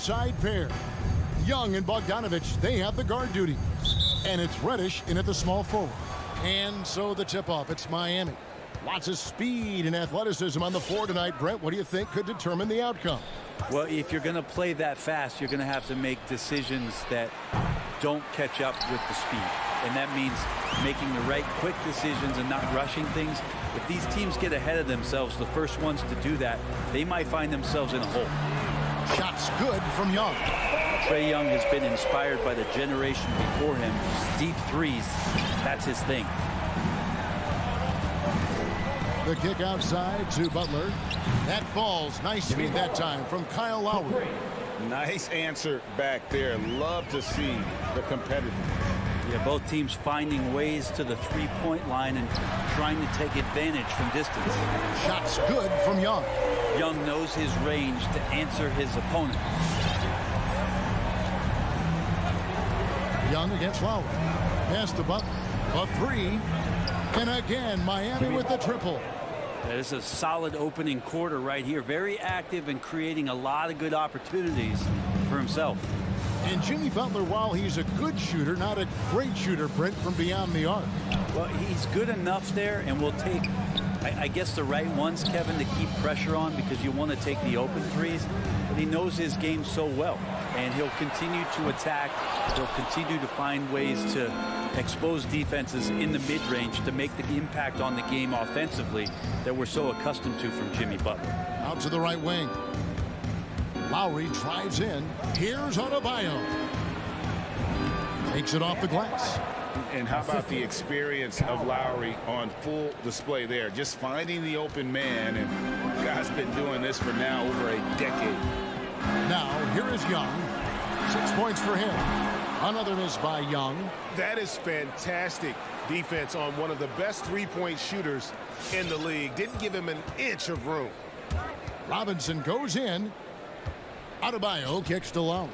outside pair. Young and Bogdanovich, they have the guard duty. And it's Reddish in at the small forward. And so the tip-off, it's Miami. Lots of speed and athleticism on the floor tonight. Brett, what do you think could determine the outcome? Well, if you're going to play that fast, you're going to have to make decisions that don't catch up with the speed. And that means making the right quick decisions and not rushing things. If these teams get ahead of themselves, the first ones to do that, they might find themselves in a hole. Shots good from Young. Trae Young has been inspired by the generation before him. Deep threes, that's his thing. The kick outside to Butler. That falls. Nice feed that time from Kyle Lowry. Nice answer back there. Love to see the competitive. Yeah, both teams finding ways to the three-point line and trying to take advantage from distance. Shots good from Young. Young knows his range to answer his opponent. Young against Lowry. Pass to Butler. A three. And again, Miami with the triple. That is a solid opening quarter right here. Very active and creating a lot of good opportunities for himself. And Jimmy Butler, while he's a good shooter, not a great shooter, Brent, from beyond the arc. Well, he's good enough there, and will take, I guess, the right ones, Kevin, to keep pressure on, because you want to take the open threes. But he knows his game so well, and he'll continue to attack. He'll continue to find ways to expose defenses in the mid-range to make the impact on the game offensively that we're so accustomed to from Jimmy Butler. Out to the right wing. Lowry drives in. Here's Adebayo. Takes it off the glass. And how about the experience of Lowry on full display there? Just finding the open man, and the guy's been doing this for now over a decade. Now, here is Young. 6 points for him. Another miss by Young. That is fantastic defense on one of the best three-point shooters in the league. Didn't give him an inch of room. Robinson goes in. Adebayo kicks to Lowry.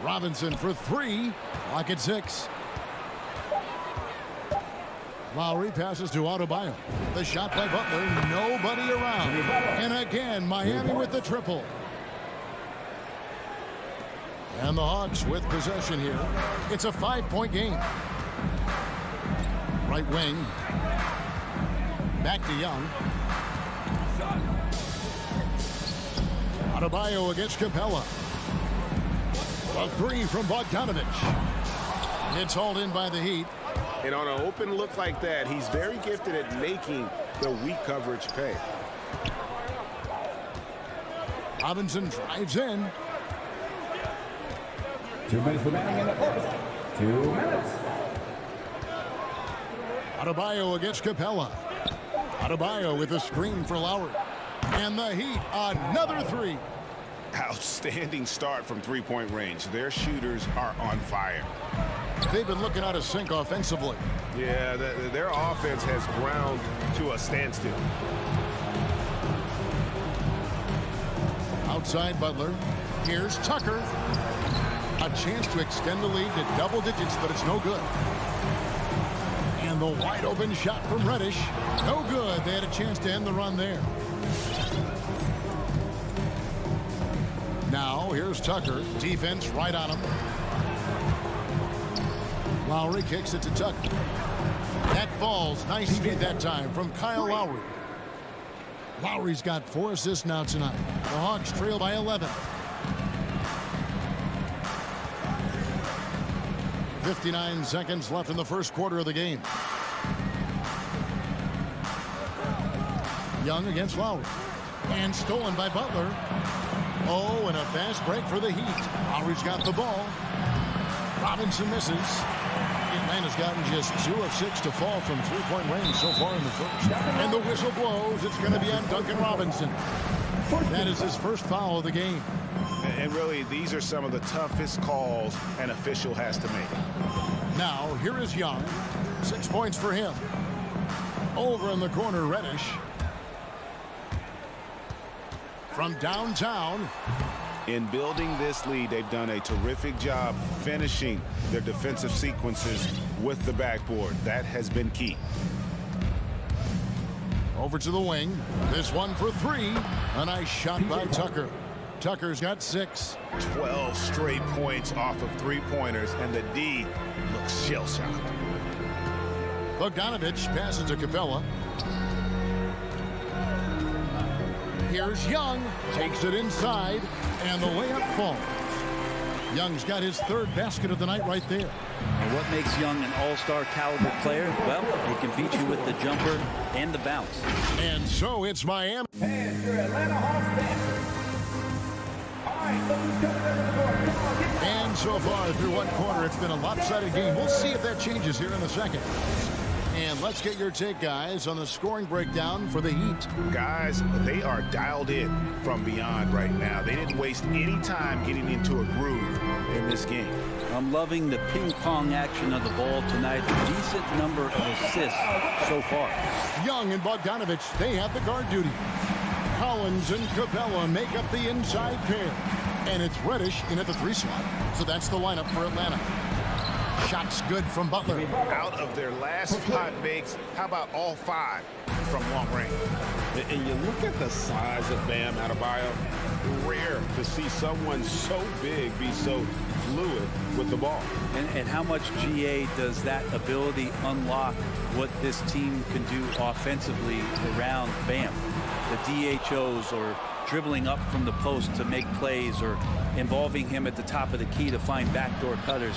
Robinson for three. Lock at 6. Lowry passes to Adebayo. The shot by Butler. Nobody around. And again, Miami with the triple. And the Hawks with possession here. It's a 5-point game. Right wing. Back to Young. Adebayo against Capella. A three from Bogdanovich. It's hauled in by the Heat. And on an open look like that, he's very gifted at making the weak coverage pay. Robinson drives in. 2 minutes remaining in the fourth. 2 minutes. Adebayo against Capella. Adebayo with a screen for Lowry. And the Heat, another three. Outstanding start from three-point range. Their shooters are on fire. They've been looking out of sync offensively. Yeah, their offense has ground to a standstill. Outside Butler. Here's Tucker. A chance to extend the lead to double digits, but it's no good. And the wide open shot from Reddish. No good. They had a chance to end the run there. Now, here's Tucker. Defense right on him. Lowry kicks it to Tucker. That falls. Nice feed that time from Kyle Lowry. Lowry's got 4 assists now tonight. The Hawks trail by 11. 59 seconds left in the first quarter of the game. Young against Lowry. And stolen by Butler. Oh, and a fast break for the Heat. Lowry's got the ball. Robinson misses. Atlanta's gotten just 2 of 6 to fall from three-point range so far in the first. And the whistle blows. It's going to be on Duncan Robinson. That is his first foul of the game. And really, these are some of the toughest calls an official has to make. Now, here is Young. 6 points for him. Over in the corner, Reddish. From downtown. In building this lead, they've done a terrific job finishing their defensive sequences with the backboard. That has been key. Over to the wing. This one for three. A nice shot by Tucker. Tucker's got 6. 12 straight points off of three-pointers, and the D looks shell-shocked. Bogdanovich passes to Capella. Here's Young. Takes it inside, and the layup falls. Young's got his 3rd basket of the night right there. And what makes Young an all-star caliber player? Well, he can beat you with the jumper and the bounce. And so it's Miami. And your Atlanta Hawks dancers. All right, look who's coming over the court. Come on, get down. And so far through one quarter, it's been a lopsided game. We'll see if that changes here in a second. And let's get your take, guys, on the scoring breakdown for the Heat. Guys, they are dialed in from beyond right now. They didn't waste any time getting into a groove in this game. I'm loving the ping-pong action of the ball tonight. A decent number of assists so far. Young and Bogdanovich, they have the guard duty. Collins and Capella make up the inside pair. And it's Reddish in at the 3 slot. So that's the lineup for Atlanta. Shots good from Butler. Out of their last 5 makes, how about all 5 from long range? And you look at the size of Bam Adebayo. Rare to see someone so big be so fluid with the ball. And how much GA does that ability unlock what this team can do offensively around Bam? The DHOs or dribbling up from the post to make plays or involving him at the top of the key to find backdoor cutters.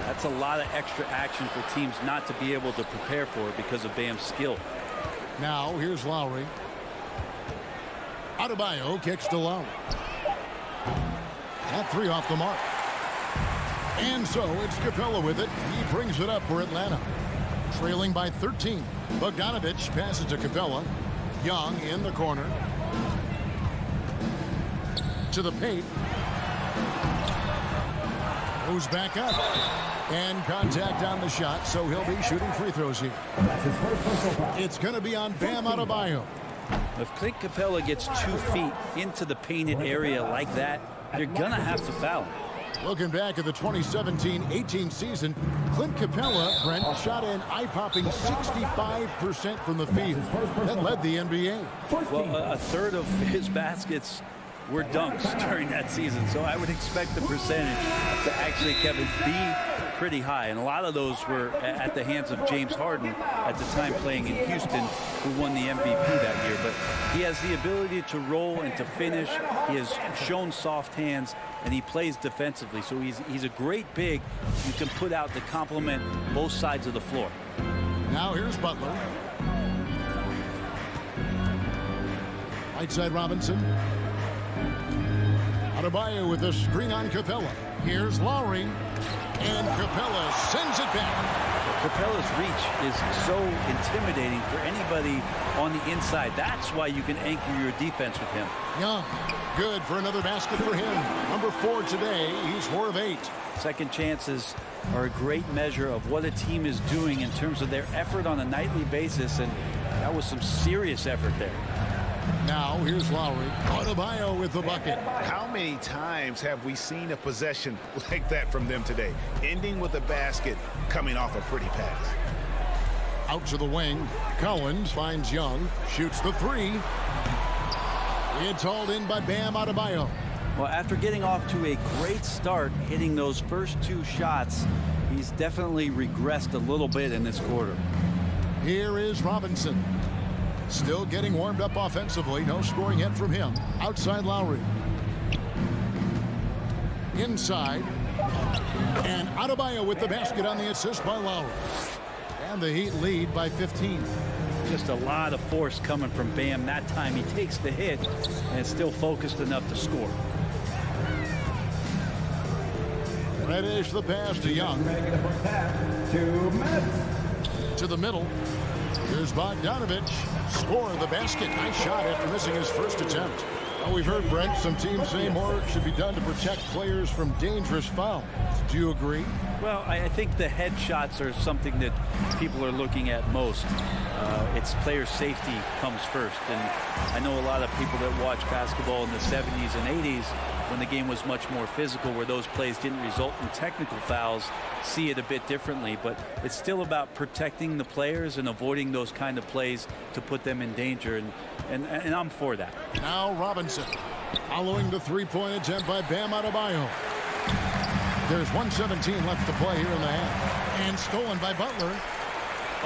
That's a lot of extra action for teams not to be able to prepare for it because of Bam's skill. Now here's Lowry. Adebayo kicks to Lowry. That 3 off the mark. And so it's Capella with it. He brings it up for Atlanta. Trailing by 13. Bogdanovich passes to Capella. Young in the corner. To the paint. Goes back up. And contact on the shot, so he'll be shooting free throws here. It's going to be on Bam Adebayo. If Clint Capella gets 2 feet into the painted area like that, you're going to have to foul him. Looking back at the 2017-18 season, Clint Capella, Brent, shot an eye-popping 65% from the field. That led the NBA. Well, a third of his baskets were dunks during that season, so I would expect the percentage to actually, Kevin, be pretty high. And a lot of those were at the hands of James Harden at the time playing in Houston, who won the MVP that year. But he has the ability to roll and to finish. He has shown soft hands, and he plays defensively. So he's a great big you can put out to complement both sides of the floor. Now here's Butler. Right side Robinson. Adebayo with a screen on Capella. Here's Lowry. And Capella sends it back. Capella's reach is so intimidating for anybody on the inside. That's why you can anchor your defense with him. Young, good for another basket for him. Number 4 today. He's 4 of 8. Second chances are a great measure of what a team is doing in terms of their effort on a nightly basis, and that was some serious effort there. Now here's Lowry. Adebayo with the bucket. How many times have we seen a possession like that from them today, ending with a basket coming off a pretty pass? Out to the wing. Collins finds Young. Shoots the 3. It's hauled in by Bam Adebayo. Well, after getting off to a great start, hitting those first 2 shots, he's definitely regressed a little bit in this quarter. Here is Robinson. Still getting warmed up offensively. No scoring yet from him. Outside Lowry. Inside. And Adebayo with the basket on the assist by Lowry. And the Heat lead by 15. Just a lot of force coming from Bam. That time he takes the hit and is still focused enough to score. Reddish the pass to Young. 2 minutes. To the middle. Here's Bogdanovich. Score the basket. Nice shot after missing his first attempt. Well, we've heard, Brent, some teams say more should be done to protect players from dangerous fouls. Do you agree? Well, I think the head shots are something that people are looking at most. It's player safety comes first. And I know a lot of people that watch basketball in the 70s and 80s when the game was much more physical, where those plays didn't result in technical fouls, see it a bit differently, but it's still about protecting the players and avoiding those kind of plays to put them in danger, and I'm for that. Now Robinson following the three-point attempt by Bam Adebayo. There's 1:17 left to play here in the half. And stolen by Butler.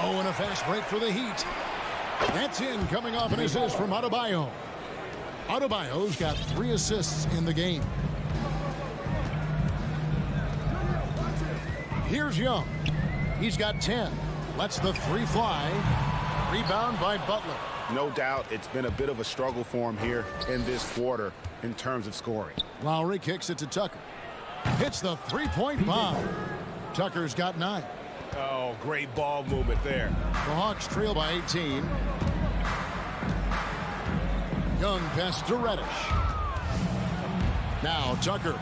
Oh, and a fast break for the Heat. That's in, coming off an assist from Adebayo. Adebayo's got 3 assists in the game. Here's Young. He's got 10. Lets the 3 fly. Rebound by Butler. No doubt it's been a bit of a struggle for him here in this quarter in terms of scoring. Lowry kicks it to Tucker. Hits the 3-point bomb. Tucker's got 9. Oh, great ball movement there. The Hawks trail by 18. Young pass to Reddish. Now Tucker.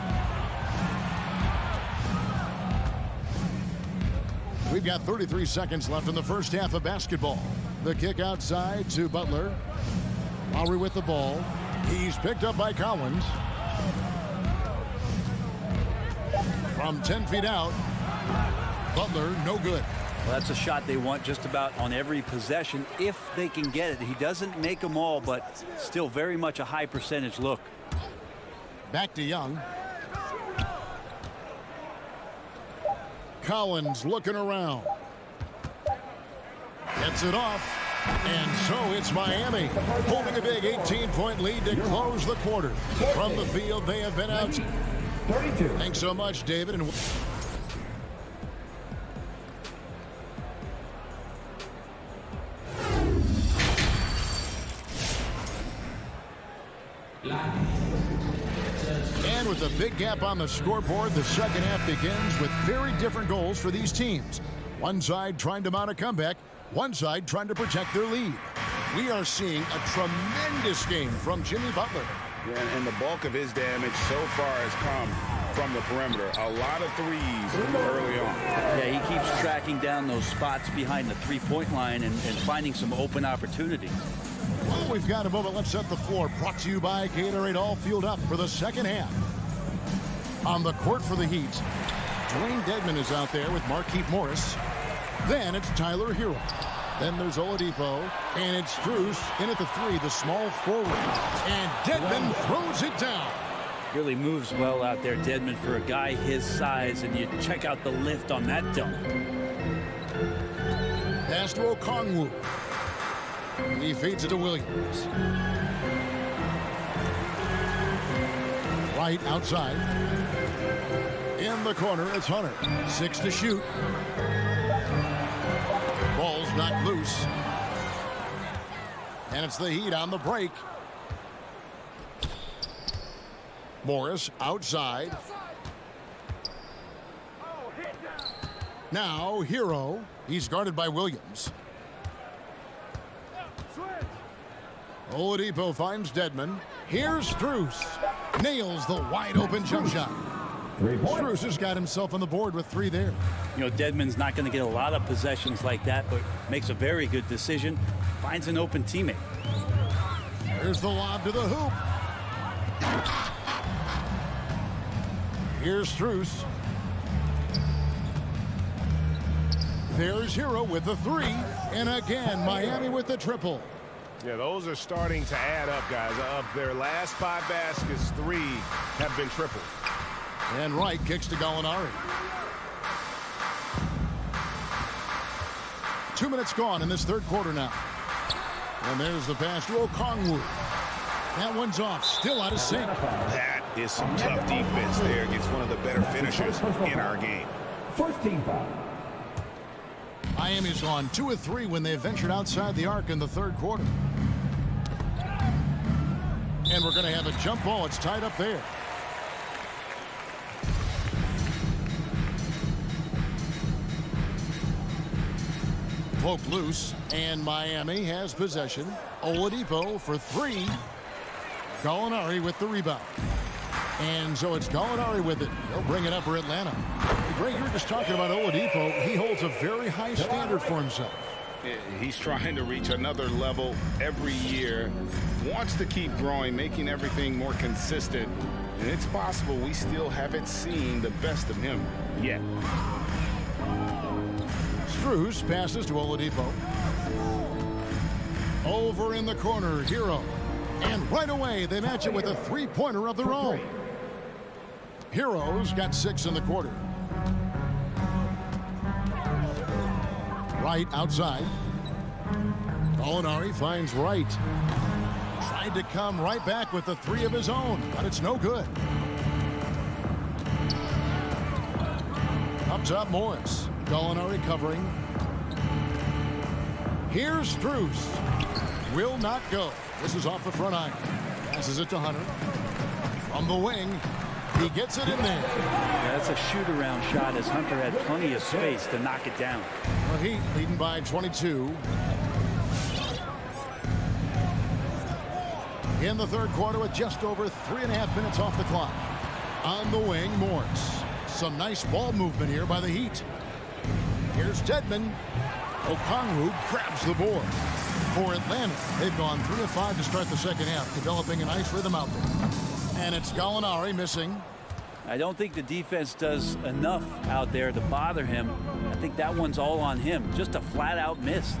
We've got 33 seconds left in the first half of basketball. The kick outside to Butler. Lowry with the ball. He's picked up by Collins. From 10 feet out. Butler, no good. Well, that's a shot they want just about on every possession if they can get it. He doesn't make them all, but still very much a high percentage look. Back to Young. Collins looking around. Gets it off. And so it's Miami holding a big 18-point lead to close the quarter. From the field, they have been out. 32. Thanks so much, David. And with a big gap on the scoreboard, the second half begins with very different goals for these teams. One side trying to mount a comeback, one side trying to protect their lead. We are seeing a tremendous game from Jimmy Butler. Yeah, and the bulk of his damage so far has come from the perimeter. A lot of threes early on. Yeah, he keeps tracking down those spots behind the three-point line and finding some open opportunities. Well, we've got a moment. Let's set the floor. Brought to you by Gatorade. All fueled up for the second half. On the court for the Heat, Dwayne Dedmon is out there with Markieff Morris. Then it's Tyler Hero. Then there's Oladipo, and it's Strus in at the 3, the small forward. And Dedmon throws it down. Really moves well out there, Dedmon, for a guy his size, and you check out the lift on that dunk. Pass to Okongwu. He feeds it to Williams. Right outside. In the corner, it's Hunter. 6 to shoot. Ball's knocked loose. And it's the Heat on the break. Morris outside. Now Hero. He's guarded by Williams. Oladipo finds Dedmon. Here's Strus. Nails the wide open jump shot. Strus has got himself on the board with 3 there. You know, Dedmon's not going to get a lot of possessions like that, but makes a very good decision. Finds an open teammate. Here's the lob to the hoop. Here's Strus. There's Hero with the 3. And again, Miami with the triple. Yeah, those are starting to add up, guys. Of their last 5 baskets, 3 have been tripled. And Wright kicks to Gallinari. 2 minutes gone in this third quarter now. And there's the pass to Okongwu. That one's off, still out of sync. That is some tough defense there against one of the better finishers in our game. First team foul. Miami's on 2 of 3 when they ventured outside the arc in the third quarter. And we're going to have a jump ball. It's tied up there. Poke loose, and Miami has possession. Oladipo for 3. Gallinari with the rebound. And so it's Gallinari with it. He'll bring it up for Atlanta. Greg, you were just talking about Oladipo. He holds a very high standard for himself. He's trying to reach another level every year. Wants to keep growing, making everything more consistent. And it's possible we still haven't seen the best of him yet. Strus passes to Oladipo. Over in the corner, Hero. And right away, they match it with a three-pointer of their own. Hero's got 6 in the quarter. Wright outside. Gallinari finds Wright. Tried to come right back with the 3 of his own, but it's no good. Up top, Morris. Gallinari covering. Here's Strus. Will not go. This is off the front iron. Passes it to Hunter. From the wing, he gets it in there. Yeah, that's a shoot-around shot as Hunter had plenty of space to knock it down. The Heat leading by 22. In the third quarter with just over 3.5 minutes off the clock. On the wing, Morris. Some nice ball movement here by the Heat. Here's Tedman. Okongwu grabs the board. For Atlanta, they've gone 3 of 5 to start the second half, developing a nice rhythm out there. And it's Gallinari missing. I don't think the defense does enough out there to bother him. I think that one's all on him. Just a flat-out miss.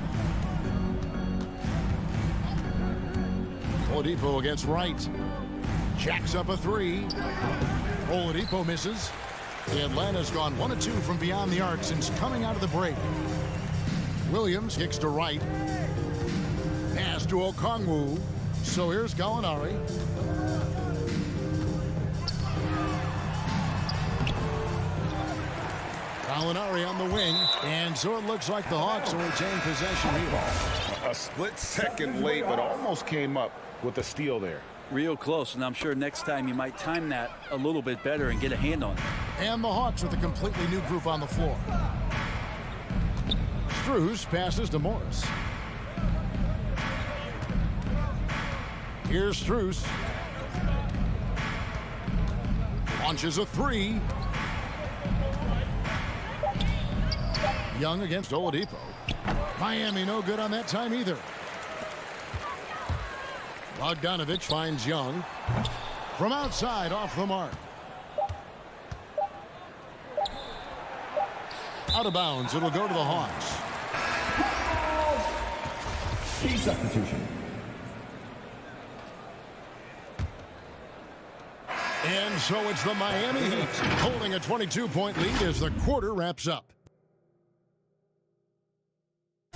Oladipo against Wright. Jacks up a 3. Oladipo misses. Atlanta's gone 1 of 2 from beyond the arc since coming out of the break. Williams kicks to Wright. Pass to Okongwu. So here's Gallinari. Gallinari on the wing. And so it looks like the Hawks will retain possession here. A split second late, but almost came up with a steal there. Real close, and I'm sure next time you might time that a little bit better and get a hand on it. And the Hawks with a completely new group on the floor. Strus passes to Morris. Here's Strus. Launches a 3. Young against Oladipo. Miami no good on that time either. Bogdanovich finds Young. From outside, off the mark. Out of bounds, it'll go to the Hawks. Key substitution. And so it's the Miami Heat holding a 22-point lead as the quarter wraps up.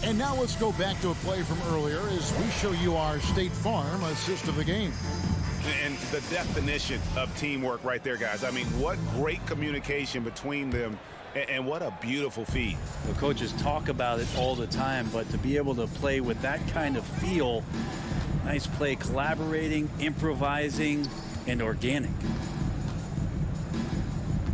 And now let's go back to a play from earlier as we show you our State Farm assist of the game. And the definition of teamwork right there, guys. I mean, what great communication between them, and what a beautiful feed. The coaches talk about it all the time, but to be able to play with that kind of feel, nice play, collaborating, improvising, and organic.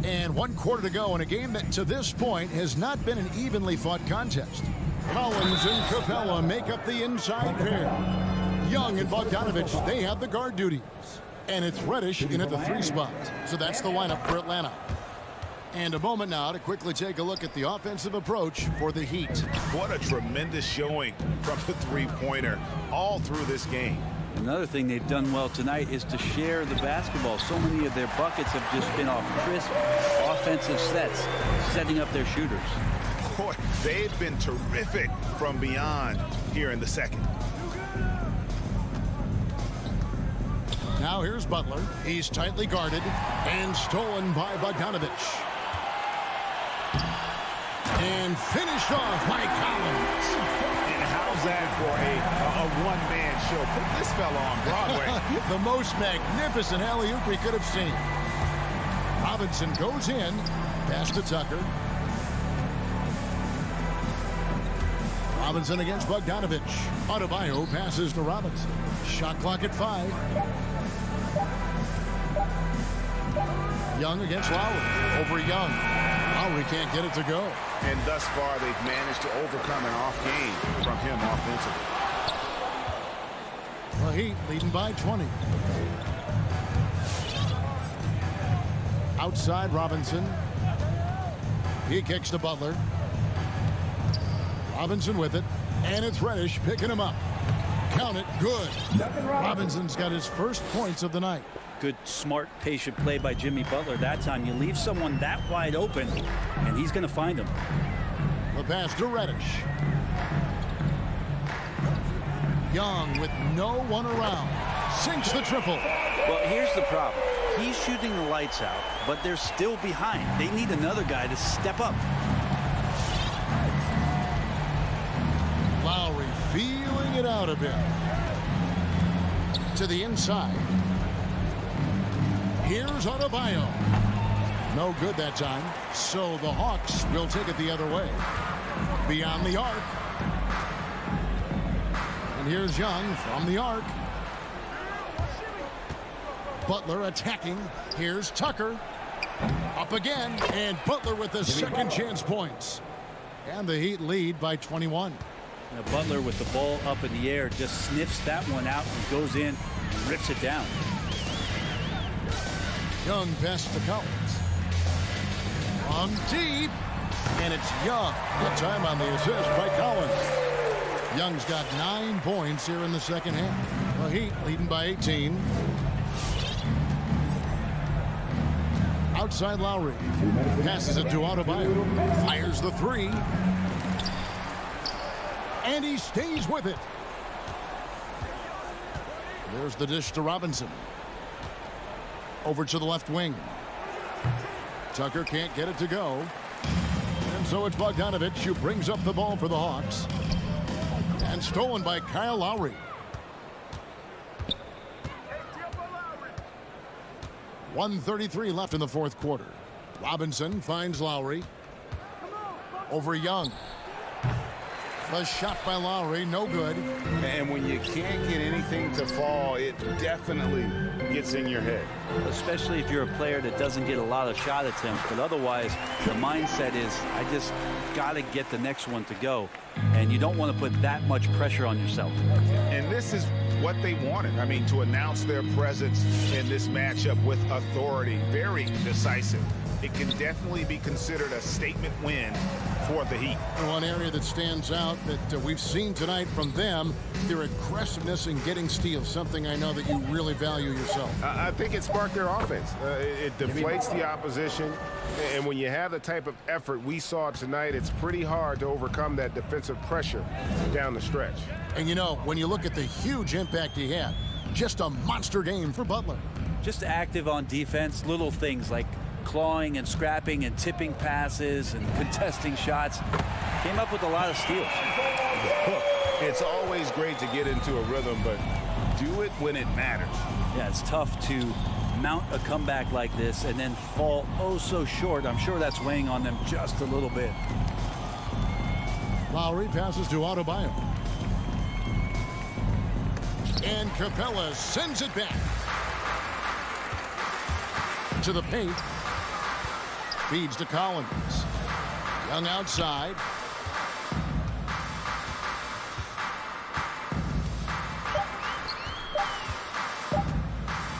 And 1 quarter to go in a game that to this point has not been an evenly fought contest. Collins and Capella make up the inside pair. Young and Bogdanovich, they have the guard duties. And it's Reddish in at the 3 spot. So that's the lineup for Atlanta. And a moment now to quickly take a look at the offensive approach for the Heat. What a tremendous showing from the three-pointer all through this game. Another thing they've done well tonight is to share the basketball. So many of their buckets have just been off crisp offensive sets, setting up their shooters. Boy, they've been terrific from beyond here in the second. Now here's Butler. He's tightly guarded and stolen by Bogdanovich. And finished off by Collins. And how's that for a one-man show? Put this fella on Broadway. The most magnificent alley-oop we could have seen. Robinson goes in. Pass to Tucker. Robinson against Bogdanovich. Adebayo passes to Robinson. Shot clock at 5. Young against Lowry. Over Young. Lowry can't get it to go. And thus far, they've managed to overcome an off game from him offensively. The Heat leading by 20. Outside Robinson. He kicks to Butler. Robinson with it. And it's Reddish picking him up. Count it. Good. Robinson's got his first points of the night. Good, smart, patient play by Jimmy Butler. That time you leave someone that wide open, and he's going to find him. The pass to Reddish. Young with no one around. Sinks the triple. Well, here's the problem. He's shooting the lights out, but they're still behind. They need another guy to step up. Lowry feeling it out a bit. To the inside. Here's Adebayo. No good that time. So the Hawks will take it the other way. Beyond the arc. And here's Young from the arc. Butler attacking. Here's Tucker. Up again. And Butler with the second chance points. And the Heat lead by 21. Now Butler with the ball up in the air just sniffs that one out and goes in and rips it down. Young pass to Collins. On deep. And it's Young. Good time on the assist by Collins. Young's got 9 points here in the second half. The Heat leading by 18. Outside Lowry. Passes it to Adebayo. Fires the three. And he stays with it. There's the dish to Robinson. Over to the left wing. Tucker can't get it to go. And so it's Bogdanovich who brings up the ball for the Hawks. And stolen by Kyle Lowry. .133 left in the fourth quarter. Robinson finds Lowry. Over Young. The shot by Lowry, no good. And when you can't get anything to fall, it definitely gets in your head. Especially if you're a player that doesn't get a lot of shot attempts. But otherwise, the mindset is, I just got to get the next one to go. And you don't want to put that much pressure on yourself. And this is what they wanted. I mean, to announce their presence in this matchup with authority, very decisive. It can definitely be considered a statement win for the Heat. One area that stands out that we've seen tonight from them, their aggressiveness in getting steals, something I know that you really value yourself. I think it sparked their offense. It deflates the opposition, and when you have the type of effort we saw tonight, it's pretty hard to overcome that defensive pressure down the stretch. And you know, when you look at the huge impact he had, just a monster game for Butler. Just active on defense, little things like clawing and scrapping and tipping passes and contesting shots. Came up with a lot of steals. It's always great to get into a rhythm, but do it when it matters. Yeah, it's tough to mount a comeback like this and then fall oh so short. I'm sure that's weighing on them just a little bit. Lowry passes to Adebayo. And Capella sends it back. To the paint. Feeds to Collins. Young outside.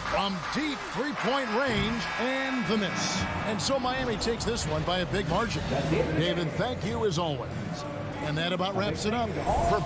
From deep three-point range and the miss. And so Miami takes this one by a big margin. David, thank you as always. And that about wraps it up for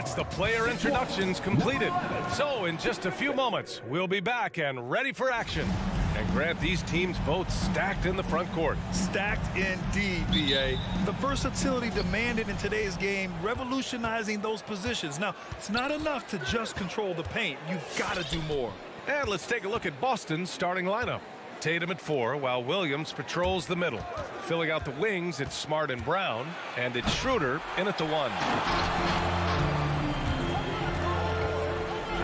That's the player introductions completed. So in just a few moments, we'll be back and ready for action. And Grant, these teams both stacked in the front court. Stacked indeed, B.A. The versatility demanded in today's game, revolutionizing those positions. Now, it's not enough to just control the paint. You've got to do more. And let's take a look at Boston's starting lineup. Tatum at 4, while Williams patrols the middle. Filling out the wings, it's Smart and Brown, and it's Schroeder in at the 1.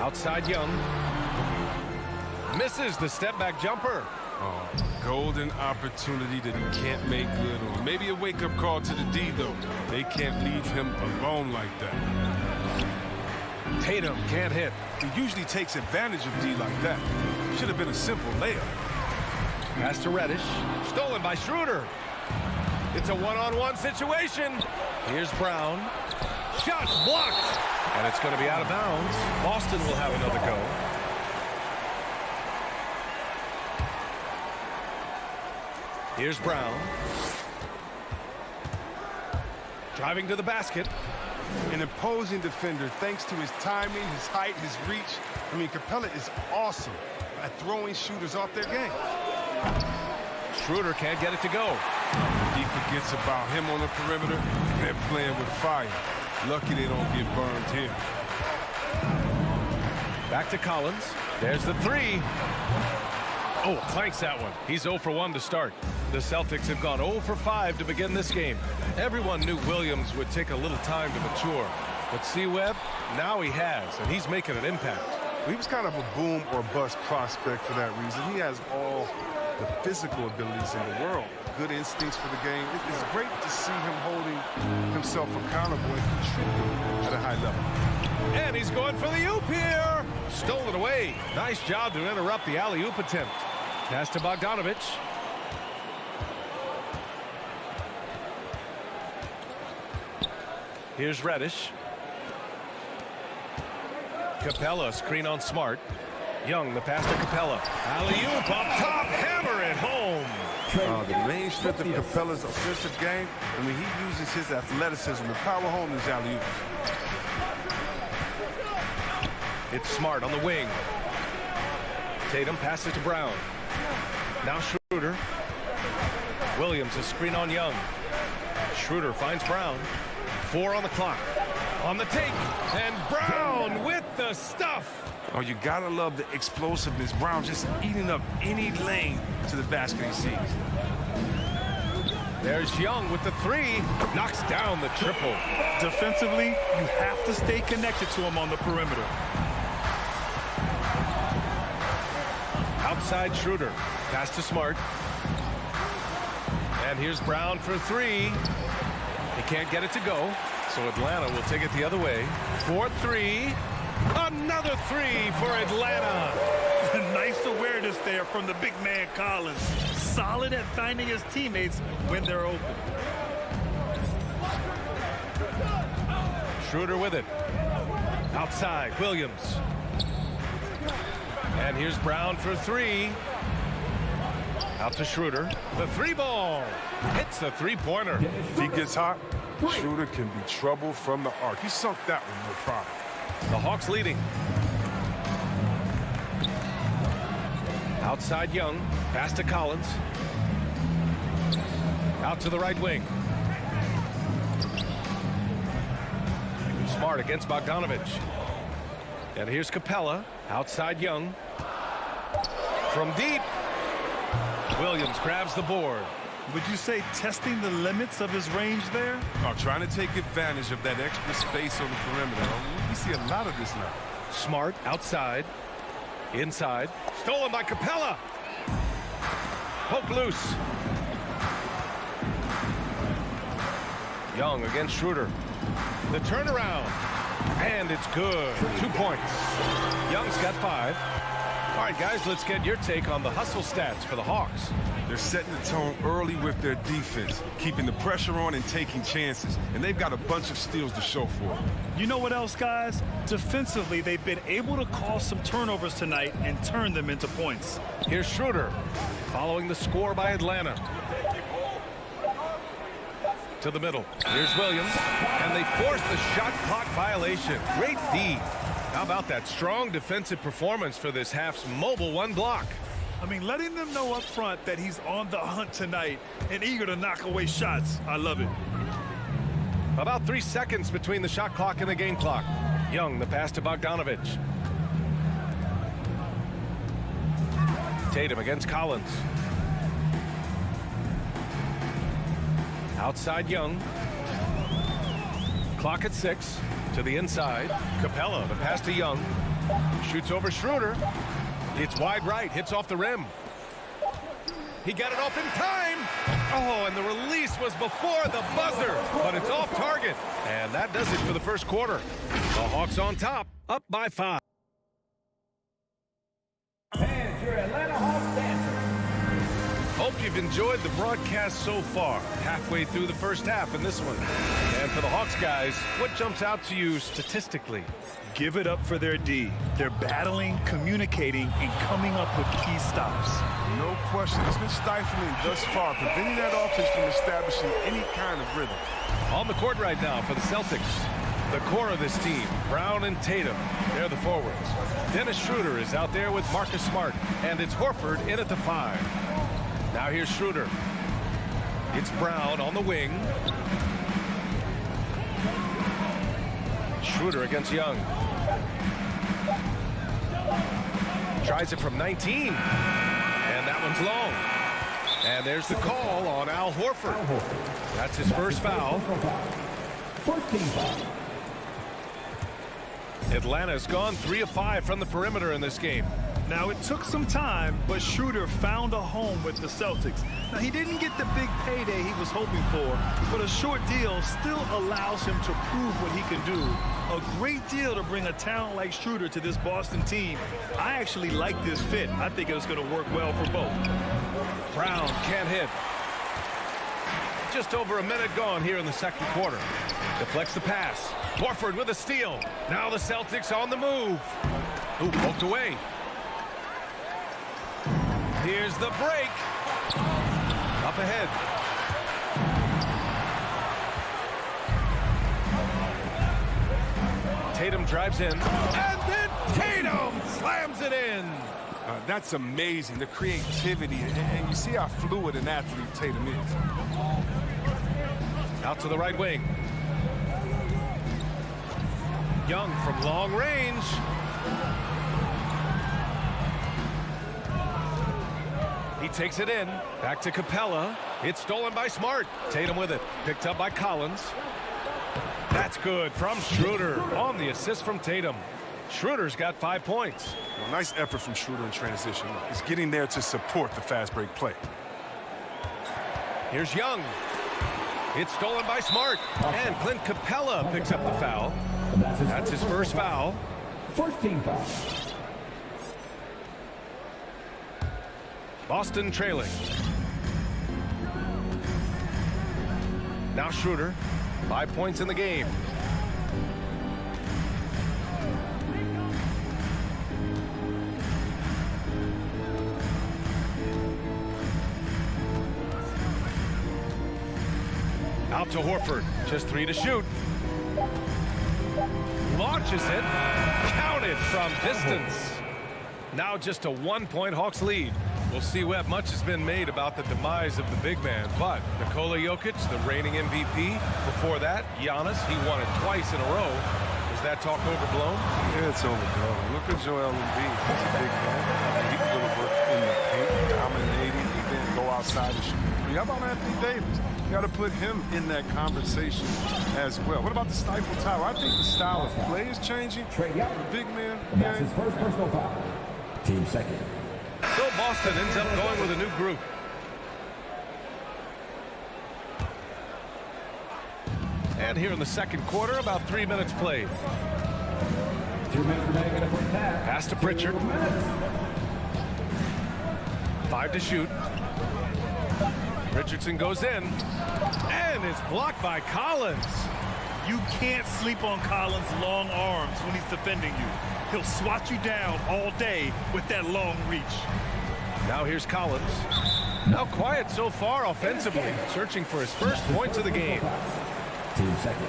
Outside Young. Misses the step-back jumper. Oh, golden opportunity that he can't make good on. Maybe a wake-up call to the D, though. They can't leave him alone like that. Tatum can't hit. He usually takes advantage of D like that. Should have been a simple layup. Pass to Reddish. Stolen by Schroeder. It's a one-on-one situation. Here's Brown. Shot blocked. And it's going to be out of bounds. Boston will have another go. Here's Brown. Driving to the basket. An imposing defender thanks to his timing, his height, his reach. I mean, Capella is awesome at throwing shooters off their game. Schroeder can't get it to go. He forgets about him on the perimeter. They're playing with fire. Lucky they don't get burned here. Back to Collins. There's the 3. Oh, clanks that one. He's 0 for 1 to start. The Celtics have gone 0 for 5 to begin this game. Everyone knew Williams would take a little time to mature. But C-Webb, now he has, and he's making an impact. He was kind of a boom or bust prospect for that reason. He has all the physical abilities in the world, good instincts for the game. It's great to see him holding himself accountable and contributing at a high level. And he's going for the oop here. Stolen away. Nice job to interrupt the alley-oop attempt. Pass to Bogdanovich. Here's Reddish. Capella, screen on Smart. Young, the pass to Capella. Alley-oop up top, hammer it home. The main strength of Capella's offensive game, I mean, he uses his athleticism to power home his alley-oops. It's Smart on the wing. Tatum passes to Brown. Now Schroeder. Williams, a screen on Young. Schroeder finds Brown. 4 on the clock. On the take. And Brown with the stuff. Oh, you gotta love the explosiveness. Brown just eating up any lane to the basket he sees. There's Young with the 3. Knocks down the triple. Defensively, you have to stay connected to him on the perimeter. Outside Schroeder. Pass to Smart. And here's Brown for 3. He can't get it to go. So Atlanta will take it the other way. 4-3. Another 3 for Atlanta. Nice awareness there from the big man Collins. Solid at finding his teammates when they're open. Schroeder with it. Outside, Williams. And here's Brown for 3. Out to Schroeder. The 3-ball. Hits the 3-pointer. If he gets hot, Schroeder can be trouble from the arc. He sunk that one, no problem. The Hawks leading. Outside Young. Pass to Collins. Out to the right wing. Smart against Bogdanovich. And here's Capella. Outside Young. From deep. Williams grabs the board. Would you say testing the limits of his range there? Oh, trying to take advantage of that extra space on the perimeter. We see a lot of this now. Smart outside. Inside. Stolen by Capella. Poke loose. Young against Schroeder. The turnaround. And it's good. 2 points. Young's got 5. All right, guys, let's get your take on the hustle stats for the Hawks. They're setting the tone early with their defense, keeping the pressure on and taking chances. And they've got a bunch of steals to show for it. You know what else, guys? Defensively, they've been able to cause some turnovers tonight and turn them into points. Here's Schroeder following the score by Atlanta. to the middle. Here's Williams, and they force the shot clock violation. Great D. How about that strong defensive performance for this half's mobile one block? I mean, letting them know up front that he's on the hunt tonight and eager to knock away shots. I love it. About 3 seconds between the shot clock and the game clock. Young, the pass to Bogdanovich. Tatum against Collins. Outside Young. Clock at 6. To the inside. Capella, the pass to Young. Shoots over Schroeder. It's wide right, hits off the rim. He got it off in time. Oh, and the release was before the buzzer, but it's off target. And that does it for the first quarter. The Hawks on top, up by 5. And your Atlanta Hawks dancer. Hope you've enjoyed the broadcast so far. Halfway through the first half in this one. And for the Hawks guys, what jumps out to you statistically? Give it up for their D. They're battling, communicating, and coming up with key stops. No question. It's been stifling thus far, preventing that offense from establishing any kind of rhythm. On the court right now for the Celtics. The core of this team, Brown and Tatum, they're the forwards. Dennis Schroeder is out there with Marcus Smart, and it's Horford in at the 5. Now here's Schroeder. It's Brown on the wing. Schroeder against Young. Tries it from 19. And that one's long. And there's the call on Al Horford. That's his first foul. 14 foul. Atlanta's gone 3 of 5 from the perimeter in this game. Now, it took some time, but Schroeder found a home with the Celtics. Now, he didn't get the big payday he was hoping for, but a short deal still allows him to prove what he can do. A great deal to bring a talent like Schroeder to this Boston team. I actually like this fit. I think it's going to work well for both. Brown can't hit. Just over a minute gone here in the second quarter. Deflects the pass. Horford with a steal. Now the Celtics on the move. Ooh, poked away. Here's the break. Up ahead. Tatum drives in. And then Tatum slams it in. That's amazing, the creativity, and you see how fluid an athlete Tatum is. Out to the right wing. Young from long range. He takes it in. Back to Capella. It's stolen by Smart. Tatum with it. Picked up by Collins. That's good from Schroeder on the assist from Tatum. Schroeder's got 5 points. Well, nice effort from Schroeder in transition. He's getting there to support the fast break play. Here's Young. It's stolen by Smart. And Clint Capella picks up the foul. That's his first foul. 14 foul. Boston trailing. Now Schroeder. 5 points in the game. Out to Horford. Just 3 to shoot. Launches it. Counted from distance. Now just a 1-point Hawks lead. We'll see what much has been made about the demise of the big man, but Nikola Jokic, the reigning MVP. Before that, Giannis, he won it twice in a row. Was that talk overblown? Yeah, it's overblown. Look at Joel Embiid. He's a big man. He can go to work in the paint, dominating. He didn't go outside to shoot. How about Anthony Davis? You got to put him in that conversation as well. What about the stifle tower? I think the style of play is changing. The big man. That's his first personal foul. Team second. So Boston ends up going with a new group. And here in the second quarter, about 3 minutes played. 2 minutes remaining in the first half. Pass to Pritchard. 5 to shoot. Richardson goes in. And it's blocked by Collins. You can't sleep on Collins' long arms when he's defending you. He'll swat you down all day with that long reach. Now here's Collins. Now quiet so far offensively, searching for his first points of the game. Team second.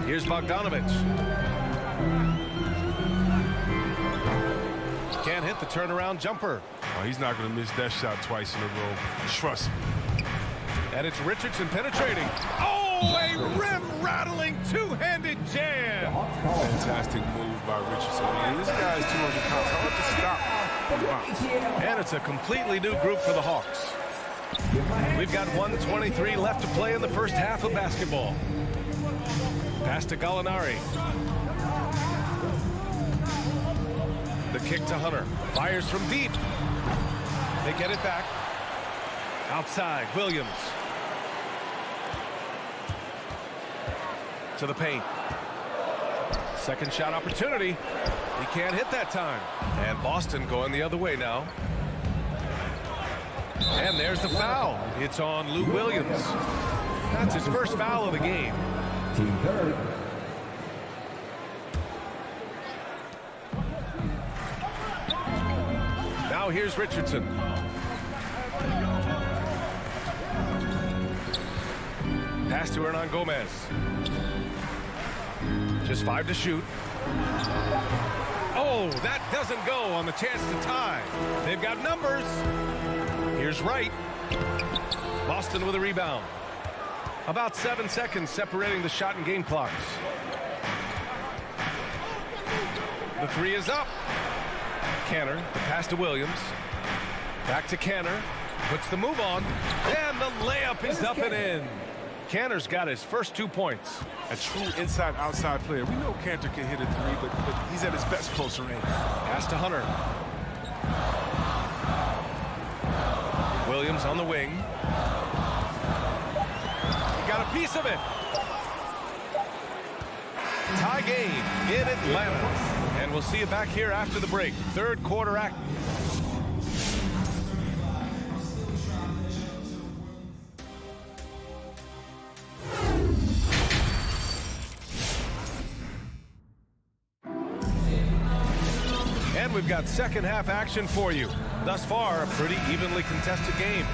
Here's Bogdanovich. Can't hit the turnaround jumper. Oh, he's not going to miss that shot twice in a row. Trust me. And it's Richardson penetrating. Oh, a rim-rattling two-handed jam. Fantastic move by Richardson. I mean, this guy's 200 pounds. Hard to stop. And it's a completely new group for the Hawks. We've got 1:23 left to play in the first half of basketball. Pass to Gallinari. The kick to Hunter. Fires from deep. They get it back. Outside, Williams. To the paint. Second shot opportunity. He can't hit that time. And Boston going the other way now. And there's the foul. It's on Lou Williams. That's his first foul of the game. Team third. Now here's Richardson. Pass to Hernan Gomez. Just 5 to shoot. Oh, that doesn't go on the chance to tie. They've got numbers. Here's Wright. Boston with a rebound. About 7 seconds separating the shot and game clocks. The three is up. Canner, the pass to Williams. Back to Canner. Puts the move on. And the layup is up and in. Canner's got his first 2 points. A true inside-outside player. We know Cantor can hit a three, but he's at his best closer range. Pass to Hunter. Williams on the wing. He got a piece of it. Tie game in Atlanta. And we'll see you back here after the break. Third quarter act. And we've got second half action for you. Thus far, a pretty evenly contested game.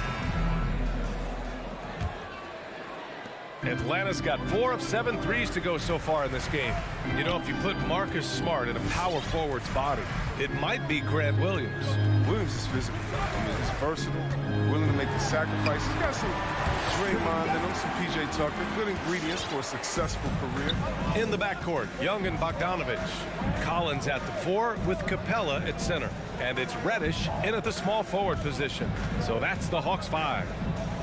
Atlanta's got 4 of 7 threes to go so far in this game. You know, if you put Marcus Smart in a power forward's body, it might be Grant Williams. Williams is physical. I mean, he's versatile, willing to make the sacrifice. He's got some Draymond in him, some PJ Tucker. Good ingredients for a successful career. In the backcourt, Young and Bogdanovich. Collins at the 4 with Capella at center. And it's Reddish in at the small forward position. So that's the Hawks 5.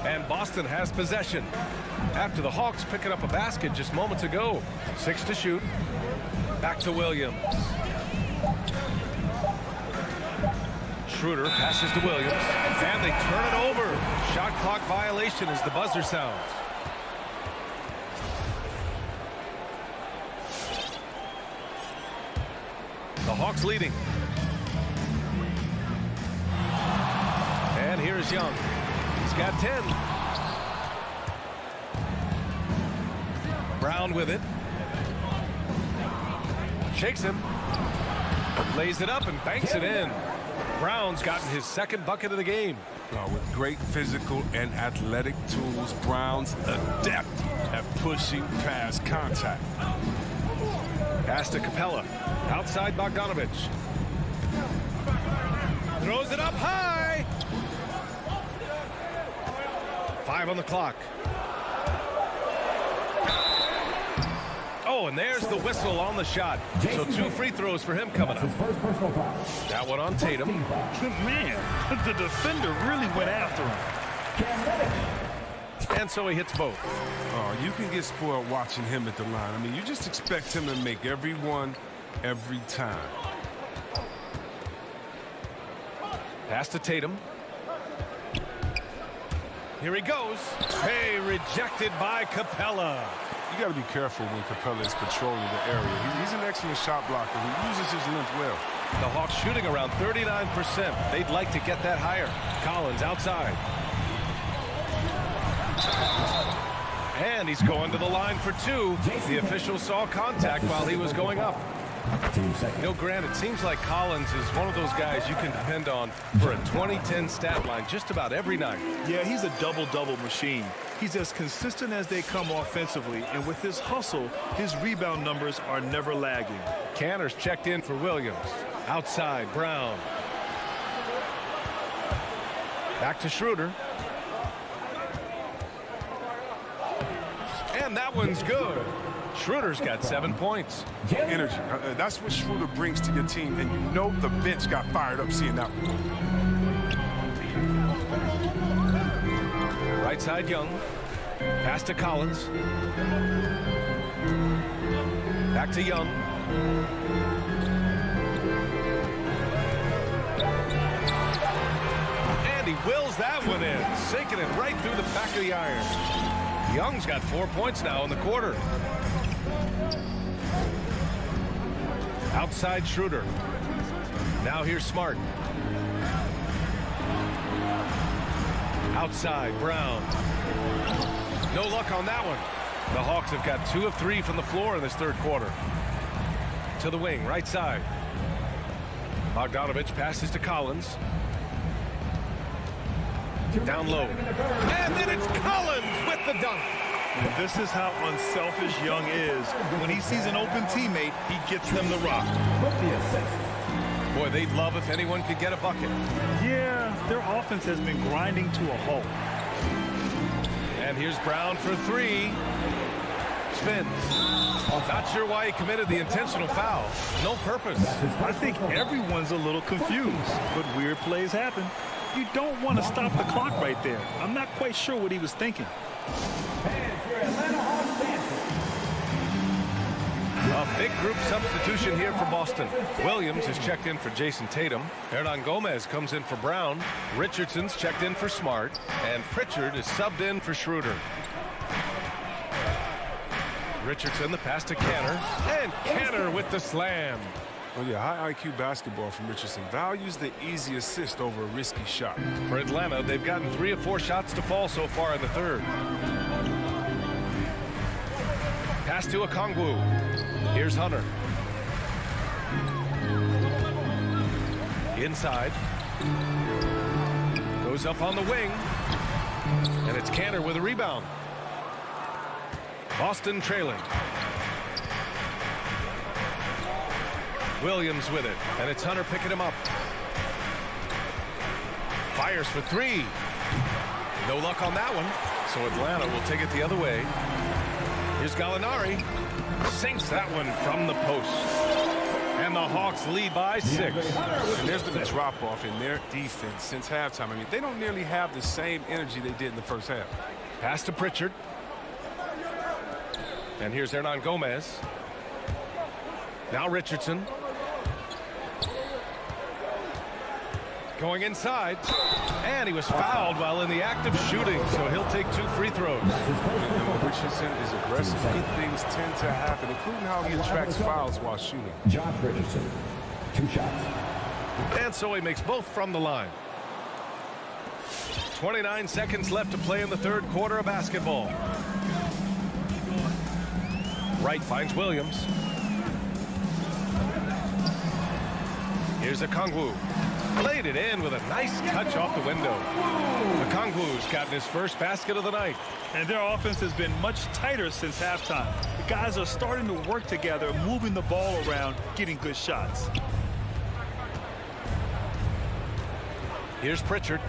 And Boston has possession. After the Hawks picking up a basket just moments ago. 6 to shoot. Back to Williams. Schroeder passes to Williams. And they turn it over. Shot clock violation as the buzzer sounds. The Hawks leading. And here's Young. He's got 10. Brown with it. Shakes him. Lays it up and banks it in. Brown's gotten his second bucket of the game. With great physical and athletic tools, Brown's adept at pushing past contact. Pass to Capella. Outside Bogdanovich. Throws it up high. 5 on the clock. Oh, and there's the whistle on the shot. So 2 free throws for him coming up. That one on Tatum. Man, the defender really went after him. And so he hits both. Oh, you can get spoiled watching him at the line. I mean, you just expect him to make every one, every time. Pass to Tatum. Here he goes. Hey, rejected by Capella. You got to be careful when Capella is patrolling the area. He's an excellent shot blocker who uses his length well. The Hawks shooting around 39%. They'd like to get that higher. Collins outside. And he's going to the line for 2. The official saw contact while he was going up. You know, Grant, it seems like Collins is one of those guys you can depend on for a 20-10 stat line just about every night. Yeah, he's a double-double machine. He's as consistent as they come offensively, and with his hustle, his rebound numbers are never lagging. Canner's checked in for Williams. Outside, Brown. Back to Schroeder. And that one's good. Schroeder's got 7 points. Energy. That's what Schroeder brings to your team, and you know the bench got fired up seeing that one. Right side, Young. Pass to Collins. Back to Young. And he wills that one in, sinking it right through the back of the iron. Young's got 4 points now in the quarter. Outside Schroeder. Now here's Smart. Outside Brown. No luck on that one. The Hawks have got 2 of 3 from the floor in this third quarter. To the wing, right side. Bogdanovich passes to Collins. Down low. And then it's Collins with the dunk. And this is how unselfish Young is. When he sees an open teammate, he gets them the rock. Boy, they'd love if anyone could get a bucket. Yeah, their offense has been grinding to a halt. And here's Brown for 3. Spins. Not sure why he committed the intentional foul. No purpose. I think everyone's a little confused, but weird plays happen. You don't want to stop the clock right there. I'm not quite sure what he was thinking. A big group substitution here for Boston. Williams is checked in for Jason Tatum. Hernan Gomez comes in for Brown. Richardson's checked in for Smart. And Pritchard is subbed in for Schroeder. Richardson, the pass to Canner. And Canner with the slam. Oh, yeah, high IQ basketball from Richardson. Values the easy assist over a risky shot. For Atlanta, they've gotten 3 of 4 shots to fall so far in the third. Pass to Okongwu. Here's Hunter. Inside. Goes up on the wing. And it's Canner with a rebound. Boston trailing. Williams with it. And it's Hunter picking him up. Fires for 3. No luck on that one. So Atlanta will take it the other way. Here's Gallinari. Sinks that one from the post. And the Hawks lead by 6. And there's been a drop-off in their defense since halftime. I mean, they don't nearly have the same energy they did in the first half. Pass to Pritchard. And here's Hernan Gomez. Now Richardson. Going inside. And he was fouled while in the act of shooting, so he'll take 2 free throws. And Richardson is aggressive. Good things tend to happen, including how he attracts fouls while shooting. Josh Richardson, 2 shots. And so he makes both from the line. 29 seconds left to play in the third quarter of basketball. Wright finds Williams. Here's Okongwu. Played it in with a nice touch off the window. Okongwu's gotten his first basket of the night. And their offense has been much tighter since halftime. The guys are starting to work together, moving the ball around, getting good shots. Here's Pritchard.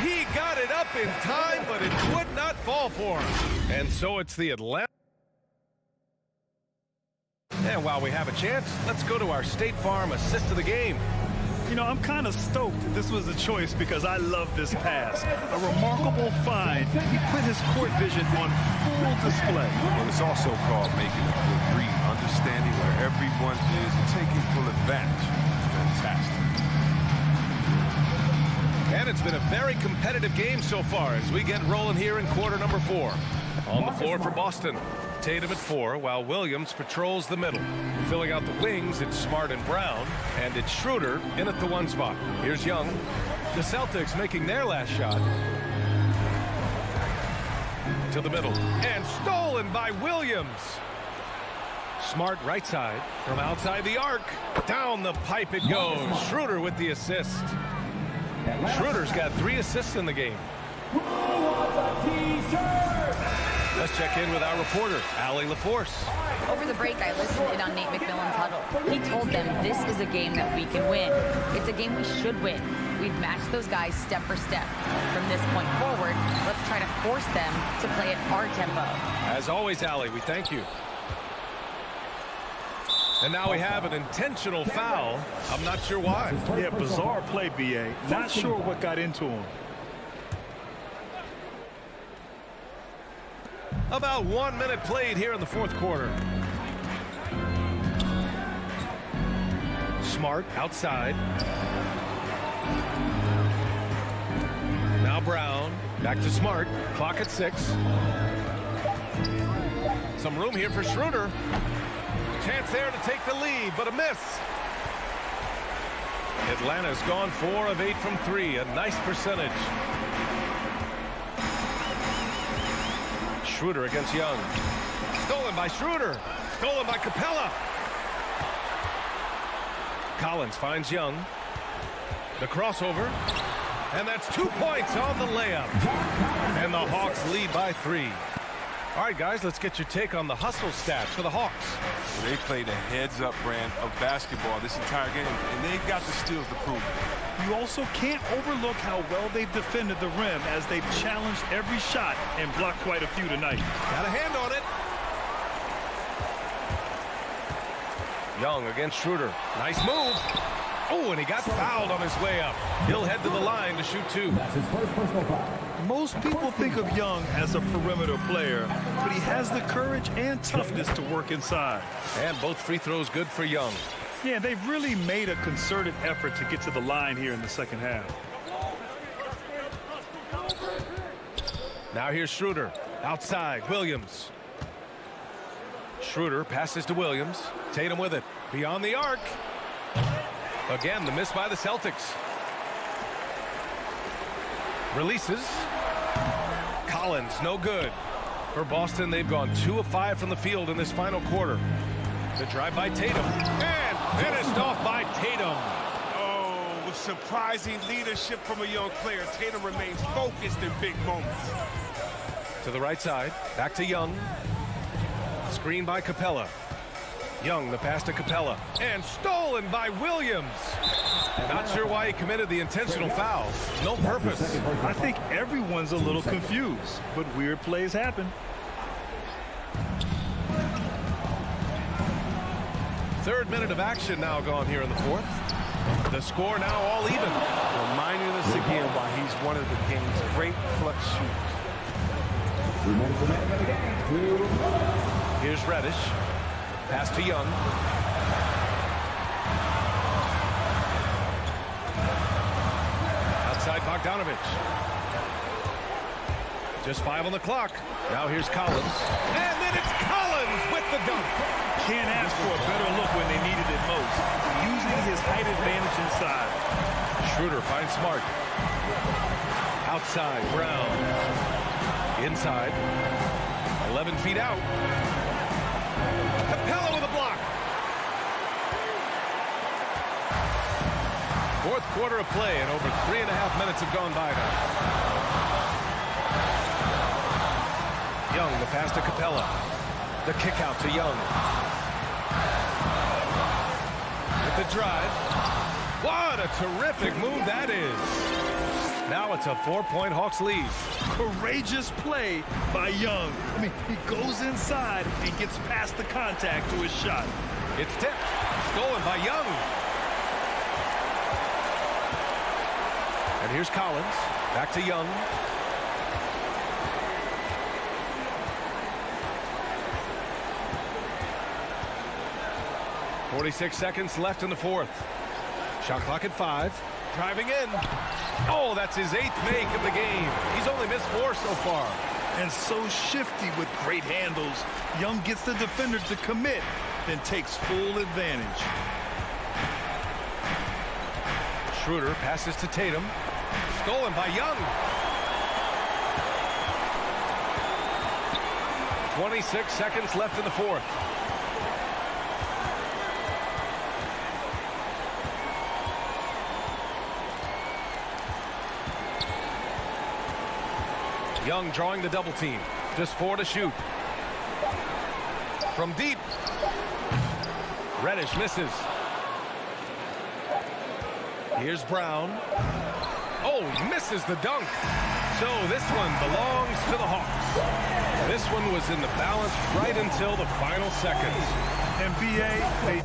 He got it up in time, but it would not fall for him. And so it's the Atlanta. And while we have a chance, let's go to our State Farm assist of the game. You know, I'm kind of stoked this was a choice because I love this pass. A remarkable find. He put his court vision on full display. And it's also called making a good read, understanding where everyone is and taking full advantage. Fantastic. And it's been a very competitive game so far as we get rolling here in quarter number 4. On the floor for Boston, Tatum at 4, while Williams patrols the middle. Filling out the wings, it's Smart and Brown, and it's Schroeder in at the 1 spot. Here's Young. The Celtics making their last shot. to the middle. And stolen by Williams. Smart right side from outside the arc. Down the pipe it goes. Schroeder with the assist. Schroeder's got 3 assists in the game. Let's check in with our reporter, Allie LaForce. Over the break, I listened in on Nate McMillan's huddle. He told them this is a game that we can win. It's a game we should win. We've matched those guys step for step. From this point forward, let's try to force them to play at our tempo. As always, Allie, we thank you. And now we have an intentional foul. I'm not sure why. Yeah, bizarre play, B.A. Not sure what got into him. About 1 minute played here in the fourth quarter. Smart outside. Now Brown. Back to Smart. Clock at 6. Some room here for Schroeder. Chance there to take the lead, but a miss. Atlanta's gone 4 of 8 from 3. A nice percentage. Schroeder against Young. Stolen by Schroeder. Stolen by Capella. Collins finds Young. The crossover. And that's 2 points on the layup. And the Hawks lead by 3. All right, guys, let's get your take on the hustle stats for the Hawks. They played a heads-up brand of basketball this entire game, and they've got the steals to prove it. You also can't overlook how well they've defended the rim as they've challenged every shot and blocked quite a few tonight. Got a hand on it. Young against Schroeder. Nice move. Oh, and he got fouled on his way up. He'll head to the line to shoot 2. That's his first personal foul. Most people think of Young as a perimeter player, but he has the courage and toughness to work inside. And both free throws good for Young. Yeah, they've really made a concerted effort to get to the line here in the second half. Now here's Schroeder. Outside, Williams. Schroeder passes to Williams. Tatum with it. Beyond the arc. Again, the miss by the Celtics. Releases. Collins, no good. For Boston, they've gone 2 of 5 from the field in this final quarter. The drive by Tatum. And finished off by Tatum. Oh, with surprising leadership from a young player, Tatum remains focused in big moments. To the right side. Back to Young. Screen by Capella. Young, the pass to Capella. And stolen by Williams. Not sure why he committed the intentional foul. No purpose. I think everyone's a little confused, but weird plays happen. Third minute of action now gone here in the fourth. The score now all even. Reminding us again why he's one of the game's great clutch shooters. 2 minutes remaining in the game. Here's Reddish. Pass to Young. Outside Bogdanovich. Just 5 on the clock. Now here's Collins. And then it's Collins with the dunk. Can't ask for a better look when they needed it most. Using his height advantage inside. Schroeder finds Smart. Outside, Brown. Inside. 11 feet out. Capella with a block. Fourth quarter of play, and over 3.5 minutes have gone by now. Young, the pass to Capella. The kick out to Young. With the drive. What a terrific move that is. Now it's a 4-point Hawks lead. Courageous play by Young. I mean, he goes inside and gets past the contact to his shot. It's tipped. Stolen by Young. And here's Collins. Back to Young. .46 seconds left in the fourth. Shot clock at 5. Driving in. Oh, that's his 8th make of the game. He's only missed 4 so far. And so shifty with great handles. Young gets the defender to commit, then takes full advantage. Schroeder passes to Tatum. Stolen by Young. 26 seconds left in the fourth. Young drawing the double team. Just 4 to shoot. From deep. Reddish misses. Here's Brown. Oh, misses the dunk. So this one belongs to the Hawks. This one was in the balance right until the final seconds. NBA, they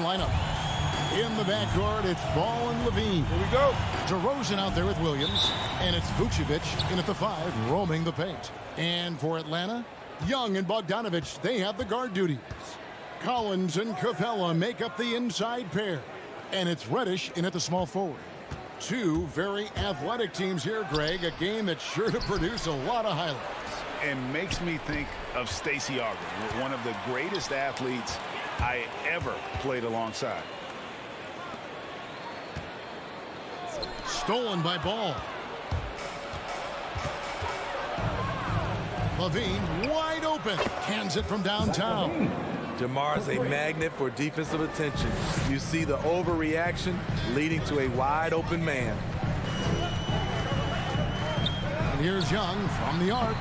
lineup. In the backcourt, it's Ball and Levine. Here we go. DeRozan out there with Williams. And it's Vucevic in at the 5, roaming the paint. And for Atlanta, Young and Bogdanovich, they have the guard duties. Collins and Capella make up the inside pair. And it's Reddish in at the small forward. Two very athletic teams here, Greg. A game that's sure to produce a lot of highlights. And makes me think of Stacey Augmon, one of the greatest athletes I ever played alongside. Stolen by Ball. Levine wide open. Cans it from downtown. DeMar's a magnet for defensive attention. You see the overreaction leading to a wide open man. And here's Young from the arc.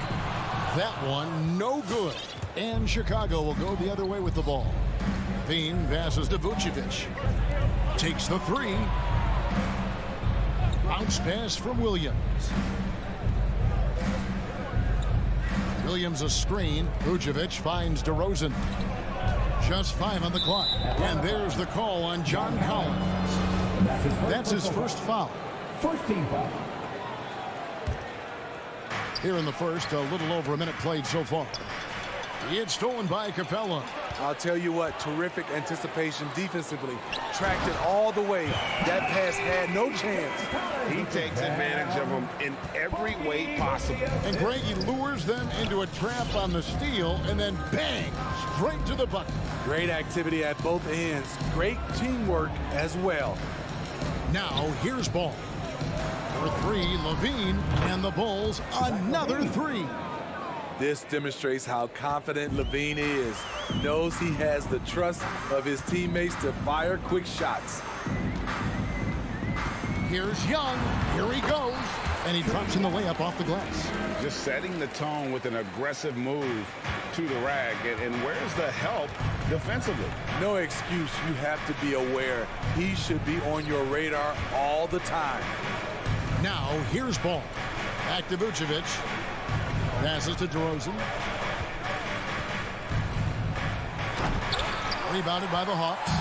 That one no good. And Chicago will go the other way with the ball. Levine passes to Vucevic. Takes the 3. Bounce pass from Williams. Williams a screen. Vucevic finds DeRozan. Just 5 on the clock. And there's the call on John Collins. That's his first foul. First team foul. Here in the first, a little over a minute played so far. It's stolen by Capella. I'll tell you what, terrific anticipation defensively. Tracked it all the way. That pass had no chance. He takes advantage of them in every way possible. And Greg, he lures them into a trap on the steal and then bang, straight to the bucket. Great activity at both ends. Great teamwork as well. Now here's Ball. For 3, Levine, and the Bulls another 3. This demonstrates how confident Levine is. Knows he has the trust of his teammates to fire quick shots. Here's Young. Here he goes. And he drops in the layup off the glass. Just setting the tone with an aggressive move to the rack. And where's the help defensively? No excuse. You have to be aware. He should be on your radar all the time. Now here's Ball. Back to Vucevic. Passes to DeRozan. Rebounded by the Hawks.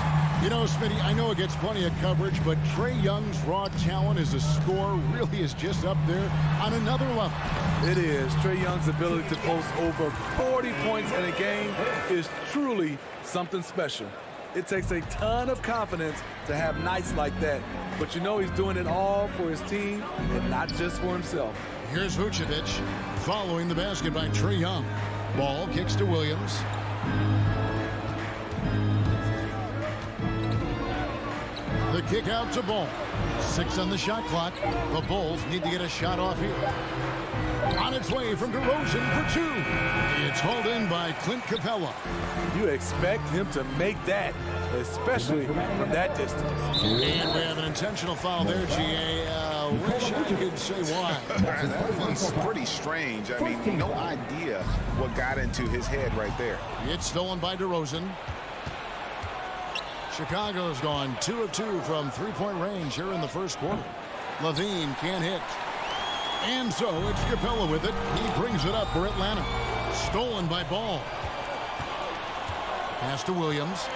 You know, Smitty, I know it gets plenty of coverage, but Trae Young's raw talent as a scorer really is just up there on another level. It is. Trae Young's ability to post over 40 points in a game is truly something special. It takes a ton of confidence to have nights like that, but you know he's doing it all for his team and not just for himself. Here's Vucevic following the basket by Trae Young. Ball kicks to Williams. The kick out to Ball. 6 on the shot clock. The Bulls need to get a shot off here. On its way from DeRozan for 2. It's hauled in by Clint Capella. You expect him to make that, especially from that distance. And we have an intentional foul there, G.A. Wish I could say why. That's pretty strange. I mean, no idea what got into his head right there. It's stolen by DeRozan. Chicago's gone 2 of 2 from three-point range here in the first quarter. Levine can't hit. And so it's Capella with it. He brings it up for Atlanta. Stolen by Ball. Pass to Williams.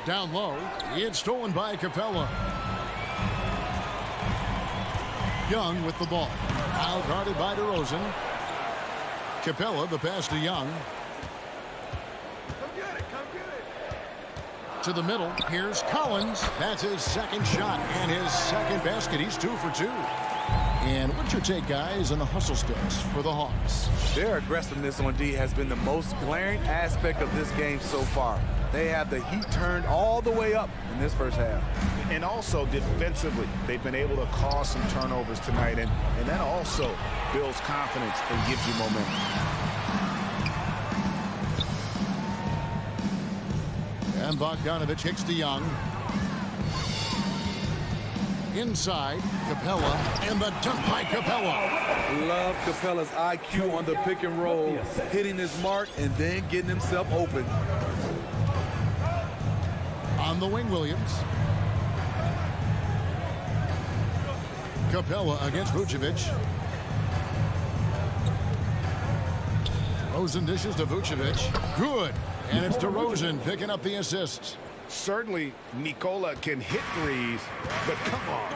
Down low. It's stolen by Capella. Young with the ball. Out guarded by DeRozan. Capella, the pass to Young. To the middle. Here's Collins. That's his second shot and his second basket. He's 2 for 2. And what's your take, guys, on the hustle sticks for the Hawks? Their aggressiveness on D has been the most glaring aspect of this game so far. They have the heat turned all the way up in this first half. And also defensively, they've been able to cause some turnovers tonight. And that also builds confidence and gives you momentum. And Bogdanovich kicks to Young. Inside, Capella, and the dunk by Capella. Love Capella's IQ on the pick and roll, hitting his mark and then getting himself open. On the wing, Williams. Capella against Vucevic. Rosen dishes to Vucevic. Good. And it's DeRozan picking up the assists. Certainly, Nikola can hit threes, but come on.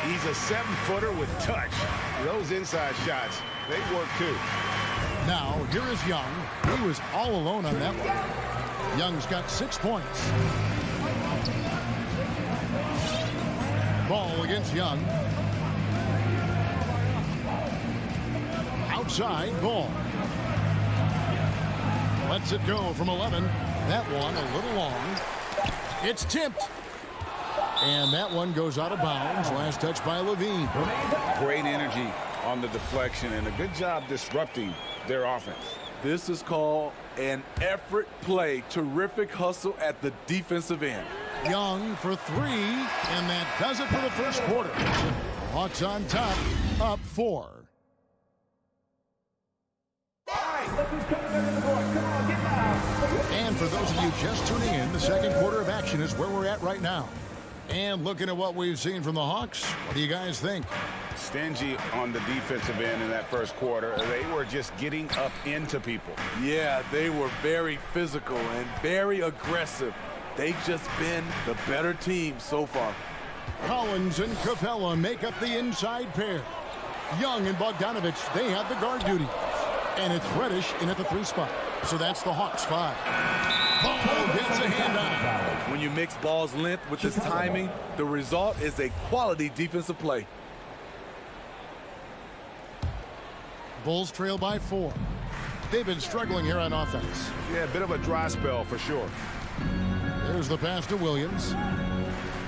He's a 7-footer with touch. Those inside shots, they work too. Now, here is Young. He was all alone on that one. Young's got 6 points. Ball against Young. Outside, Ball. Lets it go from 11. That one a little long. It's tipped. And that one goes out of bounds. Last touch by Levine. Great energy on the deflection and a good job disrupting their offense. This is called an effort play. Terrific hustle at the defensive end. Young for 3, and that does it for the first quarter. Hawks on top, up 4. And for those of you just tuning in, the second quarter of action is where we're at right now. And looking at what we've seen from the Hawks, what do you guys think? Stingy on the defensive end in that first quarter. They were just getting up into people. Yeah, they were very physical and very aggressive. They've just been the better team so far. Collins and Capella make up the inside pair. Young and Bogdanovich, they have the guard duty. And it's Reddish in at the 3 spot. So that's the Hawks 5. Ball gets a hand on. When you mix Ball's length with his timing, the result is a quality defensive play. Bulls trail by 4. They've been struggling here on offense. Yeah, a bit of a dry spell for sure. There's the pass to Williams.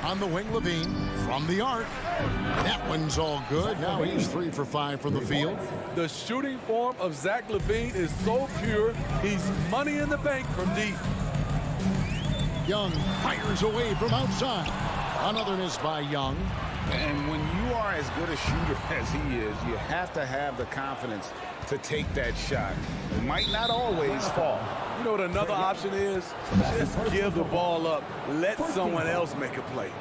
On the wing, Levine from the arc. That one's all good. Now he's 3 for 5 from the field. The shooting form of Zach LaVine is so pure, he's money in the bank from deep. Young fires away from outside. Another miss by Young. And when you are as good a shooter as he is, you have to have the confidence to take that shot. It might not always fall. You know what another option is? Just give the ball up. Let someone else make a play.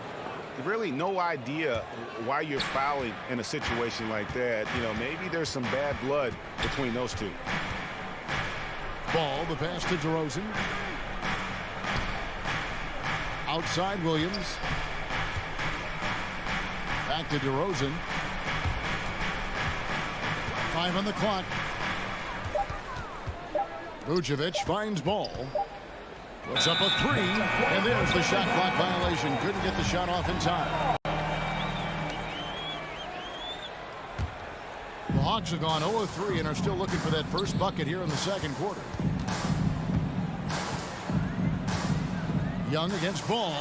Really no idea why you're fouling in a situation like that. You know, maybe there's some bad blood between those two. Ball, the pass to DeRozan. Outside Williams. Back to DeRozan. 5 on the clock. Vucevic finds Ball. Puts up a 3, and there's the shot clock violation. Couldn't get the shot off in time. The Hawks have gone 0-3 and are still looking for that first bucket here in the second quarter. Young against Ball,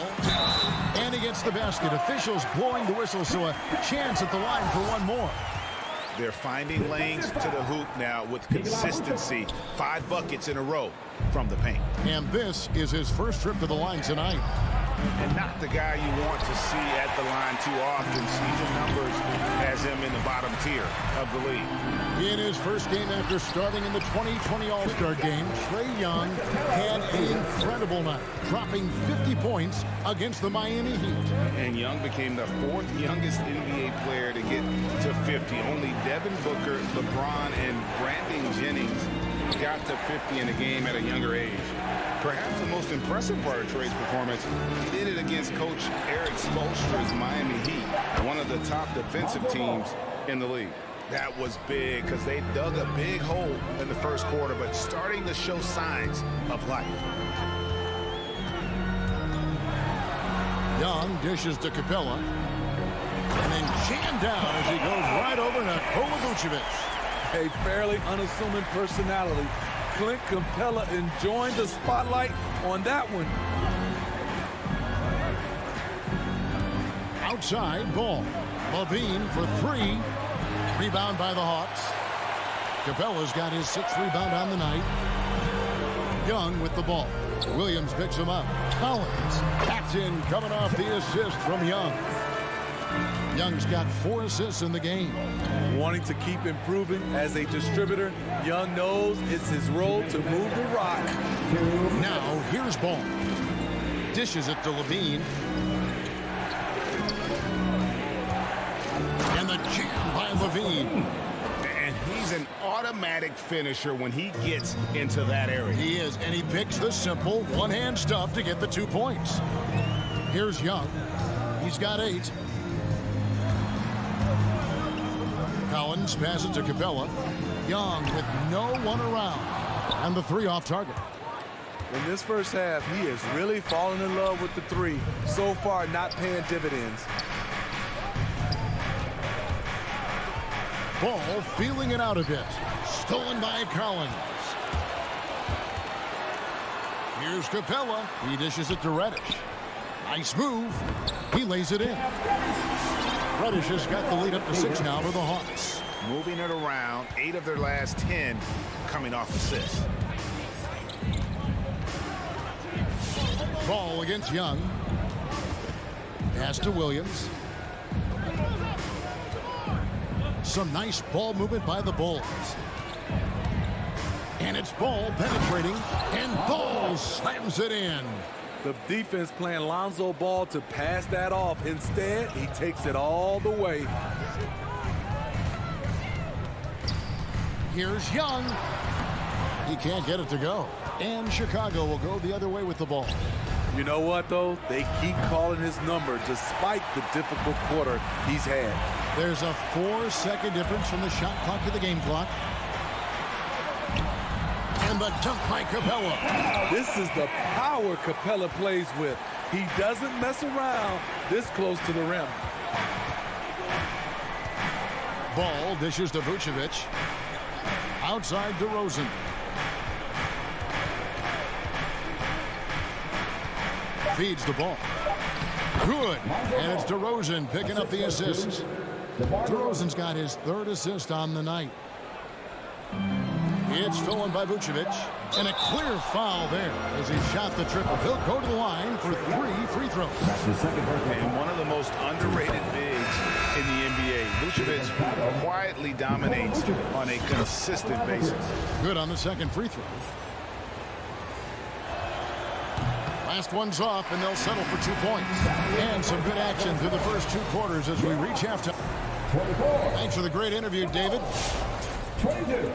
and against the basket. Officials blowing the whistle, so a chance at the line for one more. They're finding lanes to the hoop now with consistency. 5 buckets in a row from the paint. And this is his first trip to the line tonight. And not the guy you want to see at the line too often. Season numbers has him in the bottom tier of the league. In his first game after starting in the 2020 All-Star game, Trae Young had an incredible night, dropping 50 points against the Miami Heat. And Young became the 4th youngest NBA player to get to 50. Only Devin Booker, LeBron, and Brandon Jennings got to 50 in a game at a younger age. Perhaps the most impressive part of Trae's performance, he did it against Coach Eric Spoelstra's Miami Heat, one of the top defensive teams in the league. That was big because they dug a big hole in the first quarter, but starting to show signs of life. Young dishes to Capella, and then jammed down as he goes right over Nikola Vucevic. A fairly unassuming personality. Clint Capella enjoying the spotlight on that one. Outside, Ball. Levine for 3. Rebound by the Hawks. Capella's got his 6th rebound on the night. Young with the ball. Williams picks him up. Collins taps in, coming off the assist from Young. Young's got 4 assists in the game. Wanting to keep improving as a distributor, Young knows it's his role to move the rock. Now, here's Ball. Dishes it to Levine. And the jam by Levine. And he's an automatic finisher when he gets into that area. He is, and he picks the simple one-hand stuff to get the 2 points. Here's Young. He's got 8. Collins passes to Capella. Young with no one around. And the 3 off target. In this first half, he has really fallen in love with the 3. So far, not paying dividends. Ball feeling it out a bit. Stolen by Collins. Here's Capella. He dishes it to Reddish. Nice move. He lays it in. Reddish has got the lead up to 6 now for the Hawks. Moving it around, 8 of their last 10 coming off assists. Ball against Young. Pass to Williams. Some nice ball movement by the Bulls. And it's Ball penetrating, and Ball slams it in. The defense playing Lonzo Ball to pass that off. Instead, he takes it all the way. Here's Young. He can't get it to go. And Chicago will go the other way with the ball. You know what, though? They keep calling his number despite the difficult quarter he's had. There's a 4-second difference from the shot clock to the game clock. And the dunk by Capella. This is the power Capella plays with. He doesn't mess around this close to the rim. Ball dishes to Vucevic. Outside DeRozan. Feeds the ball. Good. And it's DeRozan picking up the assist. DeRozan's got his 3rd assist on the night. It's stolen by Vucevic. And a clear foul there as he shot the triple. He'll go to the line for 3 free throws. And one of the most underrated bigs in the NBA. Vucevic quietly dominates on a consistent basis. Good on the 2nd free throw. Last one's off, and they'll settle for 2 points. And some good action through the first 2 quarters as we reach halftime. Thanks for the great interview, David. 22.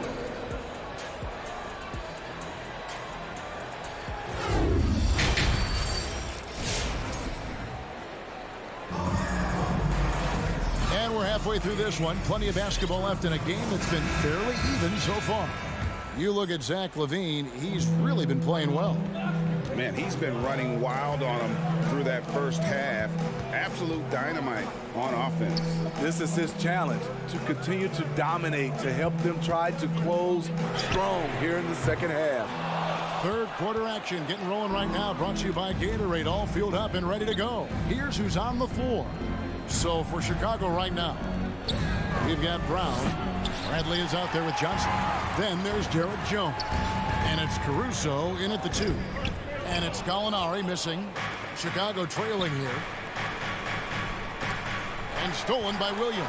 And we're halfway through this one. Plenty of basketball left in a game that's been fairly even so far. You look at Zach LaVine, he's really been playing well. Man, he's been running wild on him through that first half. Absolute dynamite on offense. This is his challenge, to continue to dominate, to help them try to close strong here in the second half. 3rd quarter action getting rolling right now, brought to you by Gatorade, all fueled up and ready to go. Here's who's on the floor. So for Chicago right now, we've got Brown. Bradley is out there with Johnson. Then there's Derek Jones. And it's Caruso in at the 2. And it's Gallinari missing. Chicago trailing here. And stolen by Williams.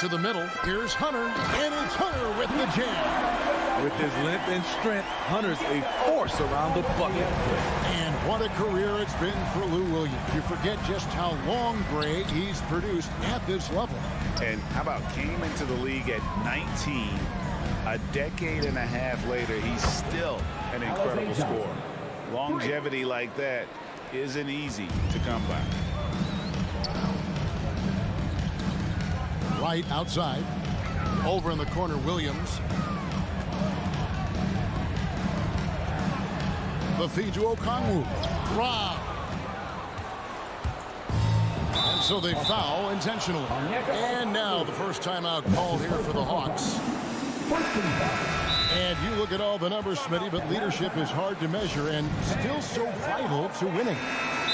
To the middle, here's Hunter. And it's Hunter with the jam. With his length and strength, Hunter's a force around the bucket. And what a career it's been for Lou Williams. You forget just how long, Gray, he's produced at this level. And how about came into the league at 19. A decade and a half later, he's still an incredible scorer. Longevity like that isn't easy to come by. Right outside. Over in the corner, Williams. The feed to Okongwu. Rob. And so they foul intentionally. And now the first timeout called here for the Hawks. And you look at all the numbers, Smitty, but leadership is hard to measure and still so vital to winning.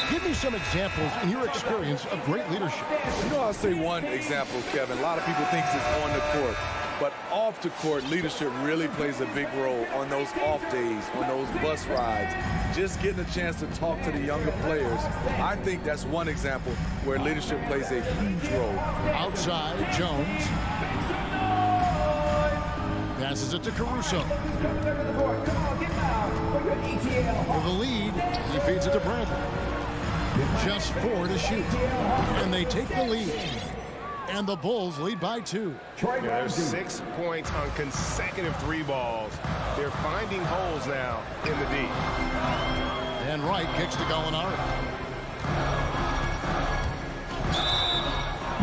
Give me some examples in your experience of great leadership. You know, I'll say one example, Kevin. A lot of people think it's on the court. But off the court, leadership really plays a big role on those off days, on those bus rides. Just getting a chance to talk to the younger players. I think that's one example where leadership plays a huge role. Outside, Jones. Passes it to Caruso. For the lead, he feeds it to Bradley. Just 4 to shoot. And they take the lead. And the Bulls lead by 2. Yeah, there's 6 points on consecutive 3 balls. They're finding holes now in the D. And Wright kicks to Gallinari.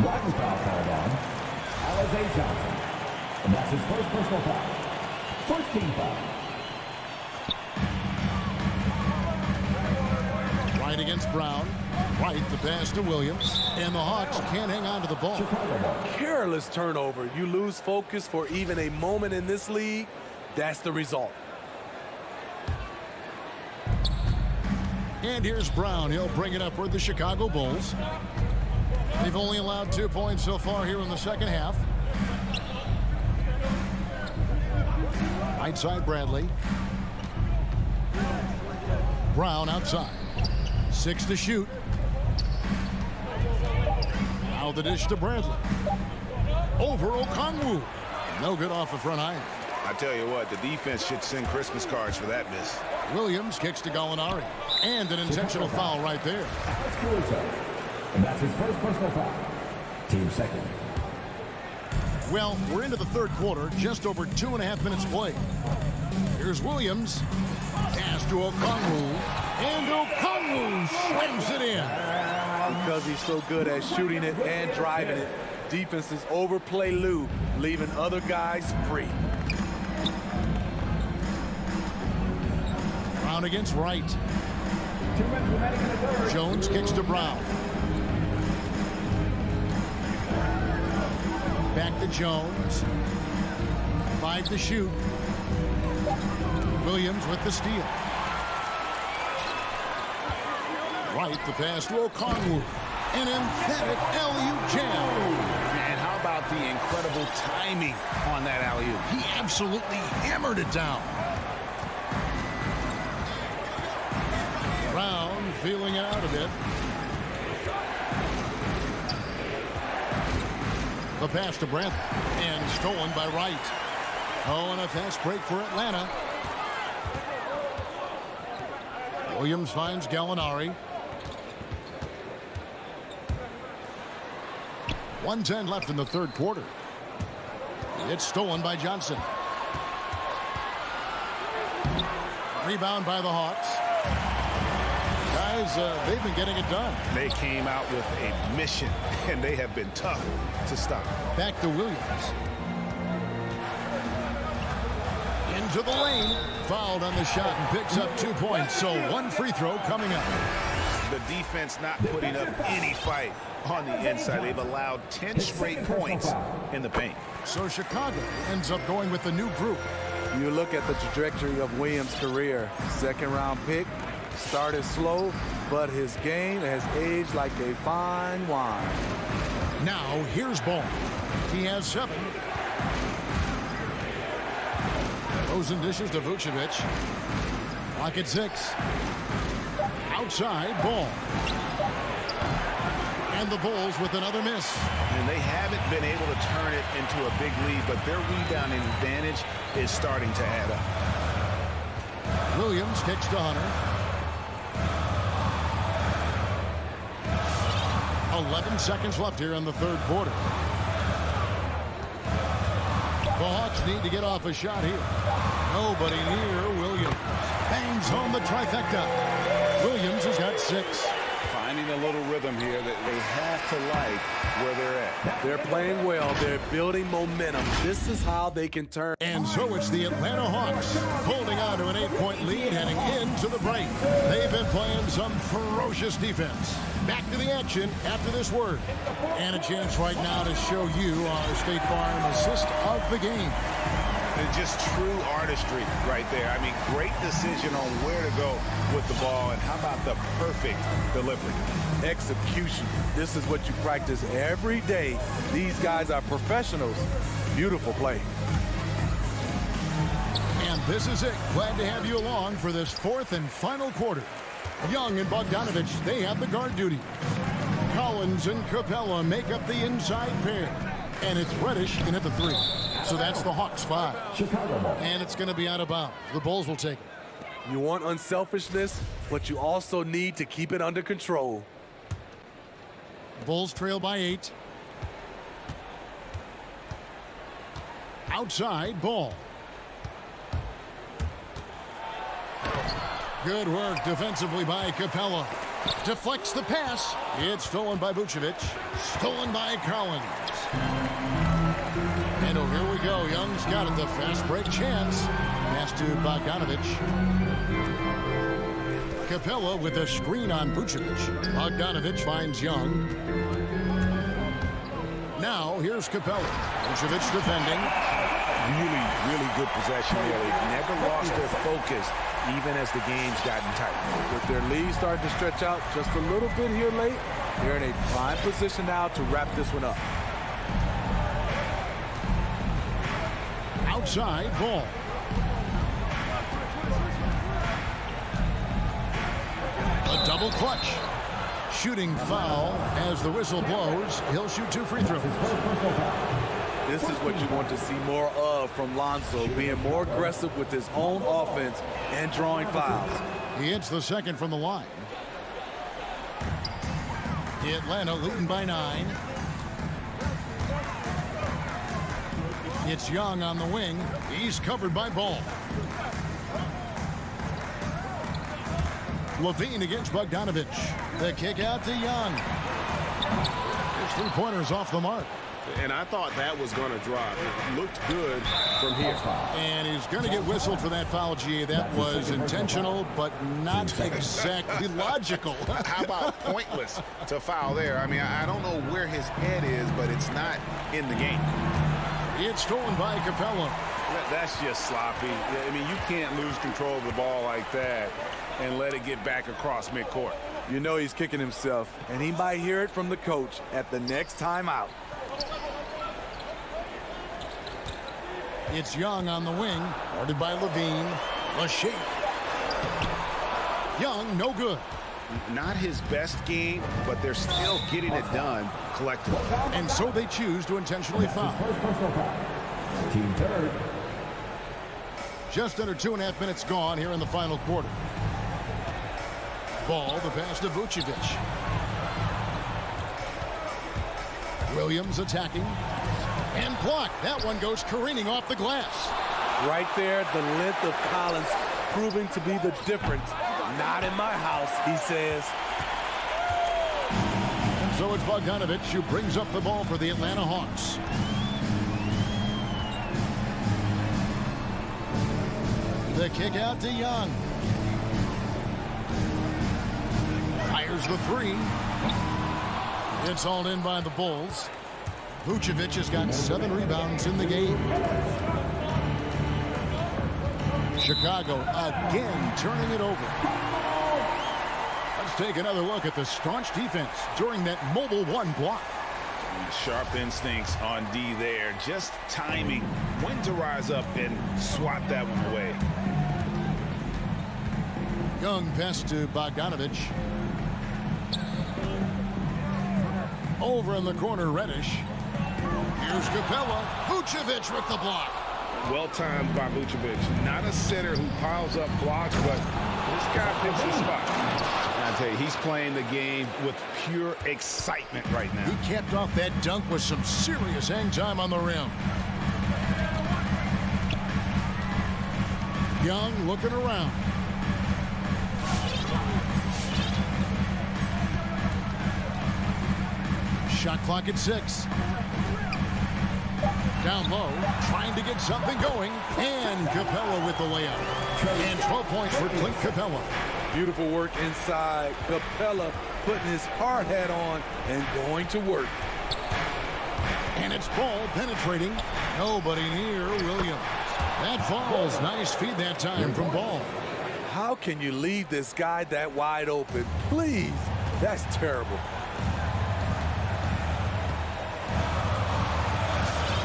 Riding foul called on Alizé Johnson. And that's his first personal foul. First team foul. Wright against Brown. Wright the pass to Williams. And the Hawks can't hang on to the ball. Careless turnover. You lose focus for even a moment in this league. That's the result. And here's Brown. He'll bring it up for the Chicago Bulls. They've only allowed 2 points so far here in the second half. Right side Bradley. Brown outside. 6 to shoot. Now the dish to Bradley. Over Okongwu. No good off the front iron. I tell you what, the defense should send Christmas cards for that miss. Williams kicks to Gallinari. And an intentional foul right there. And that's his first personal foul. Team second. Well, we're into the third quarter, just over 2.5 minutes played. Here's Williams. Pass to Okongwu. And Okongwu slams it in. Because he's so good at shooting it and driving it, defenses overplay Lou, leaving other guys free. Brown against Wright. Jones kicks to Brown. Back to Jones. 5 to shoot. Williams with the steal. Wright the pass to Okongwu. An emphatic alley-oop jam. And how about the incredible timing on that alley-oop? He absolutely hammered it down. Brown feeling it out a bit. The pass to Brent and stolen by Wright. Oh, and a fast break for Atlanta. Williams finds Gallinari. 1:10 left in the third quarter. It's stolen by Johnson. Rebound by the Hawks. Guys, they've been getting it done. They came out with a mission, and they have been tough to stop. Back to Williams. Into the lane. Fouled on the shot and picks up 2 points. So 1 free throw coming up. The defense not putting up any fight on the inside. They've allowed 10 straight points in the paint. So Chicago ends up going with the new group. You look at the trajectory of Williams' career. Second-round pick. Started slow, but his game has aged like a fine wine. Now, here's Ball. He has 7. Throws and dishes to Vucevic. Clock at 6. Outside, Ball. And the Bulls with another miss. And they haven't been able to turn it into a big lead, but their rebounding advantage is starting to add up. Williams kicks to Hunter. 11 seconds left here in the third quarter. The Hawks need to get off a shot here. Nobody near Williams. Bangs home the trifecta. Williams has got 6. Finding a little rhythm here that they have to like where they're at. They're playing well. They're building momentum. This is how they can turn. And so it's the Atlanta Hawks holding on to an 8-point lead heading into the break. They've been playing some ferocious defense. Back to the action after this word. And a chance right now to show you our State Farm assist of the game. It's just true artistry right there. I mean, great decision on where to go with the ball, and how about the perfect delivery? Execution. This is what you practice every day. These guys are professionals. Beautiful play. And this is it. Glad to have you along for this fourth and final quarter. Young and Bogdanovich, they have the guard duty. Collins and Capella make up the inside pair. And it's Reddish in at the 3. So that's the Hawks 5. And it's going to be out of bounds. The Bulls will take it. You want unselfishness, but you also need to keep it under control. Bulls trail by 8. Outside ball. Good work defensively by Capella. Deflects the pass. It's stolen by Vucevic. Stolen by Collins. And oh, here we go. Young's got it. The fast break chance. Pass to Bogdanovic. Capella with a screen on Vucevic. Bogdanovic finds Young. Now here's Capella. Vucevic defending. Really good possession there. They've never lost their focus, even as the game's gotten tight. With their lead starting to stretch out just a little bit here late, they're in a prime position now to wrap this one up. Outside ball. A double clutch. Shooting foul as the whistle blows. He'll shoot 2 free throws. This is what you want to see more of from Lonzo, being more aggressive with his own offense and drawing fouls. He hits the second from the line. Atlanta leading by 9. It's Young on the wing. He's covered by Ball. Levine against Bogdanovic. The kick out to Young. His 3-pointers off the mark. And I thought that was going to drop. It looked good from here. And he's going to get whistled for that foul, G. That was intentional, but not exactly logical. How about pointless to foul there? I mean, I don't know where his head is, but it's not in the game. It's stolen by Capella. That's just sloppy. I mean, you can't lose control of the ball like that and let it get back across midcourt. You know he's kicking himself, and he might hear it from the coach at the next timeout. It's Young on the wing, guarded by Levine. A shake. Young, no good. Not his best game, but they're still getting it done collectively. And so they choose to intentionally foul. Team third. Just under 2.5 minutes gone here in the final quarter. Ball, the pass to Vucevic. Williams attacking. And blocked. That one goes careening off the glass. Right there, the length of Collins proving to be the difference. Not in my house, he says. And so it's Bogdanovic who brings up the ball for the Atlanta Hawks. The kick out to Young. Fires the 3. It's hauled in by the Bulls. Vucevic has got 7 rebounds in the game. Chicago again turning it over. Let's take another look at the staunch defense during that mobile 1 block. Sharp instincts on D there. Just timing when to rise up and swat that one away. Young pass to Bogdanovic. Over in the corner, Reddish. Here's Capella. Vucevic with the block. Well timed by Vucevic. Not a center who piles up blocks, but this guy picks the spot. I tell you, he's playing the game with pure excitement right now. He capped off that dunk with some serious hang time on the rim. Young looking around. Shot clock at 6. Down low, trying to get something going, and Capella with the layup. And 12 points for Clint Capella. Beautiful work inside. Capella putting his hard hat on and going to work. And it's Ball penetrating. Nobody near Williams. That falls. Nice feed that time from Ball. How can you leave this guy that wide open? Please. That's terrible.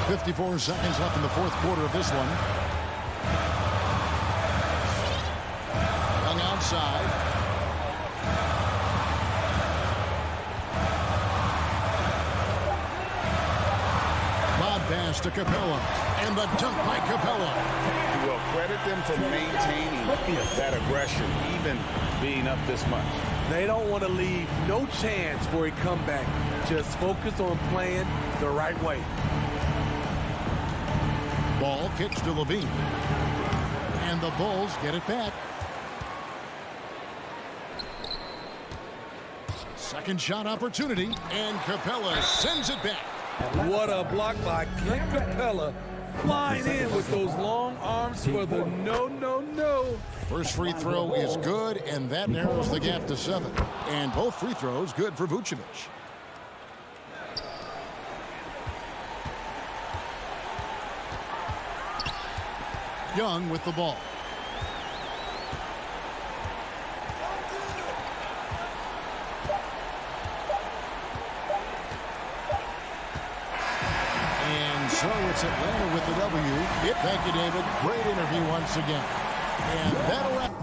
54 seconds left in the 4th quarter of this one. Young outside. Lob pass to Capella. And the dunk by Capella. Well, credit them for maintaining that aggression, even being up this much. They don't want to leave no chance for a comeback. Just focus on playing the right way. Ball kicks to Levine. And the Bulls get it back. Second shot opportunity, and Capella sends it back. What a block by Clint Capella, flying in with those long arms for the no. First free throw is good, and that narrows the gap to 7. And both free throws good for Vucevic. Young with the ball. And so it's Atlanta with the W. Thank you, David. Great interview once again. And that'll wrap.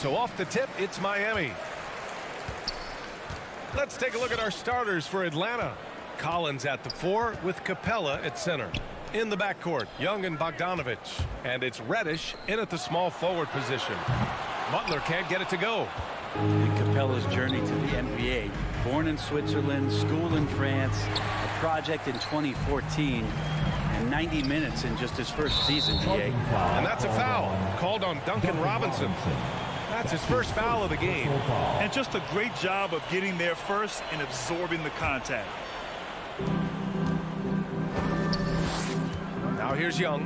So off the tip, it's Miami. Let's take a look at our starters for Atlanta. Collins at the 4 with Capella at center. In the backcourt, Young and Bogdanovich. And it's Reddish in at the small forward position. Butler can't get it to go. In Capella's journey to the NBA. Born in Switzerland, school in France, a project in 2014, and 90 minutes in just his first season, GA. And that's a foul called on Duncan Robinson. That's his first foul of the game. And just a great job of getting there first and absorbing the contact. Now here's Young.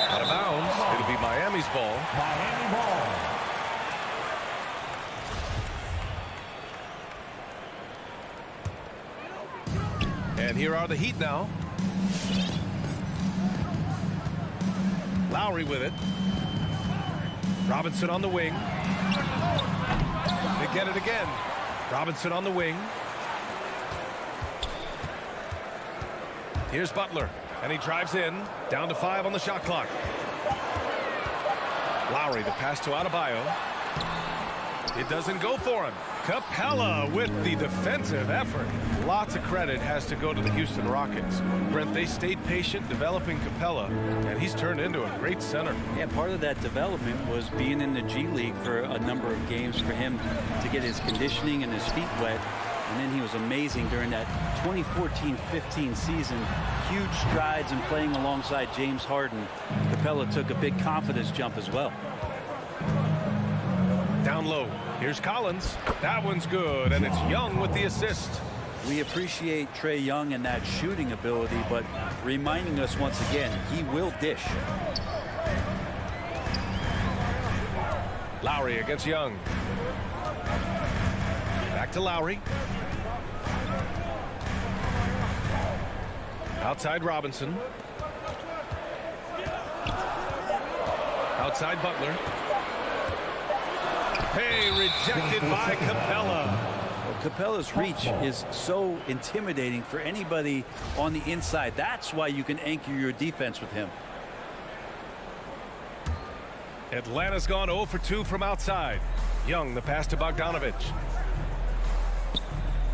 Out of bounds. It'll be Miami's ball. Miami ball. And here are the Heat now. Lowry with it. Robinson on the wing. They get it again. Robinson on the wing. Here's Butler. And he drives in. Down to 5 on the shot clock. Lowry, the pass to Adebayo. It doesn't go for him. Capella with the defensive effort. Lots of credit has to go to the Houston Rockets. Brent, they stayed patient developing Capella, and he's turned into a great center. Yeah, part of that development was being in the G League for a number of games for him to get his conditioning and his feet wet. And then he was amazing during that 2014-15 season. Huge strides in playing alongside James Harden. Capella took a big confidence jump as well. Down low. Here's Collins. That one's good, and it's Young with the assist. We appreciate Trae Young and that shooting ability, but reminding us once again, he will dish. Lowry against Young. Back to Lowry. Outside Robinson. Outside Butler. Hey, rejected by Capella. Well, Capella's reach is so intimidating for anybody on the inside. That's why you can anchor your defense with him. Atlanta's gone 0 for 2 from outside. Young, the pass to Bogdanovich.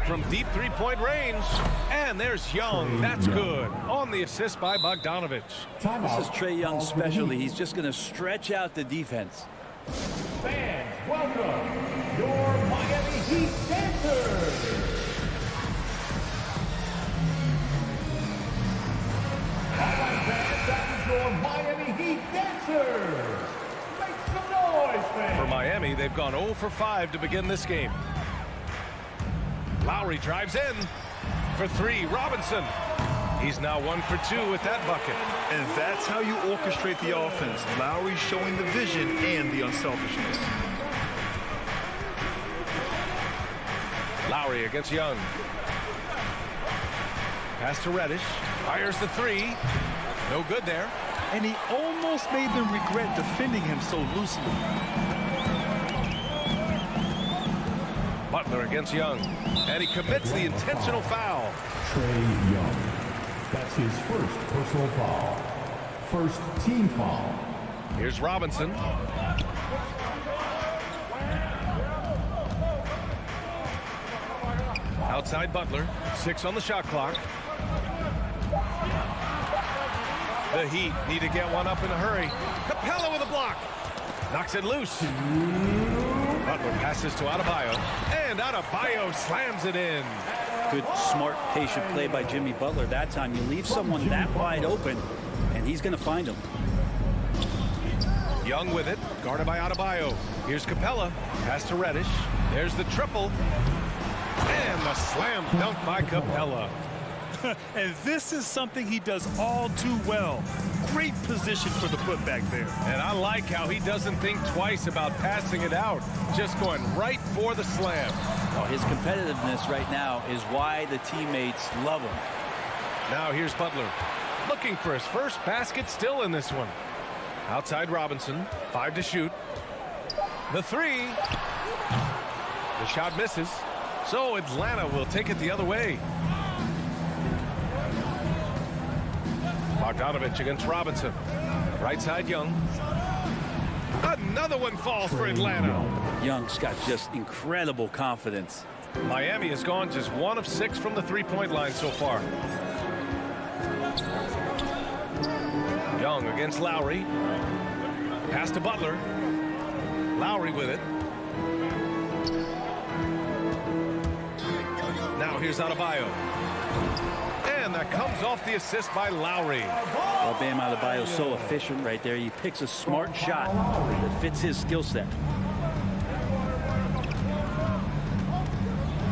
From deep three-point range. And there's Young. That's good. On the assist by Bogdanovich. This is Trae Young's specialty. He's just going to stretch out the defense. Fans, welcome your Miami Heat dancers. All right, fans, that is your Miami Heat dancers. Make some noise, fans. For Miami, they've gone 0 for 5 to begin this game. Lowry drives in for 3. Robinson. He's now 1 for 2 with that bucket. And that's how you orchestrate the offense. Lowry showing the vision and the unselfishness. Lowry against Young. Pass to Reddish. Fires the 3. No good there. And he almost made them regret defending him so loosely. Butler against Young. And he commits the intentional foul. Trae Young. That's his first personal foul. First team foul. Here's Robinson. Outside Butler. 6 on the shot clock. The Heat need to get one up in a hurry. Capella with a block. Knocks it loose. Butler passes to Adebayo. And Adebayo slams it in. Good, smart, patient play by Jimmy Butler. That time you leave someone that wide open, and he's going to find him. Young with it, guarded by Adebayo. Here's Capella. Pass to Reddish. There's the triple. And the slam dunk by Capella. And this is something he does all too well. Great position for the putback there. And I like how he doesn't think twice about passing it out. Just going right for the slam. Well, his competitiveness right now is why the teammates love him. Now here's Butler. Looking for his first basket still in this one. Outside Robinson. 5 to shoot. The 3. The shot misses. So Atlanta will take it the other way. Bogdanovich against Robinson. Right side Young. Another one falls for Atlanta. Young's got just incredible confidence. Miami has gone just 1 of 6 from the three-point line so far. Young against Lowry. Pass to Butler. Lowry with it. Now here's Adebayo. And that comes off the assist by Lowry. Well, Bam Adebayo's so efficient right there. He picks a smart shot that fits his skill set.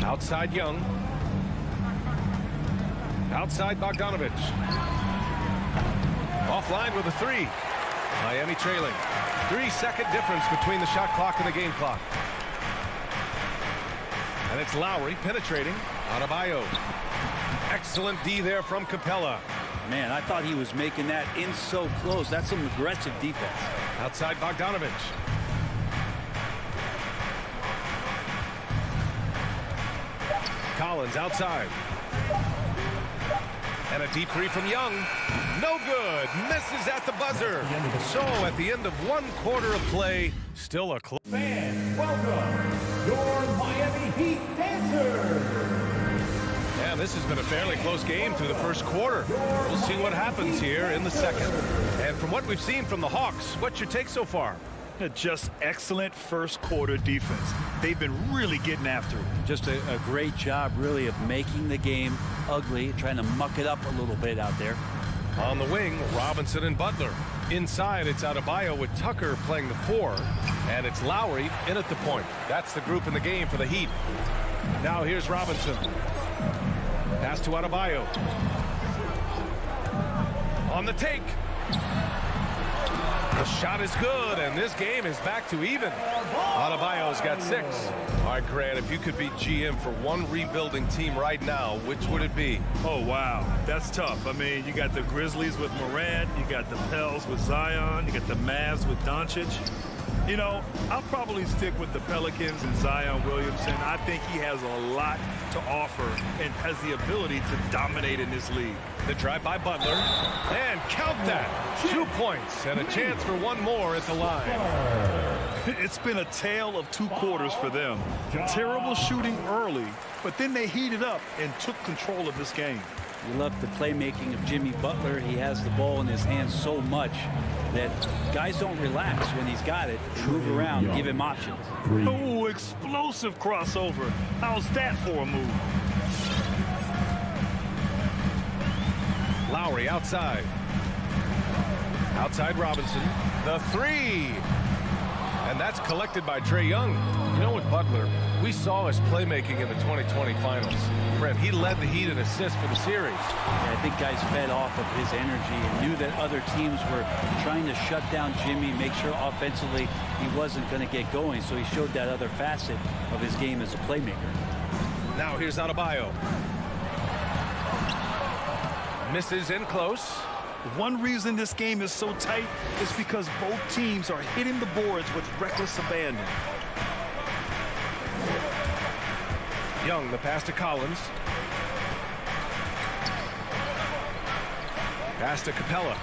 Outside Young. Outside Bogdanovich. Offline with a 3. Miami trailing. 3-second difference between the shot clock and the game clock. And it's Lowry penetrating. Adebayo. Excellent D there from Capella. Man, I thought he was making that in so close. That's some aggressive defense. Outside Bogdanovich. Collins outside. And a deep 3 from Young. No good. Misses at the buzzer. So at the end of 1 quarter of play, still a close. Fans, welcome your Miami Heat dancers. Yeah, this has been a fairly close game through the first quarter. We'll see what happens here in the second. And from what we've seen from the Hawks, what's your take so far? Just excellent first quarter defense. They've been really getting after it. Just a great job, really, of making the game ugly, trying to muck it up a little bit out there. On the wing, Robinson and Butler. Inside, it's Adebayo with Tucker playing the 4. And it's Lowry in at the point. That's the group in the game for the Heat. Now here's Robinson. Pass to Adebayo. On the take. The shot is good, and this game is back to even. Adebayo's got 6. All right, Grant, if you could be GM for one rebuilding team right now, which would it be? Oh, wow. That's tough. I mean, you got the Grizzlies with Morant. You got the Pels with Zion. You got the Mavs with Doncic. You know, I'll probably stick with the Pelicans and Zion Williamson. I think he has a lot to offer and has the ability to dominate in this league. The drive by Butler. And count that. 2 points and a chance for one more at the line. It's been a tale of 2 quarters for them. Terrible shooting early, but then they heated up and took control of this game. You love the playmaking of Jimmy Butler. He has the ball in his hands so much that guys don't relax when he's got it. They move around, give him options. Oh, explosive crossover. How's that for a move? Lowry outside. Outside Robinson. The 3. And that's collected by Trae Young. You know what, Butler? We saw his playmaking in the 2020 finals. Brent, he led the Heat in assists for the series. Yeah, I think guys fed off of his energy and knew that other teams were trying to shut down Jimmy, make sure offensively he wasn't going to get going. So he showed that other facet of his game as a playmaker. Now here's Adebayo. Misses in close. One reason this game is so tight is because both teams are hitting the boards with reckless abandon. Young, the pass to Collins. Pass to Capella.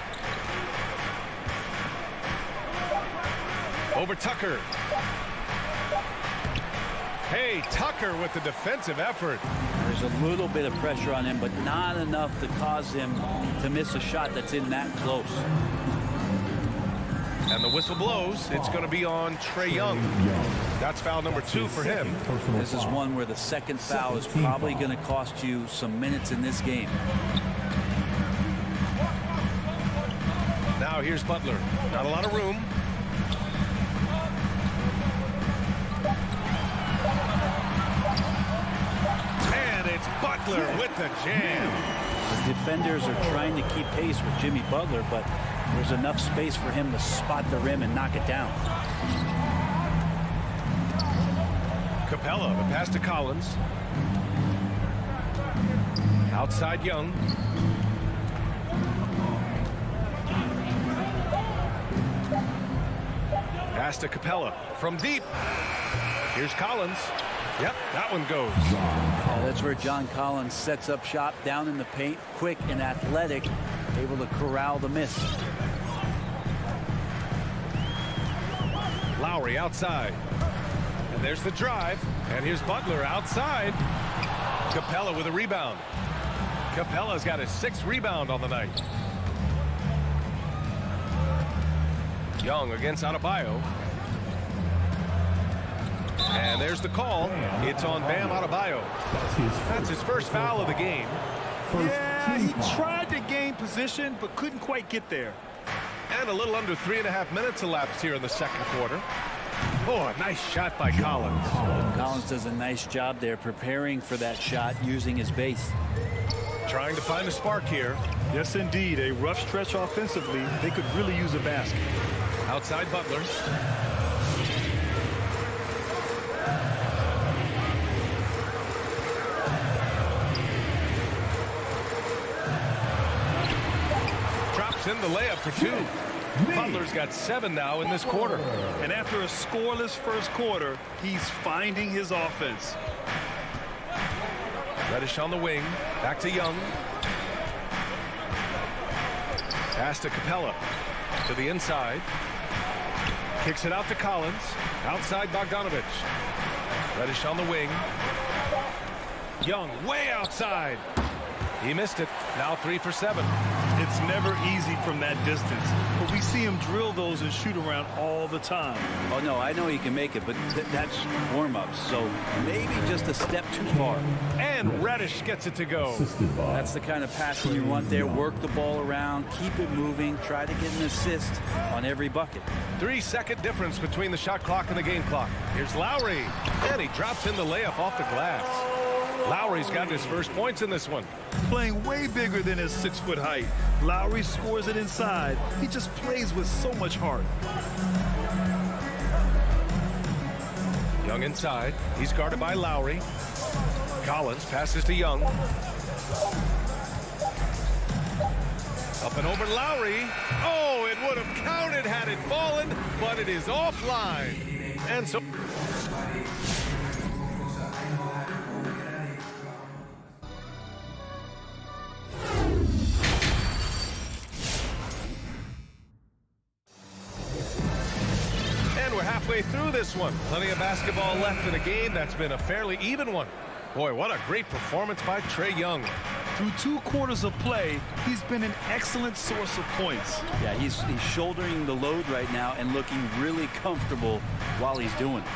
Over Tucker. Hey, Tucker with the defensive effort. There's a little bit of pressure on him, but not enough to cause him to miss a shot that's in that close. And the whistle blows. It's going to be on Trae Young. That's foul number 2 for him. This is one where the second foul is probably going to cost you some minutes in this game. Now here's Butler. Not a lot of room. And it's Butler with the jam. The defenders are trying to keep pace with Jimmy Butler, but there's enough space for him to spot the rim and knock it down. Capella, the pass to Collins. Outside Young. Pass to Capella from deep. Here's Collins. Yep, that one goes. That's where John Collins sets up shop down in the paint, quick and athletic, able to corral the miss. Lowry outside. And there's the drive. And here's Butler outside. Capella with a rebound. Capella's got his 6th rebound on the night. Young against Adebayo. And there's the call. It's on Bam Adebayo. That's his first foul of the game. Yeah, he tried to gain position, but couldn't quite get there. And a little under 3.5 minutes elapsed here in the second quarter. Oh, a nice shot by Collins. Collins does a nice job there preparing for that shot using his base. Trying to find a spark here. Yes, indeed. A rough stretch offensively. They could really use a basket. Outside Butler. Drops in the layup for 2. Butler's got 7 now in this quarter. And after a scoreless first quarter, he's finding his offense. Reddish on the wing. Back to Young. Pass to Capella. To the inside. Kicks it out to Collins. Outside Bogdanovich. Reddish on the wing. Young way outside. He missed it. Now 3 for 7. It's never easy from that distance, but we see him drill those and shoot around all the time. Oh, no, I know he can make it, but that's warm-up, so maybe just a step too far. And Reddish gets it to go. That's the kind of passing you want there. Work the ball around, keep it moving, try to get an assist on every bucket. 3-second difference between the shot clock and the game clock. Here's Lowry, and he drops in the layup off the glass. Lowry's got his first points in this one. Playing way bigger than his 6-foot height. Lowry scores it inside. He just plays with so much heart. Young inside. He's guarded by Lowry. Collins passes to Young. Up and over Lowry. Oh, it would have counted had it fallen, but it is offline. And so... halfway through this one. Plenty of basketball left in a game that's been a fairly even one. Boy, what a great performance by Trae Young. Through 2 quarters of play, he's been an excellent source of points. Yeah, he's shouldering the load right now and looking really comfortable while he's doing it.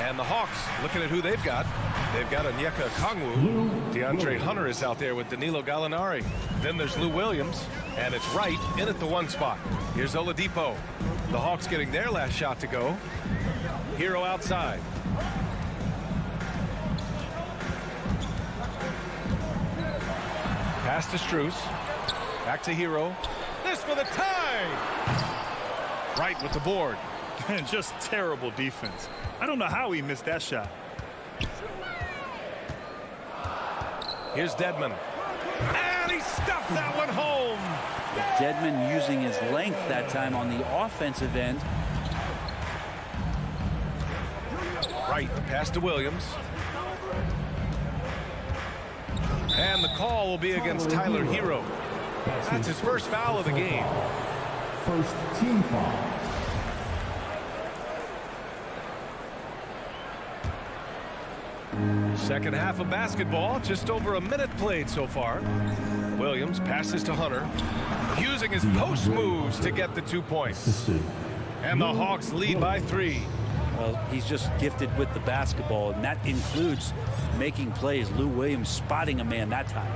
And the Hawks, looking at who they've got. They've got Onyeka Okongwu. DeAndre Hunter is out there with Danilo Gallinari. Then there's Lou Williams, and it's Wright in at the 1 spot. Here's Oladipo. The Hawks getting their last shot to go. Hero outside. Pass to Strus. Back to Hero. This for the tie! Wright with the board. And just terrible defense. I don't know how he missed that shot. Here's Dedmon. And he stuffed that one home. Dedmon using his length that time on the offensive end. Right, the pass to Williams. And the call will be against Tyler Hero. That's his first foul of the game. First team foul. Second half of basketball, just over a minute played so far. Williams passes to Hunter, using his post moves to get the 2 points. And the Hawks lead by 3. Well, he's just gifted with the basketball, and that includes making plays. Lou Williams spotting a man that time.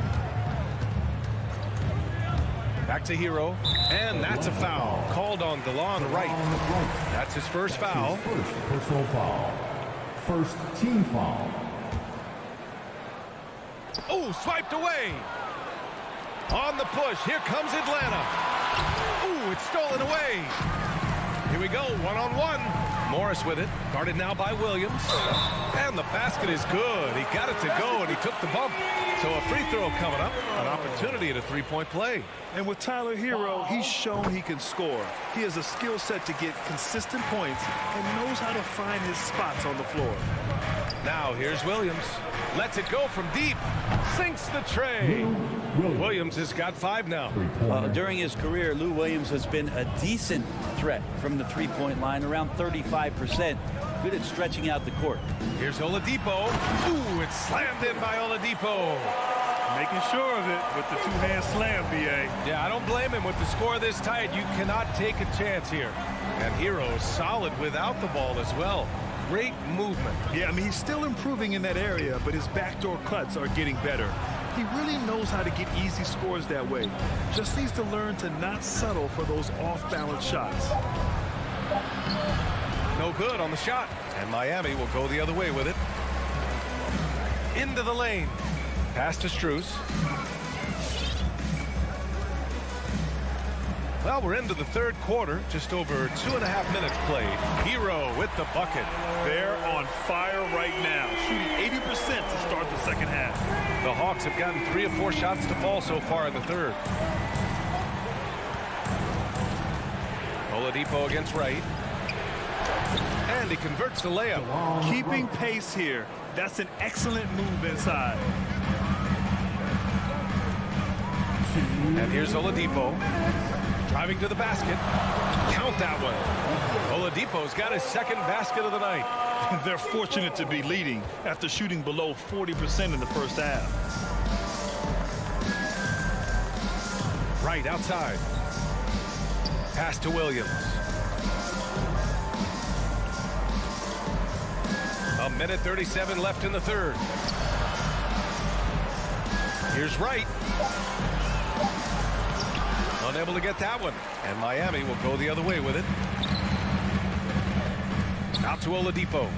Back to Hero, and that's a foul called on DeLon Wright. That's his first foul. First personal foul. First team foul. Oh, swiped away. On the push, here comes Atlanta. Ooh, it's stolen away. Here we go, one-on-one. Morris with it, guarded now by Williams. And the basket is good. He got it to go, and he took the bump. So a free throw coming up, an opportunity at a three-point play. And with Tyler Hero, he's shown he can score. He has a skill set to get consistent points and knows how to find his spots on the floor. Now here's Williams. Lets it go from deep. Sinks the tray. Williams has got 5 now. During his career, Lou Williams has been a decent threat from the three-point line, around 35%. Good at stretching out the court. Here's Oladipo. Ooh, it's slammed in by Oladipo. Making sure of it with the two-hand slam, B.A. Yeah, I don't blame him. With the score this tight, you cannot take a chance here. And Hero is solid without the ball as well. Great movement. Yeah, I mean, he's still improving in that area, but his backdoor cuts are getting better. He really knows how to get easy scores that way. Just needs to learn to not settle for those off-balance shots. No good on the shot. And Miami will go the other way with it. Into the lane. Pass to Strus. Well, we're into the third quarter. Just over 2.5 minutes played. Hero with the bucket. They're on fire right now, shooting 80% to start the second half. The Hawks have gotten 3 or 4 shots to fall so far in the third. Oladipo against Wright. And he converts the layup. Keeping pace here. That's an excellent move inside. And here's Oladipo. Driving to the basket. Count that one. Oladipo's got his second basket of the night. They're fortunate to be leading after shooting below 40% in the first half. Right outside. Pass to Williams. A minute 37 left in the third. Here's Wright. Unable to get that one. And Miami will go the other way with it. Out to Oladipo.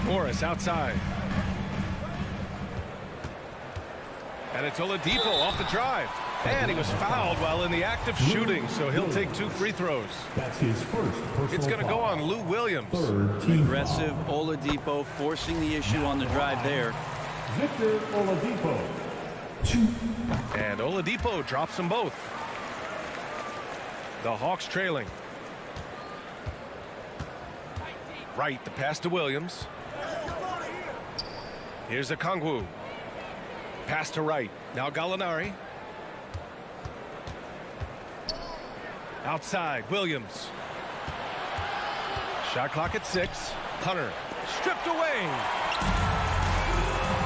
Morris outside. And it's Oladipo off the drive. And he was fouled while in the act of shooting, so he'll take 2 free throws. That's his first personal It's going to go on Lou Williams. Aggressive Oladipo forcing the issue on the drive there. Victor Oladipo. 2. And Oladipo drops them both. The Hawks trailing. Right, the pass to Williams. Here's Okongwu. Pass to Wright. Now Gallinari. Outside, Williams. Shot clock at 6. Hunter stripped away.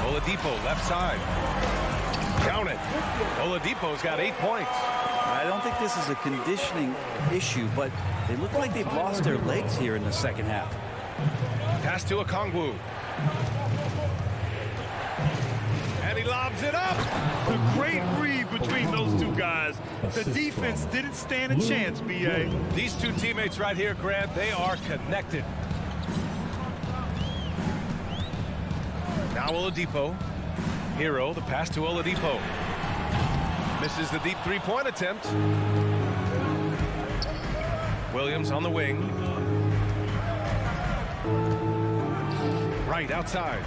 Oladipo left side. Count it. Oladipo's got 8 points. I don't think this is a conditioning issue, but they look like they've lost their legs here in the second half. Pass to Okongwu. And he lobs it up. A great read between those two guys. The defense didn't stand a chance, B.A. These two teammates right here, Grant, they are connected. Now Oladipo. Hero, the pass to Oladipo. Misses the deep three-point attempt. Williams on the wing. Right outside.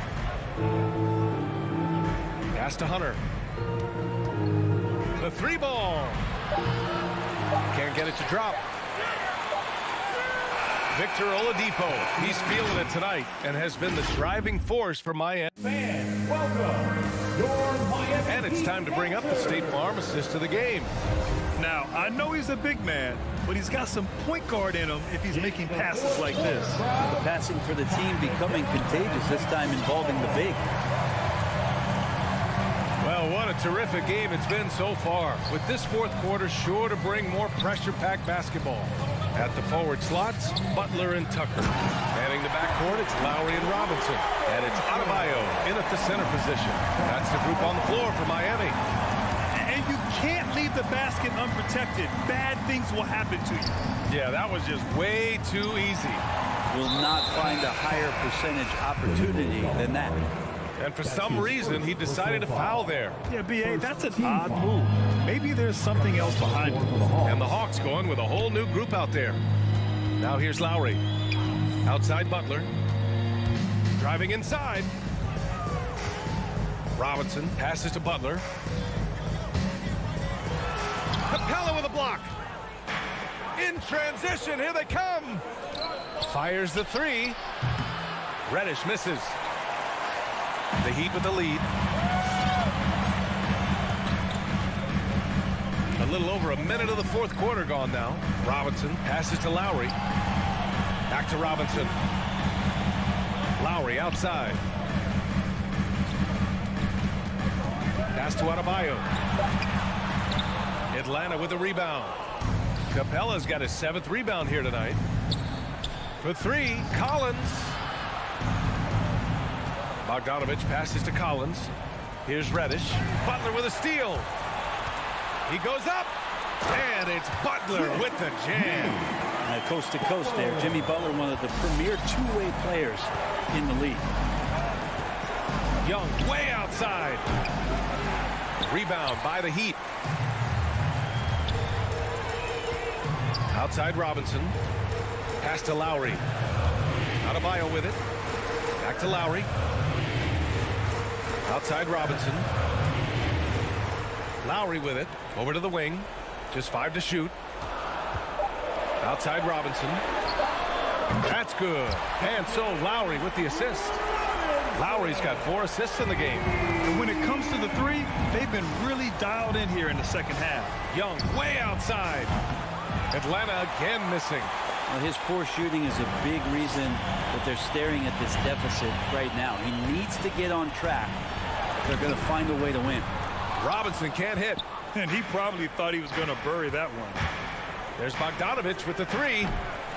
Pass to Hunter. The 3 ball. Can't get it to drop. Victor Oladipo. He's feeling it tonight and has been the driving force for Miami. Fans, welcome your Miami. And it's time to bring up the State Farm assist of the game. Now, I know he's a big man, but he's got some point guard in him if he's making passes like this. The passing for the team becoming contagious, this time involving the big. Well, what a terrific game it's been so far. With this fourth quarter sure to bring more pressure-packed basketball. At the forward slots, Butler and Tucker. Manning the backcourt, it's Lowry and Robinson. And it's Adebayo in at the center position. That's the group on the floor for Miami. And you can't leave the basket unprotected. Bad things will happen to you. Yeah, that was just way too easy. Will not find a higher percentage opportunity than that. And for some reason, he decided to foul there. Yeah, B.A., that's an odd move. Maybe there's something else behind it. And the Hawks going with a whole new group out there. Now here's Lowry. Outside Butler. Driving inside. Robinson passes to Butler. Capella with a block. In transition, here they come. Fires the 3. Reddish misses. The Heat with the lead. little over a minute of the fourth quarter gone now. Robinson passes to Lowry. Back to Robinson. Lowry outside. Pass to Adebayo. Atlanta with a rebound. Capella's got his 7th rebound here tonight. For 3, Collins. Bogdanovich passes to Collins. Here's Reddish. Butler with a steal. He goes up. And it's Butler with the jam. Coast to coast there. Jimmy Butler, one of the premier two-way players in the league. Young way outside. Rebound by the Heat. Outside Robinson. Pass to Lowry. Adebayo with it. Back to Lowry. Outside Robinson. Lowry with it. Over to the wing. Just 5 to shoot. Outside Robinson. That's good. And so Lowry with the assist. Lowry's got 4 assists in the game. And when it comes to the 3, they've been really dialed in here in the second half. Young way outside. Atlanta again missing. Well, his poor shooting is a big reason that they're staring at this deficit right now. He needs to get on track if they're going to find a way to win. Robinson can't hit. And he probably thought he was going to bury that one. There's Bogdanovich with the 3.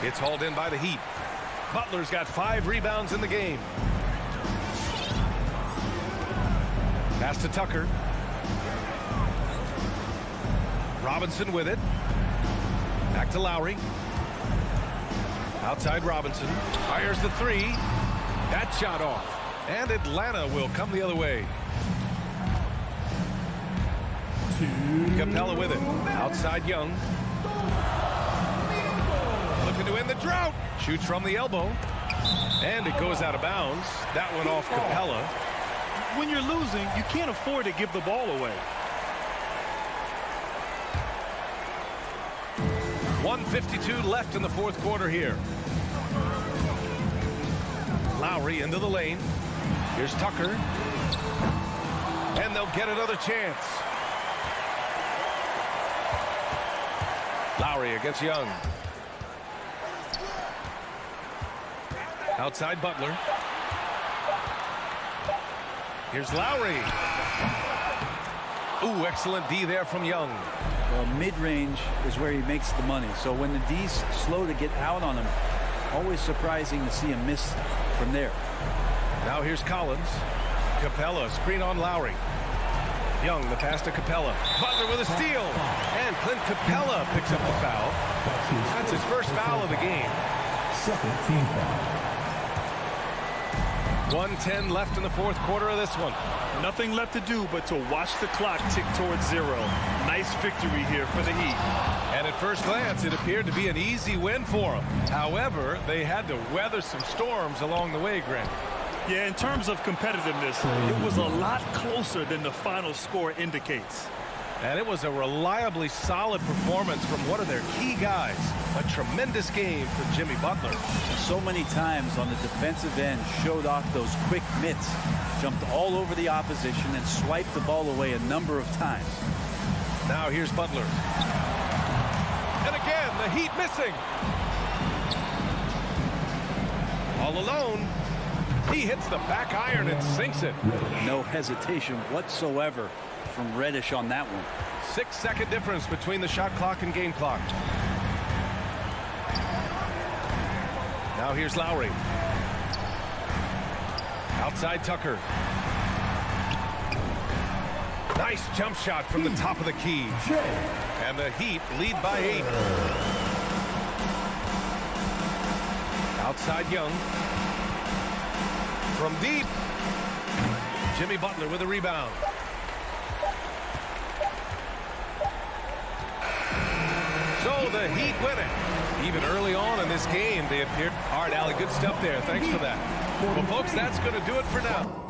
It's hauled in by the Heat. Butler's got 5 rebounds in the game. Pass to Tucker. Robinson with it. Back to Lowry. Outside Robinson. Fires the 3. That shot off. And Atlanta will come the other way. Capella with it. Outside Young. Looking to end the drought. Shoots from the elbow. And it goes out of bounds. That one off Capella. When you're losing, you can't afford to give the ball away. 1:52 left in the fourth quarter here. Lowry into the lane. Here's Tucker. And they'll get another chance. Lowry against Young. Outside Butler. Here's Lowry. Ooh, excellent D there from Young. Well, mid-range is where he makes the money. So when the D's slow to get out on him, always surprising to see him miss from there. Now here's Collins. Capella, screen on Lowry. Young, the pass to Capella. Butler with a steal. And Clint Capella picks up the foul. That's his first foul of the game. Second team foul. 1:10 left in the fourth quarter of this one. Nothing left to do but to watch the clock tick towards 0. Nice victory here for the Heat. And at first glance, it appeared to be an easy win for them. However, they had to weather some storms along the way, Grant. Yeah, in terms of competitiveness, it was a lot closer than the final score indicates. And it was a reliably solid performance from one of their key guys. A tremendous game for Jimmy Butler. So many times on the defensive end, showed off those quick mitts, jumped all over the opposition and swiped the ball away a number of times. Now here's Butler. And again, the Heat missing. All alone. He hits the back iron and sinks it. No hesitation whatsoever from Reddish on that one. 6-second difference between the shot clock and game clock. Now here's Lowry. Outside Tucker. Nice jump shot from the top of the key. And the Heat lead by 8. Outside Young. From deep. Jimmy Butler with a rebound. So the Heat win it. Even early on in this game, they appeared. All right, Allie, good stuff there. Thanks for that. Well, folks, that's going to do it for now.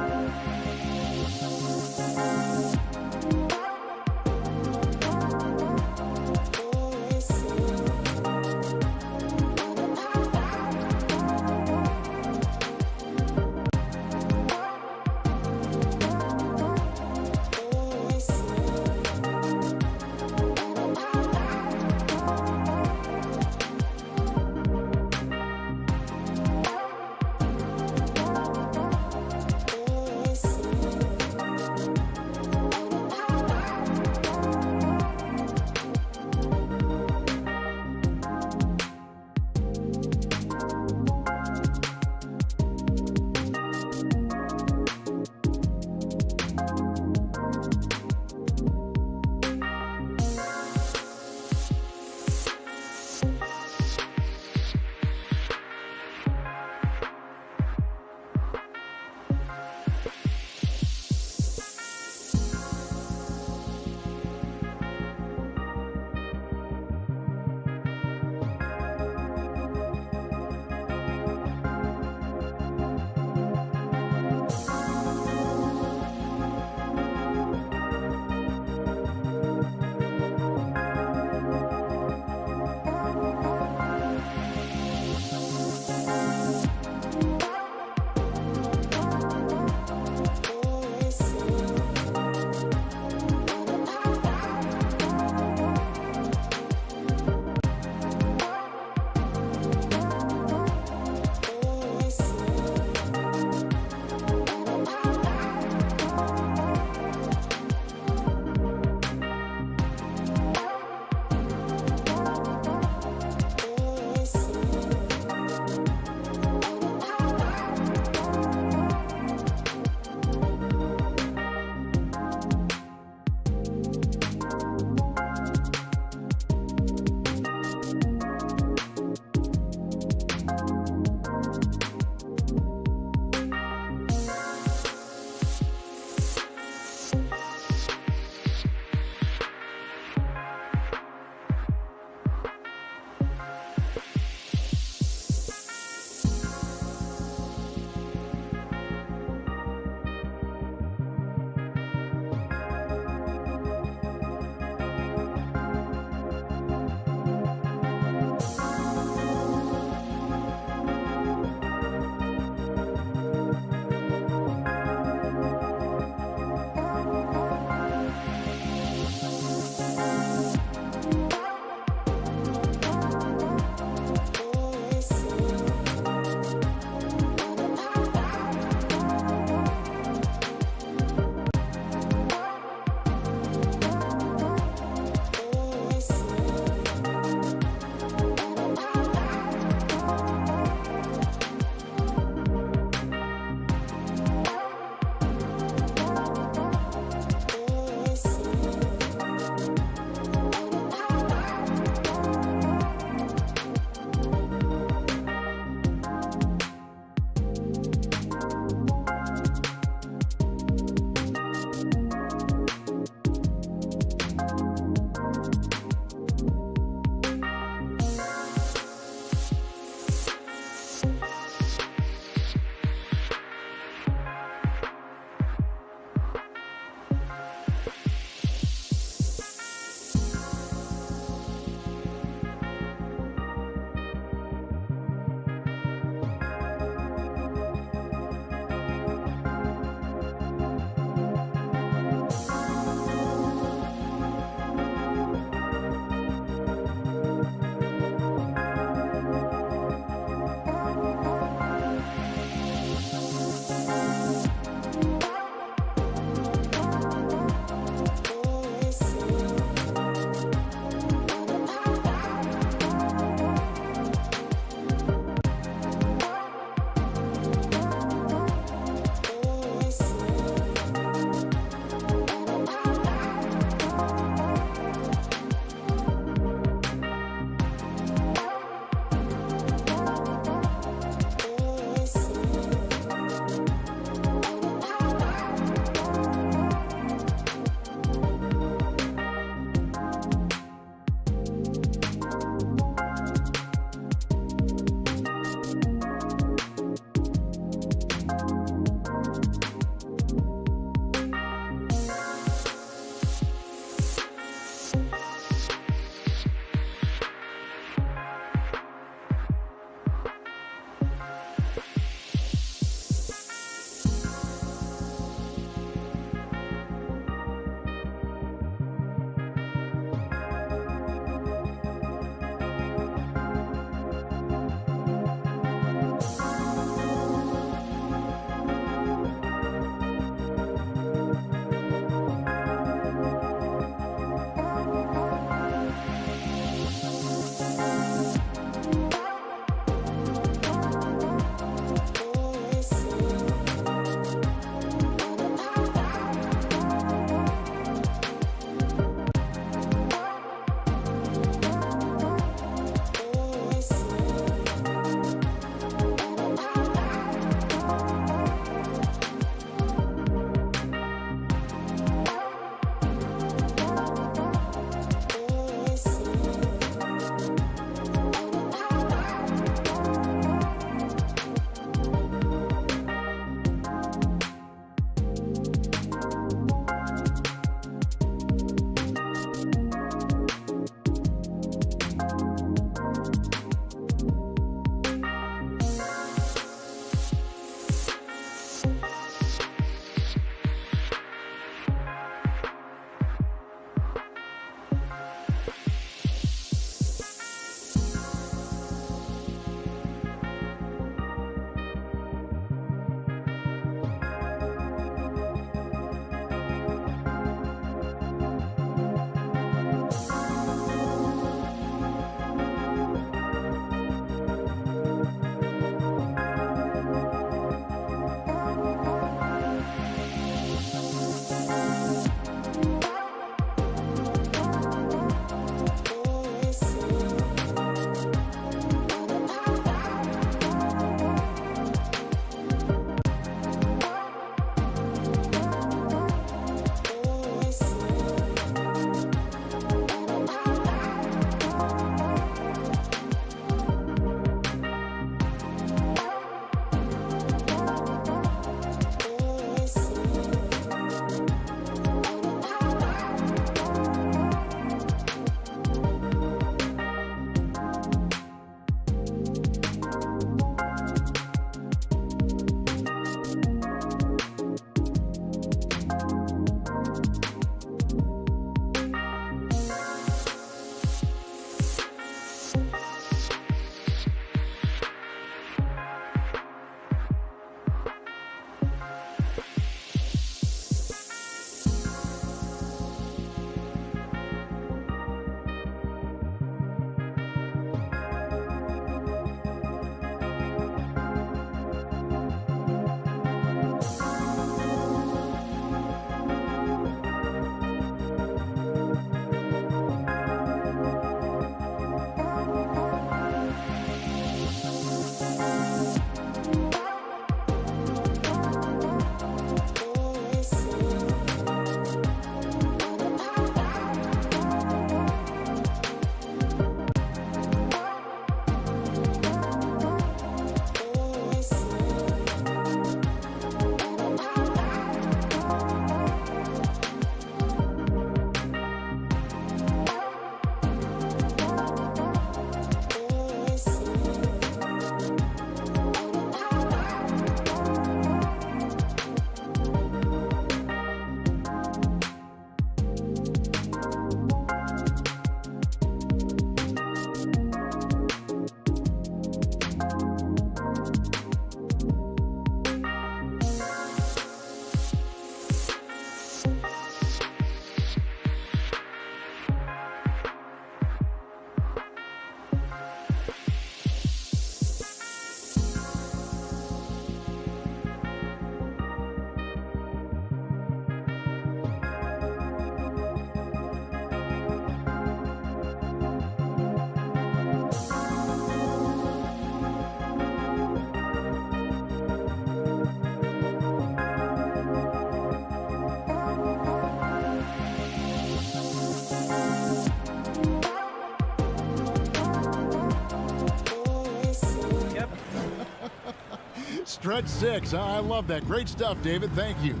Stretch 6. I love that. Great stuff, David. Thank you.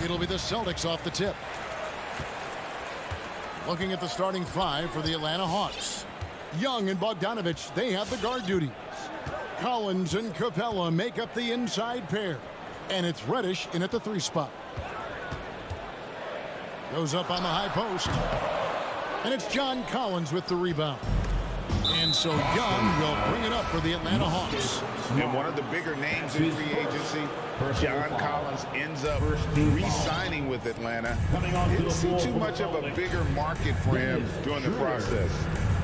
It'll be the Celtics off the tip. Looking at the starting 5 for the Atlanta Hawks. Young and Bogdanovich, they have the guard duties. Collins and Capella make up the inside pair. And it's Reddish in at the 3 spot. Goes up on the high post. And it's John Collins with the rebound. And so Young will bring it up for the Atlanta Hawks. And one of the bigger names in free agency, John Collins, ends up re-signing with Atlanta. Didn't see too much of a bigger market for him during the process.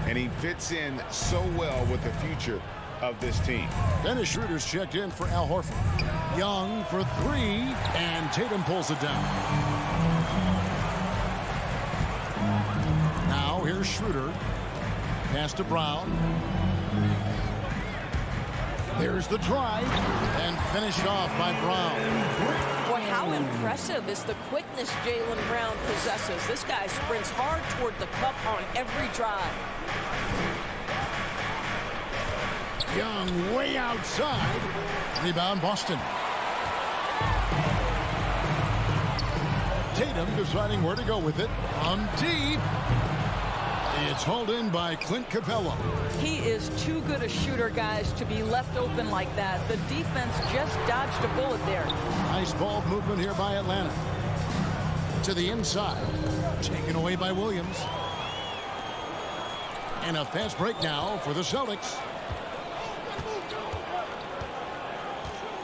And he fits in so well with the future of this team. Dennis Schroeder's checked in for Al Horford. Young for 3, and Tatum pulls it down. Now here's Schroeder. Pass to Brown. There's the drive, and finished off by Brown. Boy, how impressive is the quickness Jaylen Brown possesses. This guy sprints hard toward the cup on every drive. Young way outside. Rebound Boston. Tatum deciding where to go with it. On deep. It's hauled in by Clint Capella. He is too good a shooter, guys, to be left open like that. The defense just dodged a bullet there. Nice ball movement here by Atlanta. To the inside. Taken away by Williams. And a fast break now for the Celtics.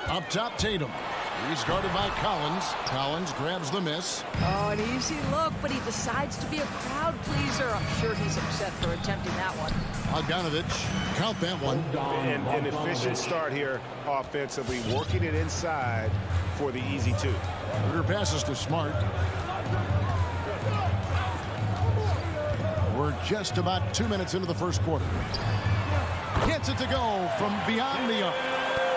Up top, Tatum. He's guarded by Collins. Collins grabs the miss. Oh, an easy look, but he decides to be a crowd pleaser. I'm sure he's upset for attempting that one. Bogdanovich, count that one. And an efficient start here offensively, working it inside for the easy 2. Schroeder passes to Smart. We're just about 2 minutes into the first quarter. Gets it to go from beyond the arc.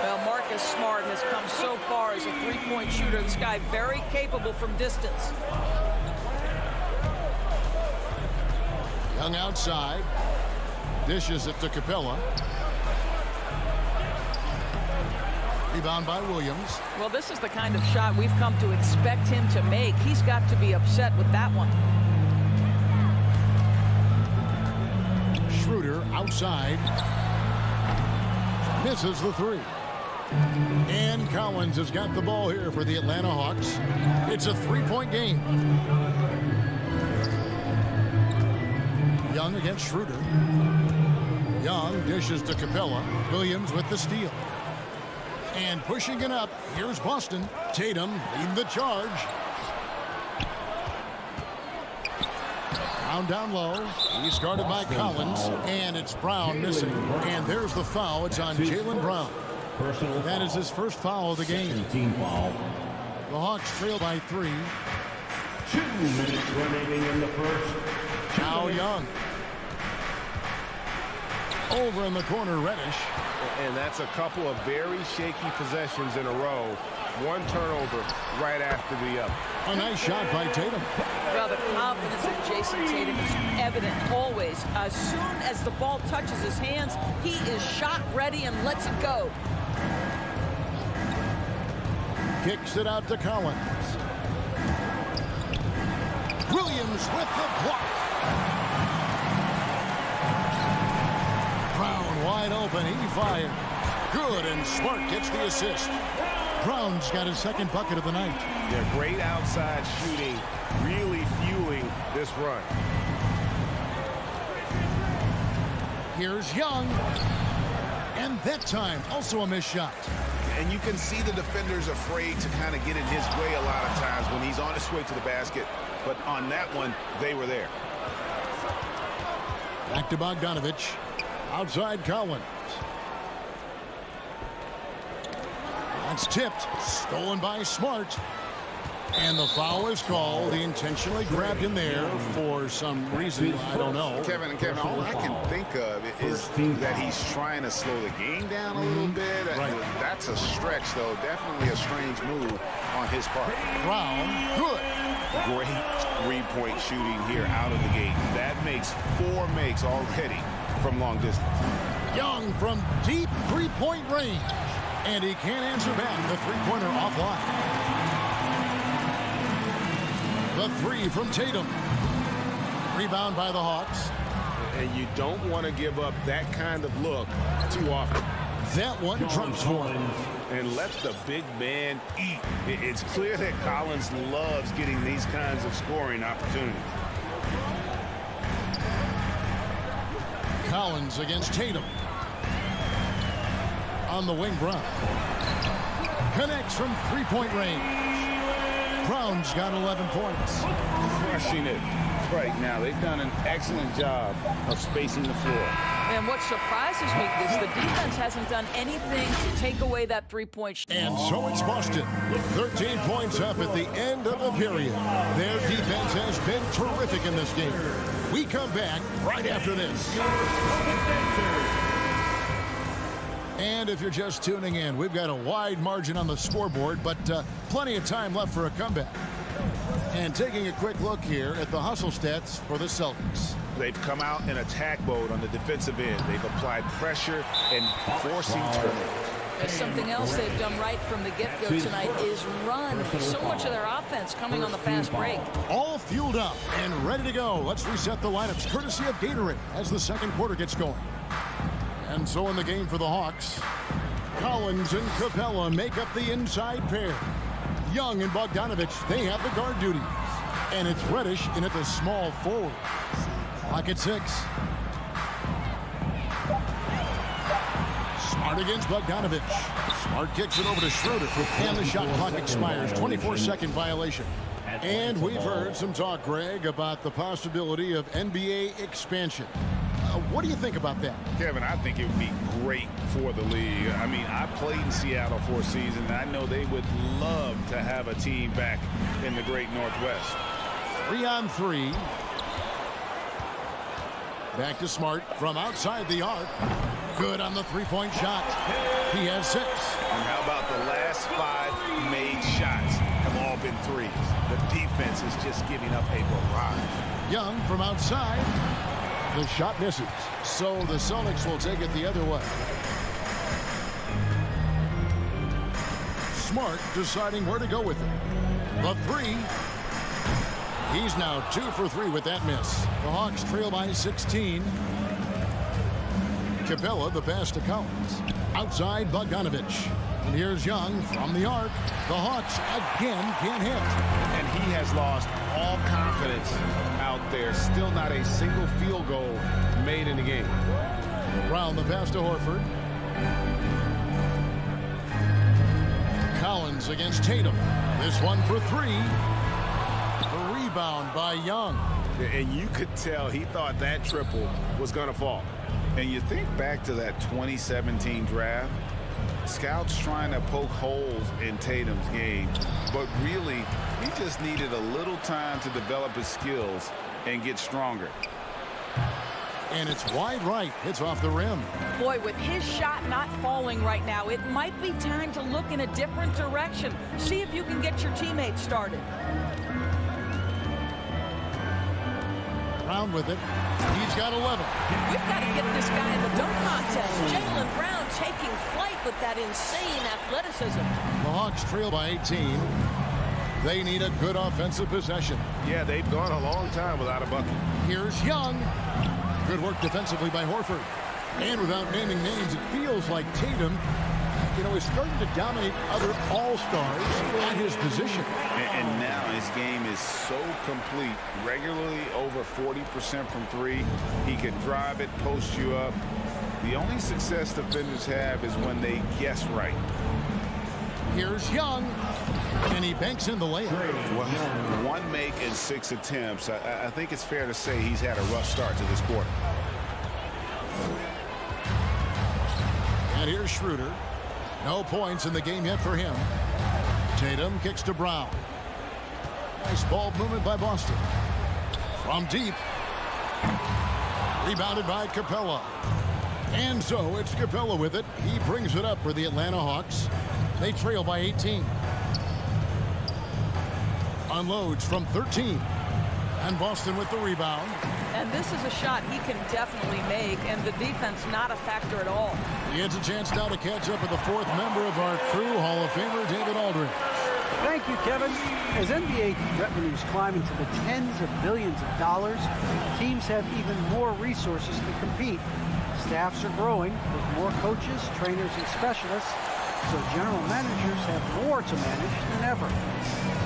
Well, Marcus Smart has come so far as a three-point shooter. This guy very capable from distance. Young outside. Dishes it to Capella. Rebound by Williams. Well, this is the kind of shot we've come to expect him to make. He's got to be upset with that one. Schroeder outside. Misses the 3. And Collins has got the ball here for the Atlanta Hawks. It's a 3-point game. Young against Schroeder. Young dishes to Capella. Williams with the steal. And pushing it up, here's Boston. Tatum leading the charge. Brown down low. He's guarded by Collins. And it's Brown missing. And there's the foul. It's on Jaylen Brown. That is his first foul of the game. The Hawks trail by 3. 2 minutes remaining in the first. Now Young. Over in the corner, Reddish. And that's a couple of very shaky possessions in a row. One turnover right after the other. A nice shot by Tatum. Well, the confidence of Jason Tatum is evident always. As soon as the ball touches his hands, he is shot ready and lets it go. Kicks it out to Collins. Williams with the block. Brown wide open. He fired. Good, and Smart gets the assist. Brown's got his second bucket of the night. Yeah, great outside shooting, really fueling this run. Here's Young. And that time, also a missed shot. And you can see the defenders afraid to kind of get in his way a lot of times when he's on his way to the basket. But on that one, they were there. Back to Bogdanovich. Outside Collins. That's tipped. Stolen by Smart. And the foul is called. He intentionally grabbed him there for some reason. I don't know. Kevin, all I can think of is that he's trying to slow the game down a little bit. Right. That's a stretch, though. Definitely a strange move on his part. Brown, good. Great three-point shooting here out of the gate. That makes 4 makes already from long distance. Young from deep three-point range. And he can't answer back. The three-pointer offline. The three from Tatum. Rebound by the Hawks. And you don't want to give up that kind of look too often. That one trumps for him. And let the big man eat. It's clear that Collins loves getting these kinds of scoring opportunities. Collins against Tatum. On the wing, Brown. Connects from three-point range. Brown's got 11 points. Crushing it right now. They've done an excellent job of spacing the floor. And what surprises me is the defense hasn't done anything to take away that three-point shot. And so it's Boston. 13 points up at the end of the period. Their defense has been terrific in this game. We come back right after this. And if you're just tuning in, we've got a wide margin on the scoreboard, but plenty of time left for a comeback. And taking a quick look here at the hustle stats for the Celtics. They've come out in attack mode on the defensive end. They've applied pressure and forcing turnovers. Something else they've done right from the get-go tonight is run. So much of their offense coming on the fast break. All fueled up and ready to go. Let's reset the lineups courtesy of Gatorade as the second quarter gets going. And so in the game for the Hawks, Collins and Capella make up the inside pair. Young and Bogdanovich, they have the guard duties. And it's Reddish in at the small forward. Clock at 6. Smart against Bogdanovich. Smart kicks it over to Schroeder. And the shot clock expires. 24-second violation. And we've heard some talk, Greg, about the possibility of NBA expansion. What do you think about that? Kevin, I think it would be great for the league. I mean, I played in Seattle for a season, and I know they would love to have a team back in the great Northwest. 3-on-3. Back to Smart from outside the arc. Good on the three-point shot. He has 6. And how about the last 5 made shots have all been threes? The defense is just giving up a barrage. Young from outside. The shot misses. So the Celtics will take it the other way. Smart deciding where to go with it. The 3. He's now 2 for 3 with that miss. The Hawks trail by 16. Capella, the pass to Collins. Outside Bogdanovich. And here's Young from the arc. The Hawks again can't hit. And he has lost all confidence out there. Still not a single field goal made in the game. Brown, the pass to Horford. Collins against Tatum. This one for 3. The rebound by Young. And you could tell he thought that triple was going to fall. And you think back to that 2017 draft, scouts trying to poke holes in Tatum's game, but really he just needed a little time to develop his skills and get stronger. And it's wide right. Hits off the rim. Boy, with his shot not falling right now, it might be time to look in a different direction. See if you can get your teammates started. Brown with it. He's got 11. We've got to get this guy in the dunk contest. Jaylen Brown taking flight with that insane athleticism. The Hawks trail by 18. They need a good offensive possession. Yeah, they've gone a long time without a bucket. Here's Young. Good work defensively by Horford. And without naming names, it feels like Tatum, is starting to dominate other all-stars at his position. And now his game is so complete. Regularly over 40% from 3. He can drive it, post you up. The only success defenders have is when they guess right. Here's Young. And he banks in the layup. Well, 1 make and 6 attempts. I think it's fair to say he's had a rough start to this quarter. And here's Schroeder. No points in the game yet for him. Tatum kicks to Brown. Nice ball movement by Boston. From deep. Rebounded by Capella. And so it's Capella with it. He brings it up for the Atlanta Hawks. They trail by 18. Unloads from 13. And Boston with the rebound. And this is a shot he can definitely make, and the defense not a factor at all. He has a chance now to catch up with the fourth member of our crew, Hall of Famer David Aldridge. Thank you, Kevin. As NBA revenues climb into the tens of billions of dollars, teams have even more resources to compete. Staffs are growing with more coaches, trainers, and specialists, so general managers have more to manage than ever.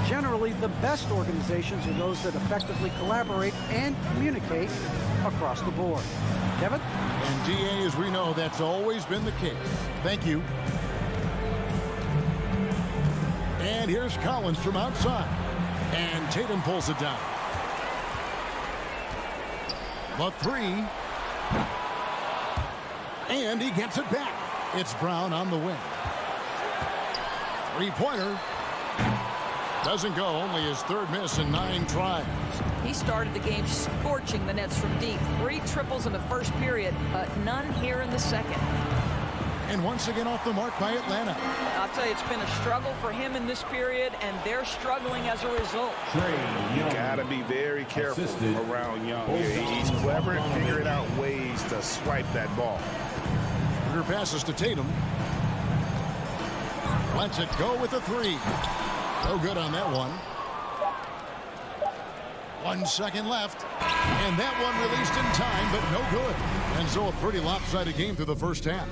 Generally, the best organizations are those that effectively collaborate and communicate across the board. Kevin? And DA, as we know, that's always been the case. Thank you. And here's Collins from outside. And Tatum pulls it down. The three. And he gets it back. It's Brown on the wing. Three-pointer. Doesn't go, only his third miss in 9 tries. He started the game scorching the Nets from deep. 3 triples in the first period, but none here in the second. And once again off the mark by Atlanta. I'll tell you, it's been a struggle for him in this period, and they're struggling as a result. You got to be very careful around Young. He's clever at figuring out ways to swipe that ball. Her passes to Tatum. Lets it go with a 3. No good on that one. 1 second left. And that one released in time, but no good. And so a pretty lopsided game through the first half.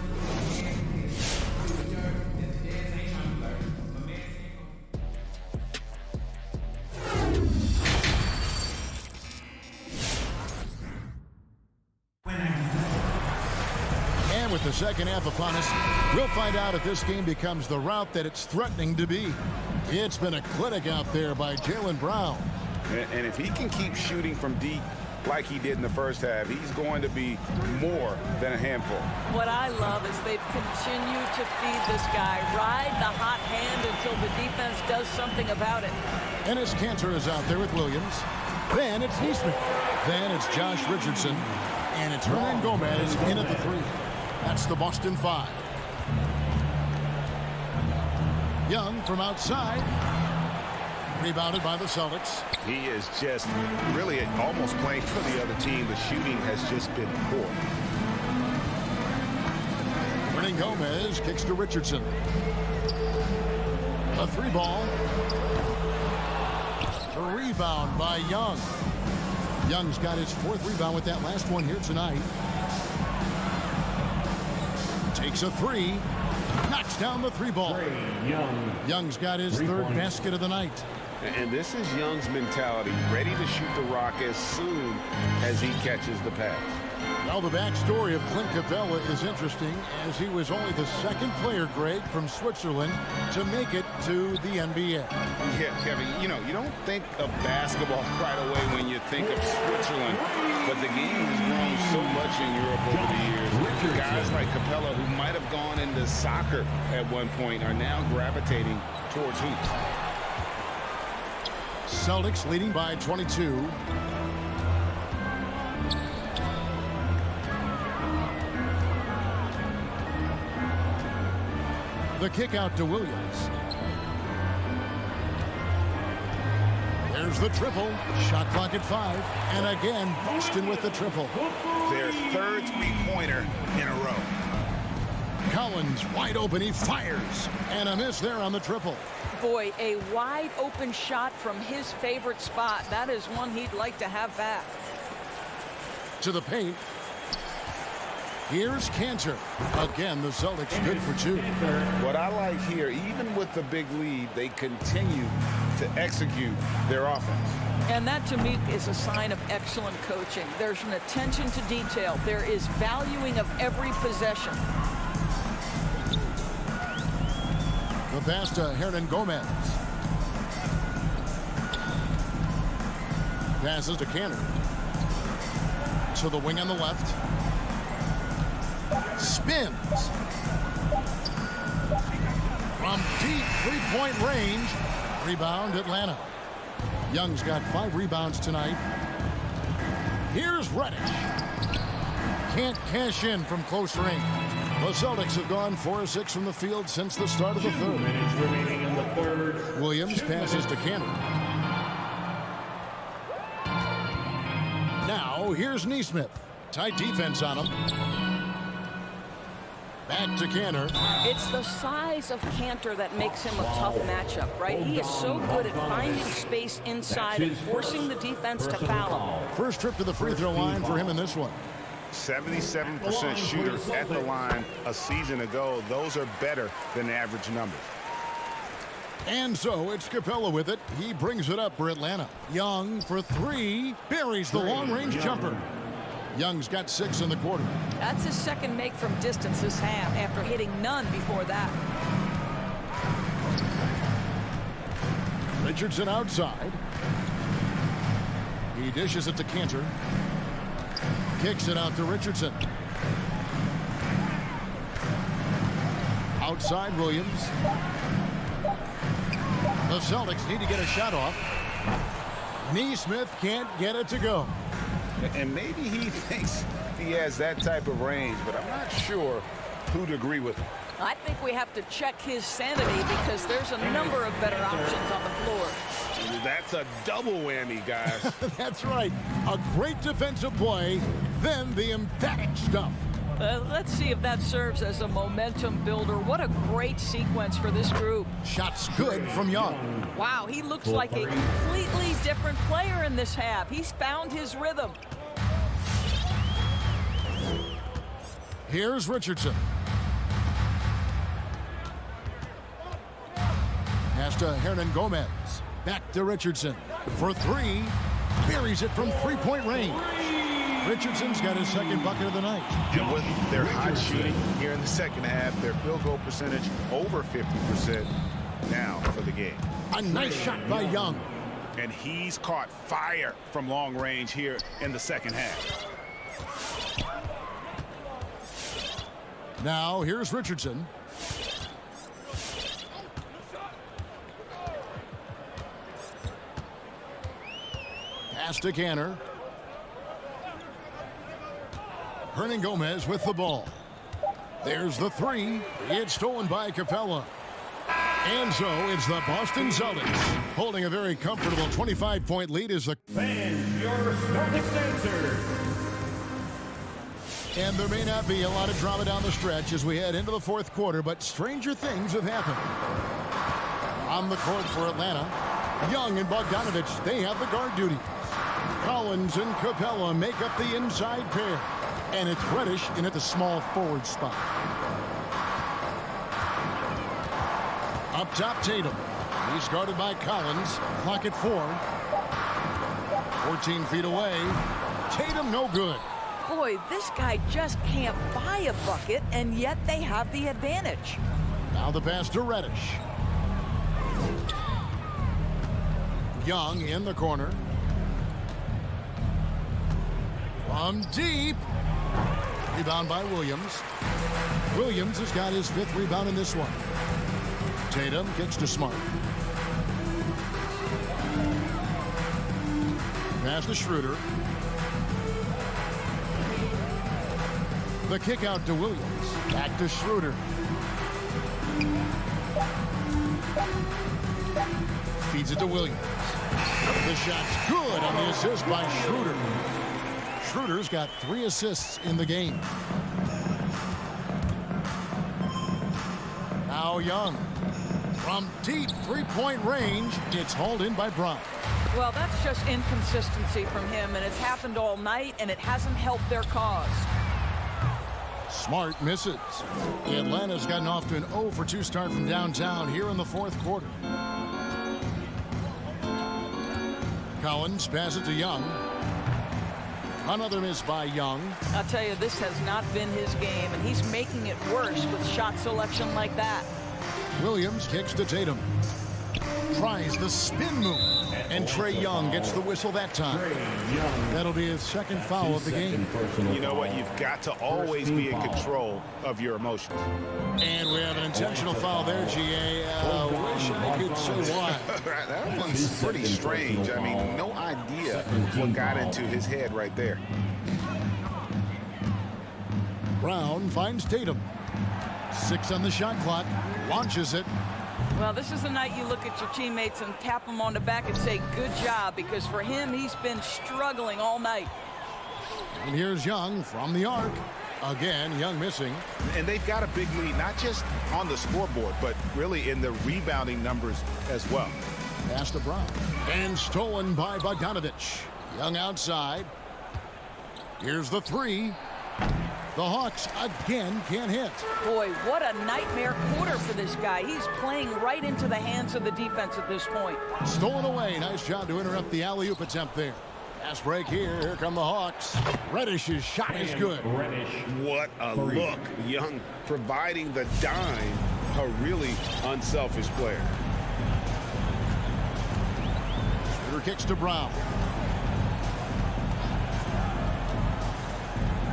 With the second half upon us, we'll find out if this game becomes the route that it's threatening to be. It's been a clinic out there by Jaylen Brown. And if he can keep shooting from deep like he did in the first half, he's going to be more than a handful. What I love is they've continued to feed this guy, ride the hot hand until the defense does something about it. Enes Kanter is out there with Williams. Then it's Neesmith. Then it's Josh Richardson. And it's Hernan Gomez in at the 3. That's the Boston 5. Young from outside. Rebounded by the Celtics. He is just really almost playing for the other team. The shooting has just been poor. Hernan Gomez kicks to Richardson. A 3 ball. A rebound by Young. Young's got his 4th rebound with that last one here tonight. Takes a 3. Knocks down the 3 ball. Young's got his 3rd basket of the night. And this is Young's mentality, ready to shoot the rock as soon as he catches the pass. Well, the backstory of Clint Capella is interesting, as he was only the 2nd player, Greg, from Switzerland to make it to the NBA. Yeah, Kevin, you know, you don't think of basketball right away when you think of Switzerland, but the game has grown so much in Europe over the years. Guys like Capella, who might have gone into soccer at one point, are now gravitating towards hoops. Celtics leading by 22. The kick out to Williams. There's the triple. Shot clock at 5. And again, Boston with the triple. Their 3rd three-pointer in a row. Collins wide open. He fires. And a miss there on the triple. Boy, a wide open shot from his favorite spot. That is one he'd like to have back. To the paint. Here's Kanter. Again, the Celtics good for 2. What I like here, even with the big lead, they continue to execute their offense. And that, to me, is a sign of excellent coaching. There's an attention to detail. There is valuing of every possession. The pass to Hernan Gomez. Passes to Kanter. To the wing on the left. Spins. From deep 3-point range. Rebound Atlanta. Young's got 5 rebounds tonight. Here's Reddish. Can't cash in from close range. The Celtics have gone 4 of 6 from the field since the start of the 3rd. Minutes remaining in the 3rd. Williams passes to Kanter. Now, here's Neesmith. Tight defense on him. Back to Cantor. It's the size of Cantor that makes him a tough matchup, right? He is so good at finding space inside and forcing the defense to foul him. First trip to the free throw line for him in this one. 77% shooter at the line a season ago. Those are better than average numbers. And so it's Capella with it. He brings it up for Atlanta. Young for three. Buries the long-range jumper. Young's got 6 in the quarter. That's his second make from distance this half after hitting none before that. Richardson outside. He dishes it to Cantor. Kicks it out to Richardson. Outside Williams. The Celtics need to get a shot off. Neesmith can't get it to go. And maybe he thinks he has that type of range, but I'm not sure who'd agree with him. I think we have to check his sanity because there's a number of better options on the floor. That's a double whammy, guys. That's right. A great defensive play, then the emphatic stuff. Let's see if that serves as a momentum builder. What a great sequence for this group. Shots good from Young. Wow, he looks like a completely different player in this half. He's found his rhythm. Here's Richardson. Pass to Hernan Gomez. Back to Richardson. For three. Buries it from three-point range. Richardson's got his second bucket of the night. And with their hot shooting here in the second half, their field goal percentage over 50% now for the game. A nice shot by Young. And he's caught fire from long range here in the second half. Now here's Richardson. Pass to Cantor. Hernan Gomez with the ball. There's the three. It's stolen by Capella. And so it's the Boston Celtics holding a very comfortable 25-point lead as the fans, your Celtics answer. And there may not be a lot of drama down the stretch as we head into the fourth quarter, but stranger things have happened. On the court for Atlanta, Young and Bogdanovich, they have the guard duties. Collins and Capella make up the inside pair. And it's Reddish in at the small forward spot. Up top, Tatum. He's guarded by Collins. Clock at 4. 14 feet away. Tatum no good. Boy, this guy just can't buy a bucket, and yet they have the advantage. Now the pass to Reddish. Young in the corner. From deep. Rebound by Williams. Williams has got his 5th rebound in this one. Tatum kicks to Smart. Pass to Schroeder. The kick out to Williams. Back to Schroeder. Feeds it to Williams. The shot's good on the assist by Schroeder. Schroeder's got 3 assists in the game. Now Young. From deep three-point range, it's hauled in by Brown. Well, that's just inconsistency from him, and it's happened all night, and it hasn't helped their cause. Smart misses. Atlanta's gotten off to an 0 for 2 start from downtown here in the fourth quarter. Collins passes it to Young. Another miss by Young. I'll tell you, this has not been his game, and he's making it worse with shot selection like that. Williams kicks to Tatum. Tries the spin move. And Trae Young gets the whistle that time. That'll be his 2nd foul of the game. You know what? You've got to always be in control of your emotions. And we have an intentional foul there, GA. Wish I could say why. That one's pretty strange. I mean, no idea what got into his head right there. Brown finds Tatum. 6 on the shot clock. Launches it. Well, this is the night you look at your teammates and tap them on the back and say, good job, because for him, he's been struggling all night. And here's Young from the arc. Again, Young missing. And they've got a big lead, not just on the scoreboard, but really in the rebounding numbers as well. Pass to Brown. And stolen by Bogdanovich. Young outside. Here's the three. The Hawks again can't hit. Boy, what a nightmare quarter for this guy. He's playing right into the hands of the defense at this point. Stolen away. Nice job to interrupt the alley-oop attempt there. Fast break here. Here come the Hawks. Reddish's shot is good. What a look. Young providing the dime. A really unselfish player. Shooter kicks to Brown.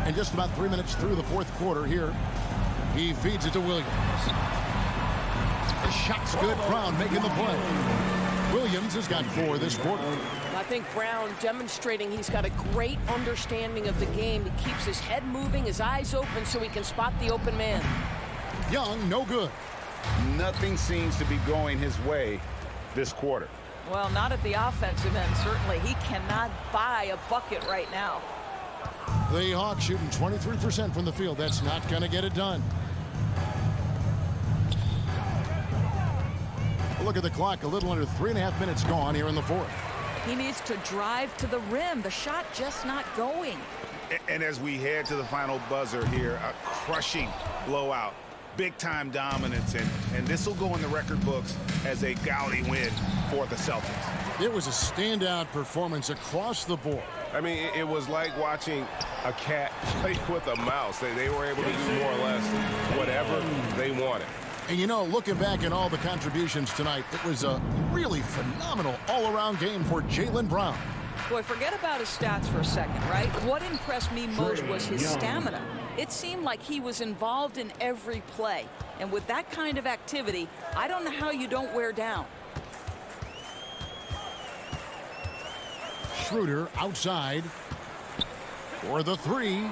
And just about 3 minutes through the fourth quarter here, he feeds it to Williams. The shot's good. Brown making the play. Williams has got 4 this quarter. I think Brown demonstrating he's got a great understanding of the game. He keeps his head moving, his eyes open so he can spot the open man. Young, no good. Nothing seems to be going his way this quarter. Well, not at the offensive end, certainly. He cannot buy a bucket right now. The Hawks shooting 23% from the field. That's not going to get it done. Look at the clock. A little under 3.5 minutes gone here in the fourth. He needs to drive to the rim. The shot just not going. And as we head to the final buzzer here, a crushing blowout. Big-time dominance. And this will go in the record books as a gaudy win for the Celtics. It was a standout performance across the board. I mean, it was like watching a cat play with a mouse. They were able to do more or less whatever they wanted. And, you know, looking back at all the contributions tonight, it was a really phenomenal all-around game for Jaylen Brown. Boy, forget about his stats for a second, right? What impressed me most was his stamina. It seemed like he was involved in every play. And with that kind of activity, I don't know how you don't wear down. Schroeder outside for the three.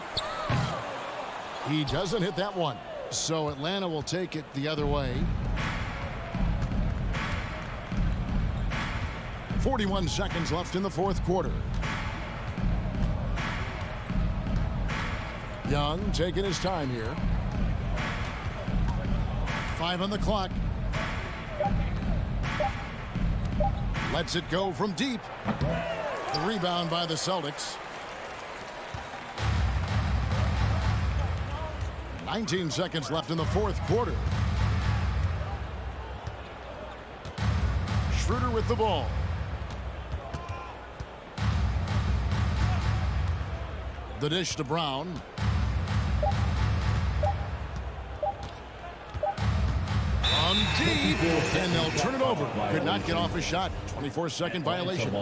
He doesn't hit that one. So Atlanta will take it the other way. 41 seconds left in the fourth quarter. Young taking his time here. 5 on the clock. Lets it go from deep. The rebound by the Celtics. 19 seconds left in the fourth quarter. Schroeder with the ball. The dish to Brown. From deep, and they'll turn it over. Could not get off a shot. 24-second violation.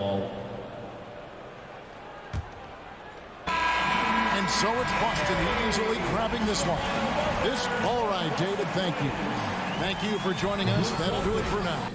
And so it's Boston easily grabbing this one. All right, David, thank you. Thank you for joining us. That'll do it for now.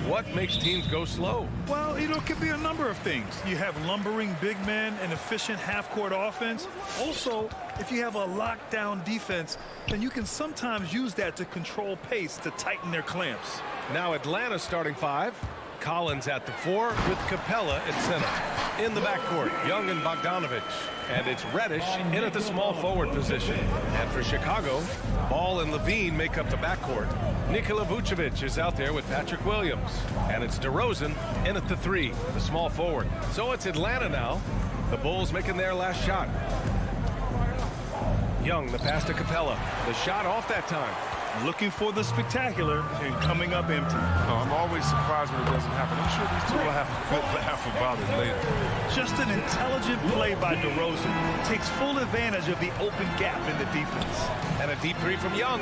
What makes teams go slow? Well, it could be a number of things. You have lumbering big men and efficient half-court offense. Also, if you have a lockdown defense, then you can sometimes use that to control pace to tighten their clamps. Now Atlanta's starting five. Collins at the 4 with Capella at center. In the backcourt, Young and Bogdanovich. And it's Reddish in at the small forward position. And for Chicago, Ball and Levine make up the backcourt. Nikola Vucevic is out there with Patrick Williams. And it's DeRozan in at the 3, the small forward. So it's Atlanta now. The Bulls making their last shot. Young, the pass to Capella. The shot off that time. Looking for the spectacular and coming up empty. I'm always surprised when it doesn't happen. I'm sure these two will have a good laugh about it later. Just an intelligent play by DeRozan. Takes full advantage of the open gap in the defense. And a deep 3 from Young.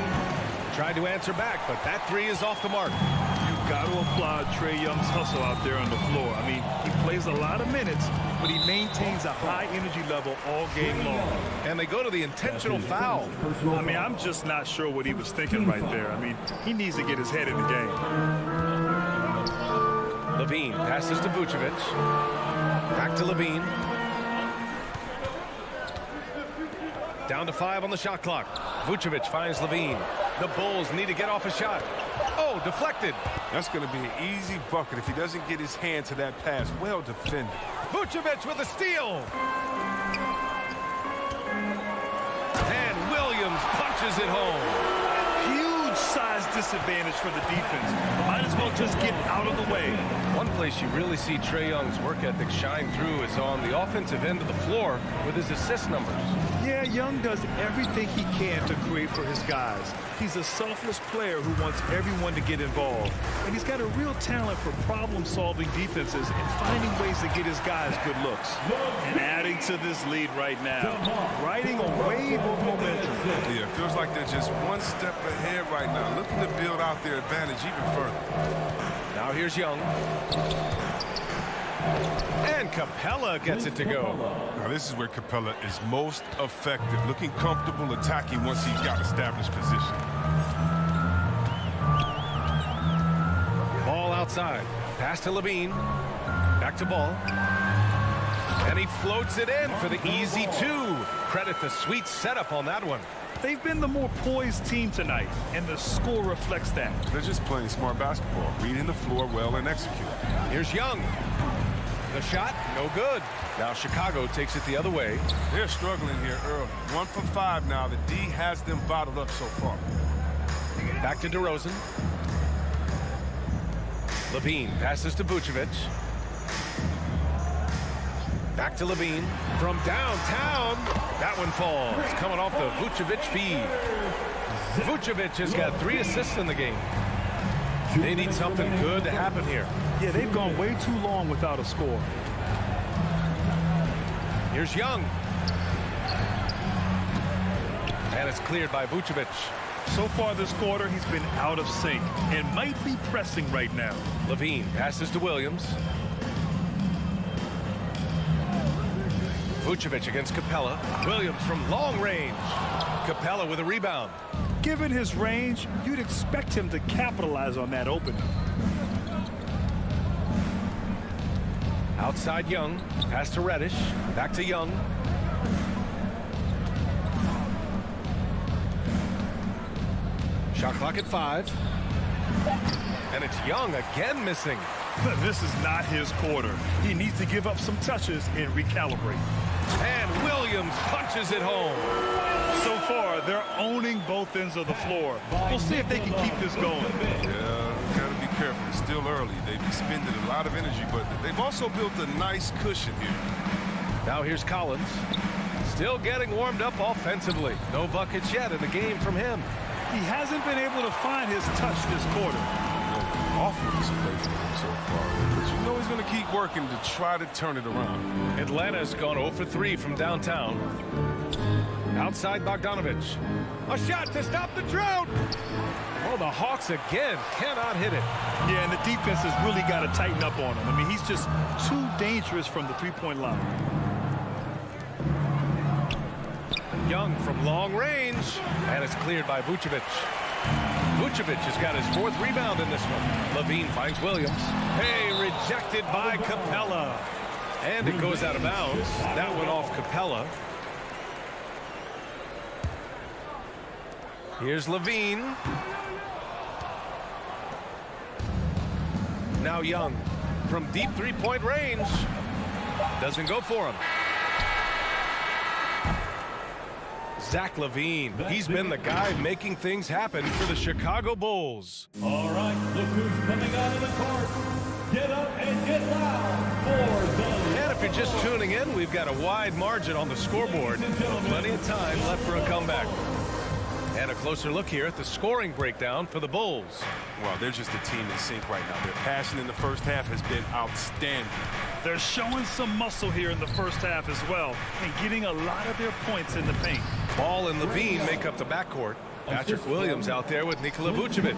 Tried to answer back, but that 3 is off the mark. You've got to applaud Trae Young's hustle out there on the floor. I mean, he plays a lot of minutes, but he maintains a high energy level all game long. And they go to the intentional foul. I mean, I'm just not sure what he was thinking right there. I mean, he needs to get his head in the game. Levine passes to Vucevic. Back to Levine. Down to 5 on the shot clock. Vucevic finds Levine. The Bulls need to get off a shot. Oh, deflected. That's going to be an easy bucket if he doesn't get his hand to that pass. Well defended. Vucevic with a steal. And Williams punches it home. Huge size disadvantage for the defense. Might as well just get out of the way. One place you really see Trae Young's work ethic shine through is on the offensive end of the floor with his assist numbers. Yeah, Young does everything he can to create for his guys. He's a selfless player who wants everyone to get involved. And he's got a real talent for problem-solving defenses and finding ways to get his guys good looks. And adding to this lead right now. Riding a wave of momentum. Yeah, it feels like they're just one step ahead right now, looking to build out their advantage even further. Now here's Young. And Capella gets it to go. Now this is where Capella is most effective, looking comfortable attacking once he's got established position. Ball outside. Pass to Levine. Back to Ball. And he floats it in for the easy 2. Credit the sweet setup on that one. They've been the more poised team tonight, and the score reflects that. They're just playing smart basketball, reading the floor well and executing. Here's Young. The shot, no good. Now Chicago takes it the other way. They're struggling here early. 1 for 5 now. The D has them bottled up so far. Back to DeRozan. Levine passes to Vucevic. Back to Levine. From downtown. That one falls. Coming off the Vucevic feed. Vucevic has got 3 assists in the game. They need something good to happen here. Yeah, they've gone way too long without a score. Here's Young. And it's cleared by Vucevic. So far this quarter, he's been out of sync and might be pressing right now. Levine passes to Williams. Vucevic against Capella. Williams from long range. Capella with a rebound. Given his range, you'd expect him to capitalize on that opening. Outside Young. Pass to Reddish. Back to Young. Shot clock at 5. And it's Young again missing. This is not his quarter. He needs to give up some touches and recalibrate. And Williams punches it home. So far, they're owning both ends of the floor. We'll see if they can keep this going. Yeah, got to be careful. It's still early. They've expended a lot of energy, but they've also built a nice cushion here. Now here's Collins. Still getting warmed up offensively. No buckets yet in the game from him. He hasn't been able to find his touch this quarter. Offense play for him so far. But you know he's going to keep working to try to turn it around. Atlanta's gone 0 for 3 from downtown. Outside Bogdanovich. A shot to stop the drought. Oh, the Hawks again cannot hit it. Yeah, and the defense has really got to tighten up on him. I mean, he's just too dangerous from the three-point line. Young from long range. And it's cleared by Vucevic. Vucevic has got his 4th rebound in this one. Levine finds Williams. Hey, rejected by Capella. And it goes out of bounds. That went off Capella. Here's Levine. Now Young from deep 3-point range. Doesn't go for him. Zach LaVine. He's been the guy making things happen for the Chicago Bulls. All right, look who's coming out of the court. Get up and get loud for the... And if you're just tuning in, we've got a wide margin on the scoreboard. Plenty of time left for a comeback. And a closer look here at the scoring breakdown for the Bulls. Well, they're just a team in sync right now. Their passion in the first half has been outstanding. They're showing some muscle here in the first half as well and getting a lot of their points in the paint. Ball and Levine make up the backcourt. Patrick Williams out there with Nikola Vucevic.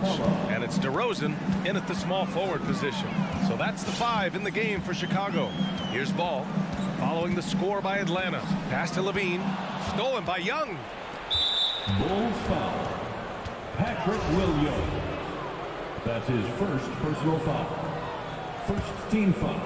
And it's DeRozan in at the small forward position. So that's the 5 in the game for Chicago. Here's Ball following the score by Atlanta. Pass to Levine. Stolen by Young. Bulls foul. Patrick Williams. That's his first personal foul. First team foul.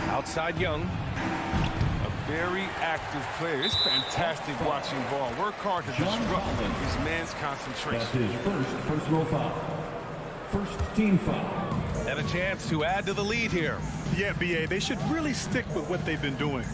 Outside Young. A very active player. It's fantastic watching Ball work hard to disrupt his man's concentration. That's his first personal foul. First team foul. And a chance to add to the lead here. Yeah, B.A., they should really stick with what they've been doing.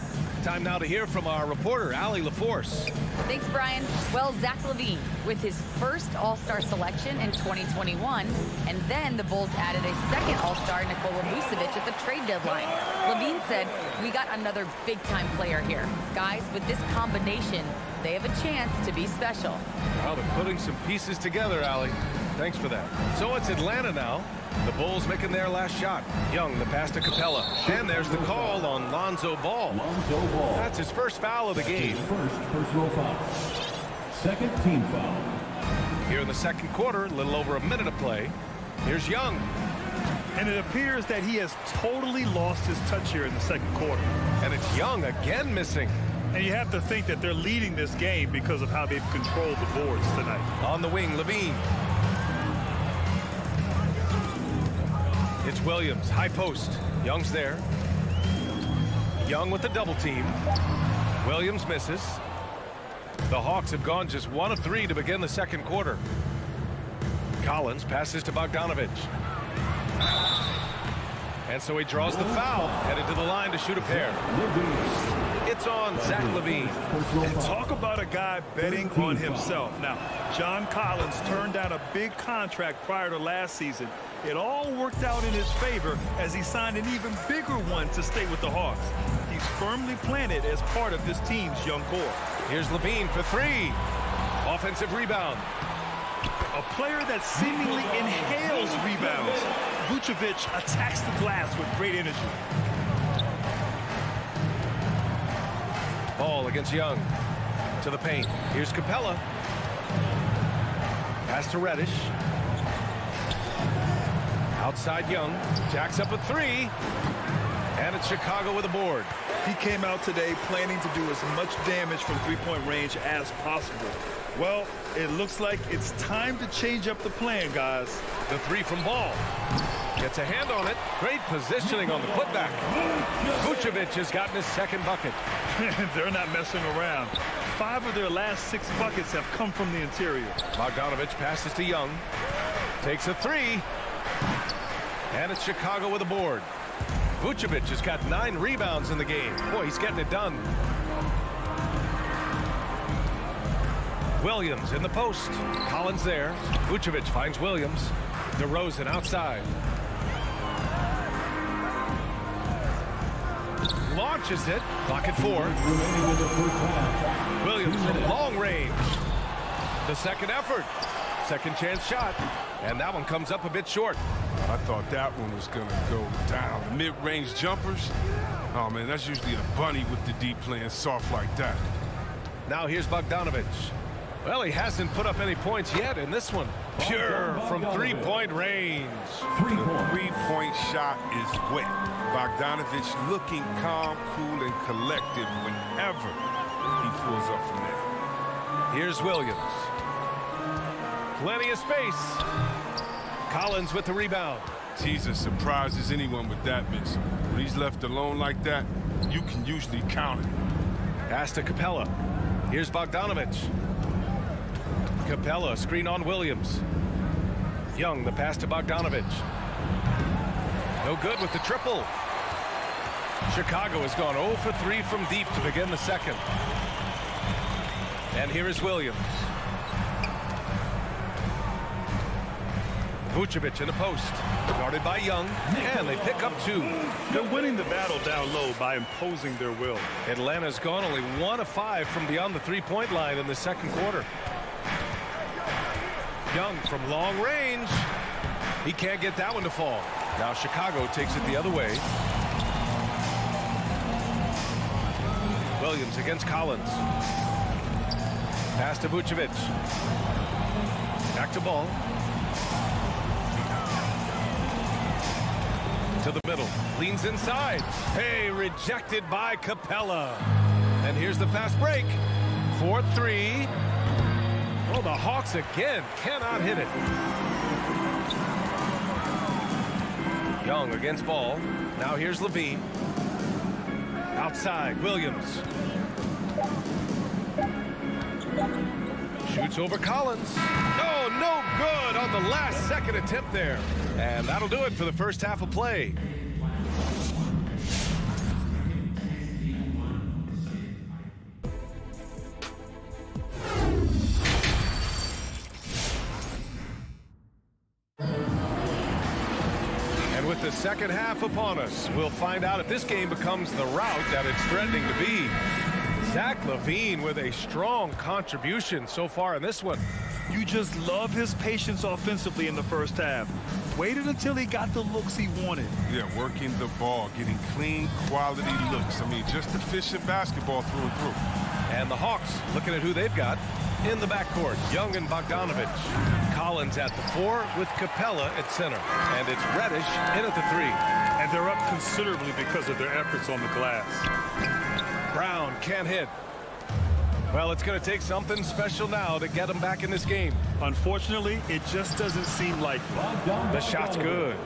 Time now to hear from our reporter, Allie LaForce. Thanks, Brian. Well, Zach LaVine with his first All-Star selection in 2021, and then the Bulls added a second All-Star, Nikola Vucevic, at the trade deadline. LaVine said, "We got another big-time player here. Guys, with this combination, they have a chance to be special." Well, they're putting some pieces together, Allie. Thanks for that. So it's Atlanta now. The Bulls making their last shot. Young, the pass to Capella. And there's the call on Lonzo Ball. Lonzo Ball. That's his first foul of the game. His first personal foul. Second team foul. Here in the second quarter, a little over a minute of play. Here's Young. And it appears that he has totally lost his touch here in the second quarter. And it's Young again missing. And you have to think that they're leading this game because of how they've controlled the boards tonight. On the wing, Levine. It's Williams, high post. Young's there. Young with the double team. Williams misses. The Hawks have gone just 1 of 3 to begin the second quarter. Collins passes to Bogdanovich. And so he draws the foul, headed to the line to shoot a pair. It's on Zach LaVine. And talk about a guy betting on himself. Now, John Collins turned down a big contract prior to last season. It all worked out in his favor as he signed an even bigger one to stay with the Hawks. He's firmly planted as part of this team's young core. Here's Levine for 3. Offensive rebound. A player that seemingly inhales rebounds. Vucevic attacks the glass with great energy. Ball against Young. To the paint. Here's Capella. Pass to Reddish. Outside Young. Jacks up a 3. And it's Chicago with a board. He came out today planning to do as much damage from three-point range as possible. Well, it looks like it's time to change up the plan, guys. The 3 from Ball. Gets a hand on it. Great positioning on the putback. Vucevic has gotten his second bucket. They're not messing around. 5 of their last 6 buckets have come from the interior. Bogdanovich passes to Young. Takes a 3. And it's Chicago with a board. Vucevic has got 9 rebounds in the game. Boy, he's getting it done. Williams in the post. Collins there. Vucevic finds Williams. DeRozan outside. Launches it. Clock at 4. Williams from long range. The second effort. Second chance shot. And that one comes up a bit short. I thought that one was going to go down. The mid-range jumpers, oh, man, that's usually a bunny with the deep playing soft like that. Now here's Bogdanovich. Well, he hasn't put up any points yet in this one. Pure from three-point range. The three-point shot is wet. Bogdanovich looking calm, cool, and collected whenever he pulls up from there. Here's Williams. Plenty of space. Collins with the rebound. Teaser surprises anyone with that miss. When he's left alone like that, you can usually count it. Pass to Capella. Here's Bogdanovich. Capella, screen on Williams. Young, the pass to Bogdanovich. No good with the triple. Chicago has gone 0 for 3 from deep to begin the second. And here is Williams. Vucevic in the post. Guarded by Young, and they pick up 2. They're winning the battle down low by imposing their will. Atlanta's gone only 1 of 5 from beyond the three-point line in the second quarter. Young from long range. He can't get that one to fall. Now Chicago takes it the other way. Williams against Collins. Pass to Vucevic. Back to ball. To the middle. Leans inside. Hey, rejected by Capella. And here's the fast break. 4-3. Oh, the Hawks again cannot hit it. Young against Ball. Now here's Levine. Outside, Williams. Shoots over Collins. Oh, no good on the last second attempt there. And that'll do it for the first half of play. And with the second half upon us, we'll find out if this game becomes the rout that it's threatening to be. Zach LaVine with a strong contribution so far in this one. You just love his patience offensively in the first half. Waited until he got the looks he wanted. Yeah, working the ball, getting clean, quality looks. I mean, just efficient basketball through and through. And the Hawks looking at who they've got in the backcourt. Young and Bogdanovich. Collins at the 4 with Capella at center. And it's Reddish in at the 3. And they're up considerably because of their efforts on the glass. Brown can't hit. Well, it's going to take something special now to get them back in this game. Unfortunately, it just doesn't seem like the shot's good.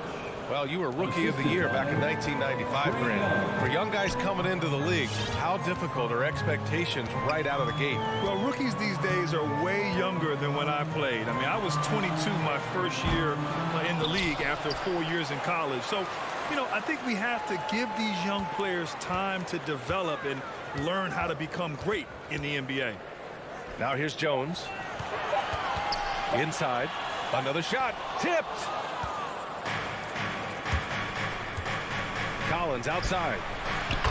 Well, you were Rookie of the Year back in 1995, Grant. For young guys coming into the league, how difficult are expectations right out of the gate? Well, rookies these days are way younger than when I played. I mean, I was 22 my first year in the league after 4 years in college. So, you know, I think we have to give these young players time to develop and learn how to become great in the NBA. Now here's Jones. Inside. Another shot. Tipped. Collins outside.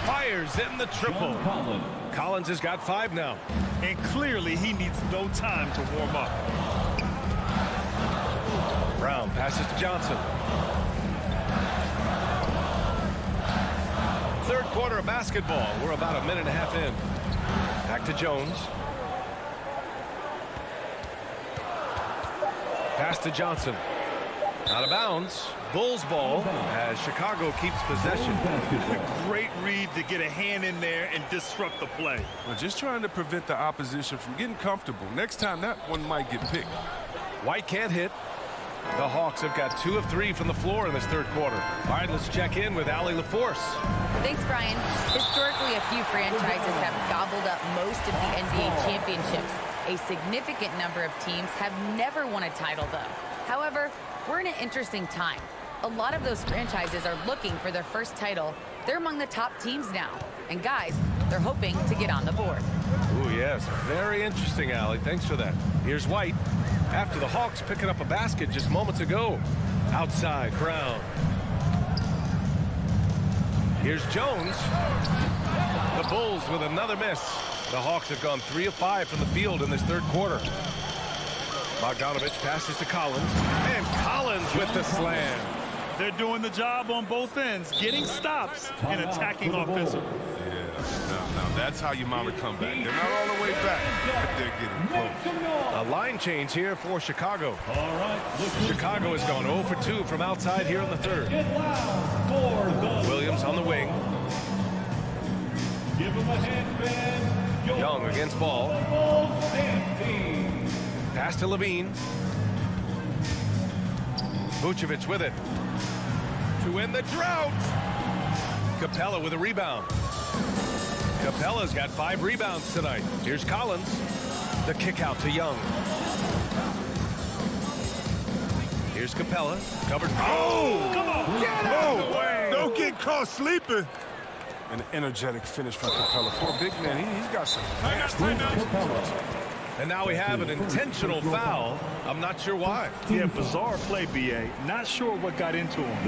Fires in the triple. Collins has got 5 now. And clearly he needs no time to warm up. Brown passes to Johnson. Third quarter of basketball. We're about a minute and a half in. Back to Jones. Pass to Johnson. Out of bounds. Bulls ball as Chicago keeps possession. A great read to get a hand in there and disrupt the play. Well, just trying to prevent the opposition from getting comfortable. Next time, that one might get picked. White can't hit. The Hawks have got 2 of 3 from the floor in this third quarter. All right, let's check in with Allie LaForce. Thanks, Brian. Historically, a few franchises have gobbled up most of the NBA championships. A significant number of teams have never won a title, though. However, we're in an interesting time. A lot of those franchises are looking for their first title. They're among the top teams now. And guys, they're hoping to get on the board. Ooh, yes. Very interesting, Allie. Thanks for that. Here's White. After the Hawks picking up a basket just moments ago. Outside, Brown. Here's Jones. The Bulls with another miss. The Hawks have gone 3 of 5 from the field in this third quarter. Bogdanovich passes to Collins. And Collins with the slam. They're doing the job on both ends, getting stops and attacking offensively. Yeah, now that's how you mount a comeback. They're not all the way back, but they're getting close. A line change here for Chicago. Chicago has gone 0 for 2 from outside here in the third. Williams on the wing. Young against Ball. Pass to Levine. Vucevic with it. To win the drought. Capella with a rebound. Capella's got 5 rebounds tonight. Here's Collins. The kick out to Young. Here's Capella. Covered. Oh! Come on! Get out of the way! Don't get caught sleeping. An energetic finish from Capella. For a big man, he's got some Timeout. And now we have an intentional foul. I'm not sure why. Yeah, bizarre play, B.A. Not sure what got into him.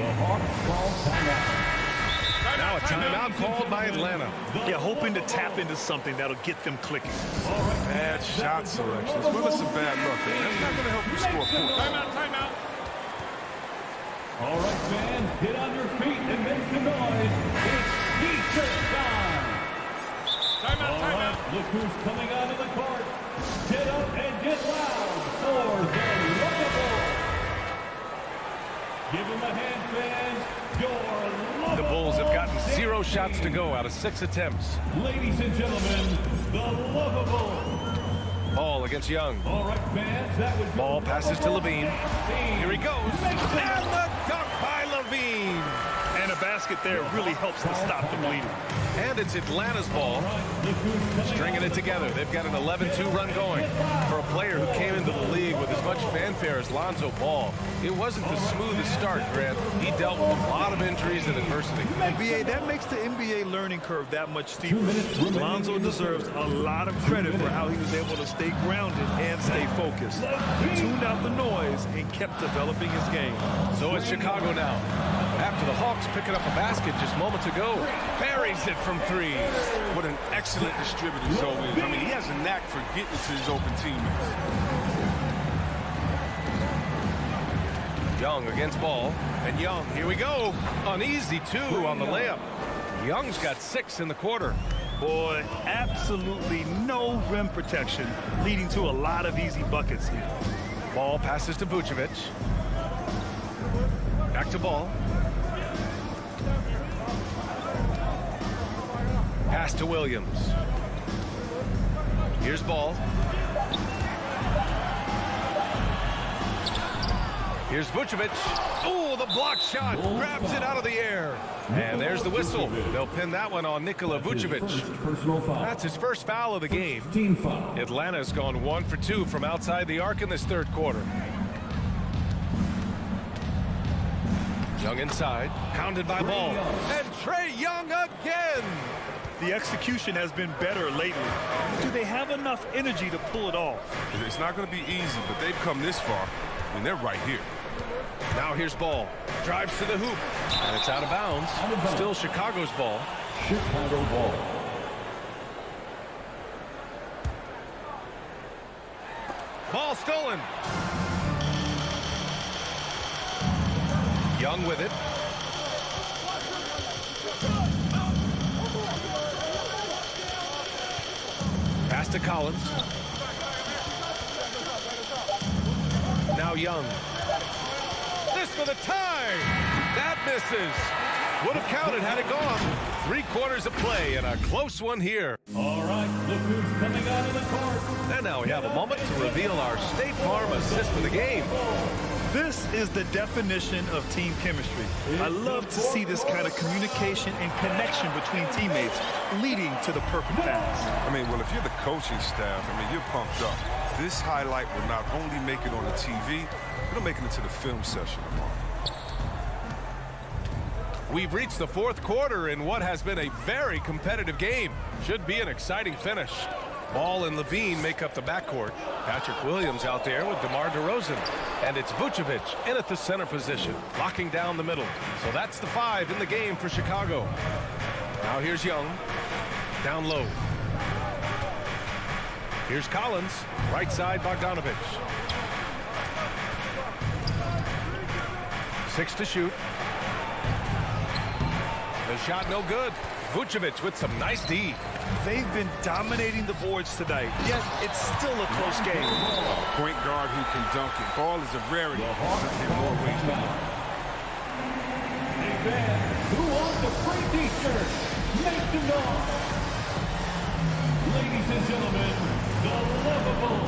Now a timeout called by Atlanta. Yeah, hoping to tap into something that'll get them clicking. bad shot selection, as well as some bad luck. That's not going to help you score points. Timeout. All right, fans, get on your feet and make some noise. It's T-shirt time. Timeout. Look who's coming onto the court. Get up and get loud for the lovable. Give him a hand, fans. Your lovable. The Bulls have gotten 0 shots to go out of 6 attempts. Ladies and gentlemen, the lovable. Ball against Young. All right, fans, that was Ball passes to Levine. Here he goes. And the dunk by Levine. And a basket there really helps to stop the bleeding. And it's Atlanta's ball. Stringing it together. They've got an 11-2 run going. For a player who came into the league with as much fanfare as Lonzo Ball, it wasn't the smoothest start, Grant. He dealt with a lot of injuries and adversity. B.A., that makes the NBA learning curve that much steeper. Lonzo deserves a lot of credit for how he was able to stay grounded and stay focused. He tuned out the noise and kept developing his game. So it's Chicago now. After the Hawks picking up a basket just moments ago, buries it from 3. What an excellent distributor Zoe is. I mean, he has a knack for getting to his open teammates. Young against Ball. And Young, here we go. An easy 2 on the layup. Young's got 6 in the quarter. Boy, absolutely no rim protection, leading to a lot of easy buckets here. Ball passes to Vucevic. Back to Ball. Pass to Williams. Here's Ball. Here's Vucevic. Oh, the block shot. Grabs it out of the air. And there's the whistle. They'll pin that one on Nikola Vucevic. That's his first foul of the game. Atlanta's gone 1 for 2 from outside the arc in this third quarter. Young inside. Pounded by Ball. And Trae Young again. The execution has been better lately. Do they have enough energy to pull it off? It's not going to be easy, but they've come this far. I mean, they're right here. Now here's Ball. Drives to the hoop. And it's out of bounds. Still Chicago's ball. Chicago ball. Ball stolen. Young with it. Pass to Collins. Now Young. This for the tie. That misses. Would have counted had it gone. 3 quarters of play and a close one here. All right, look who's coming out of the court. And now we have a moment to reveal our State Farm assist for the game. This is the definition of team chemistry. I love to see this kind of communication and connection between teammates leading to the perfect pass. I mean, well, if you're the coaching staff, I mean, you're pumped up. This highlight will not only make it on the TV, it'll make it into the film session tomorrow. We've reached the 4th quarter in what has been a very competitive game. Should be an exciting finish. Ball and Levine make up the backcourt. Patrick Williams out there with DeMar DeRozan. And it's Vucevic in at the center position, locking down the middle. So that's the 5 in the game for Chicago. Now here's Young. Down low. Here's Collins. Right side, Bogdanovich. 6 to shoot. The shot no good. Vucevic with some nice D. They've been dominating the boards tonight, yet it's still a close game. Point guard who can dunk it. Ball is a rarity. There's more ways to win. Hey, fans, who wants a free T-shirt? Make some noise. Ladies and gentlemen, the lovable.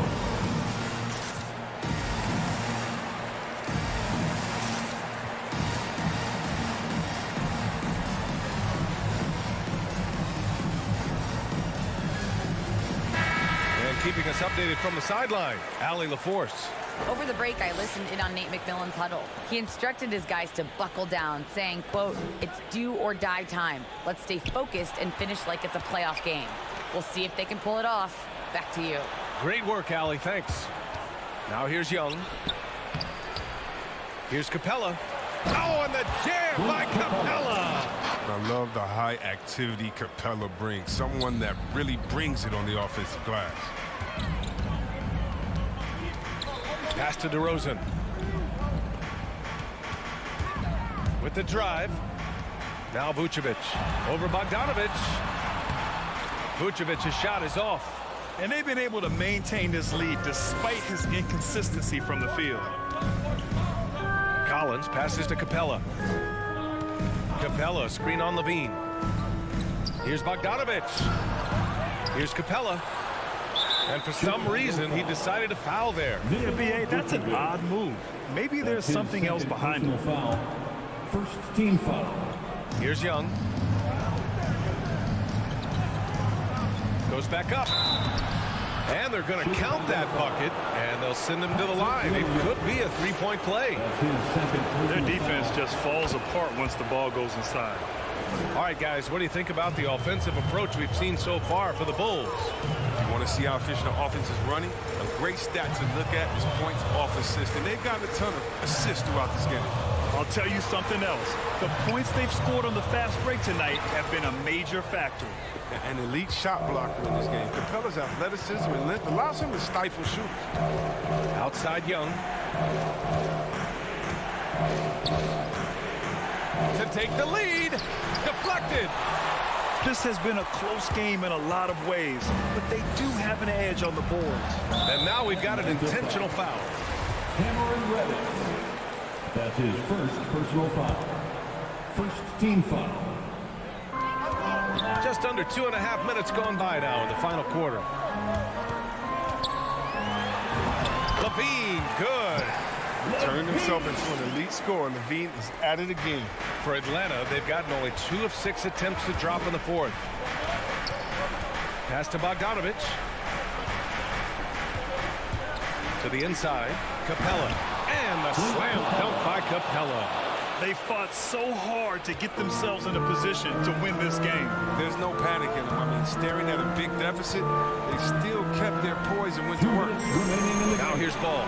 keeping us updated from the sideline, Allie LaForce. Over the break, I listened in on Nate McMillan's huddle. He instructed his guys to buckle down, saying, quote, "It's do or die time. Let's stay focused and finish like it's a playoff game." We'll see if they can pull it off. Back to you. Great work, Allie. Thanks. Now here's Young. Here's Capella. Oh, and the jam by Capella. I love the high activity Capella brings. Someone that really brings it on the offensive glass. Pass to DeRozan. With the drive. Now Vucevic. Over Bogdanovic. Vucevic's shot is off. And they've been able to maintain this lead despite his inconsistency from the field. Collins passes to Capella. Capella, screen on Levine. Here's Bogdanovic. Here's Capella. And for some reason, he decided to foul there. Yeah, B.A., that's an odd move. Maybe there's something else behind it. First team foul. Here's Young. Goes back up. And they're going to count that bucket, and they'll send him to the line. It could be a three-point play. Their defense just falls apart once the ball goes inside. All right, guys, what do you think about the offensive approach we've seen so far for the Bulls? You want to see how efficient the offense is running? A great stat to look at is points off assist, and they've gotten a ton of assists throughout this game. I'll tell you something else. The points they've scored on the fast break tonight have been a major factor. An elite shot blocker in this game. Capella's athleticism and length allows him to stifle shooters. Outside Young. To take the lead. Deflected. This has been a close game in a lot of ways, but they do have an edge on the boards. And now we've got an intentional foul. Cameron Reddish. That's his first personal foul. First team foul. Just under 2.5 minutes gone by now in the final quarter. Levine, good. Turned himself into an elite scorer. Levine is at it again. For Atlanta, they've gotten only 2 of 6 attempts to drop in the fourth. Pass to Bogdanovic. To the inside, Capella. And the slam dunk by Capella. They fought so hard to get themselves in a position to win this game. There's no panic in them. I mean, staring at a big deficit, they still kept their poise and went to work. Now here's ball.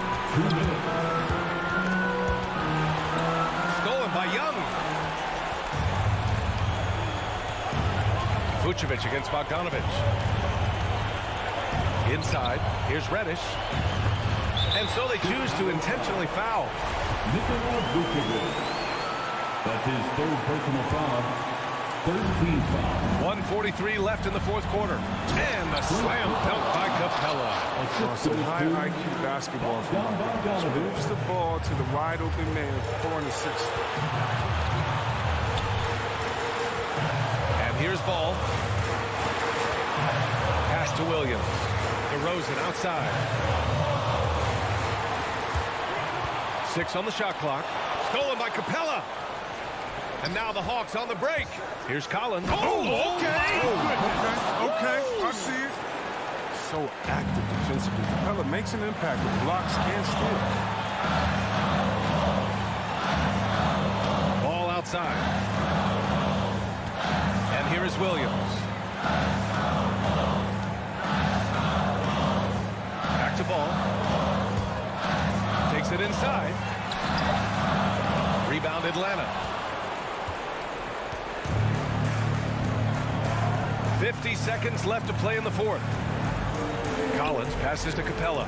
Stolen by Young. Vucevic against Bogdanovic. Inside, here's Reddish. And so they choose to intentionally foul. That's his third personal foul. 13 foul. 1:43 left in the fourth quarter. And the slam dunk by Capella. Some high IQ basketball from Bogdanovic. Moves the ball to the wide open man, 4 and 6. And here's ball. Pass to Williams. DeRozan outside. 6 on the shot clock. Stolen by Capella. And now the Hawks on the break. Here's Collins. Oh, okay. Okay, I see it. So active defensively. Capella makes an impact with blocks and steals. Ball outside. And here is Williams. Back to ball. Takes it inside. Rebound Atlanta. 50 seconds left to play in the fourth. Collins passes to Capella.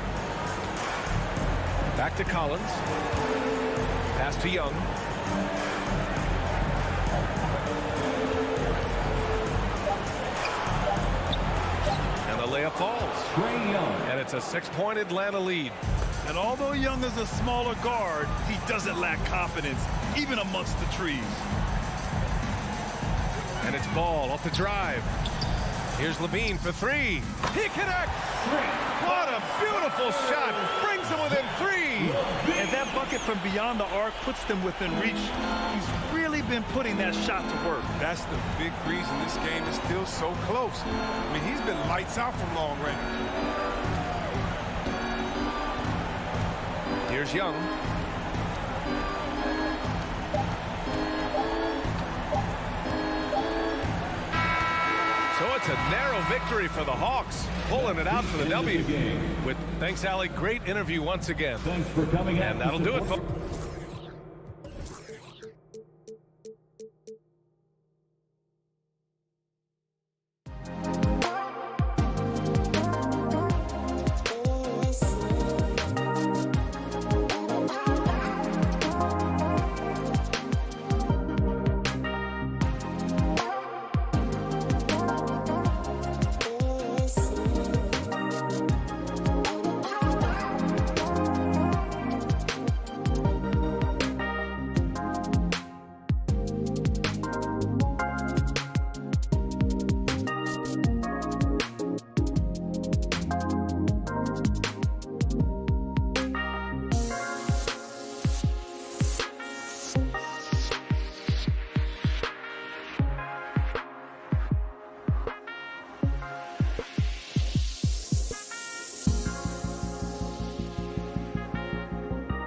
Back to Collins. Pass to Young. And the layup falls. And it's a 6-point Atlanta lead. And although Young is a smaller guard, he doesn't lack confidence, even amongst the trees. And it's Ball off the drive. Here's Levine for 3. He connects. What a beautiful shot. Brings him within 3. And that bucket from beyond the arc puts them within reach. He's really been putting that shot to work. That's the big reason this game is still so close. I mean, he's been lights out from long range. Here's Young. So it's a narrow victory for the Hawks, pulling it out for the W. Thanks, Allie. Great interview once again. Thanks for coming out. And that'll do it, folks.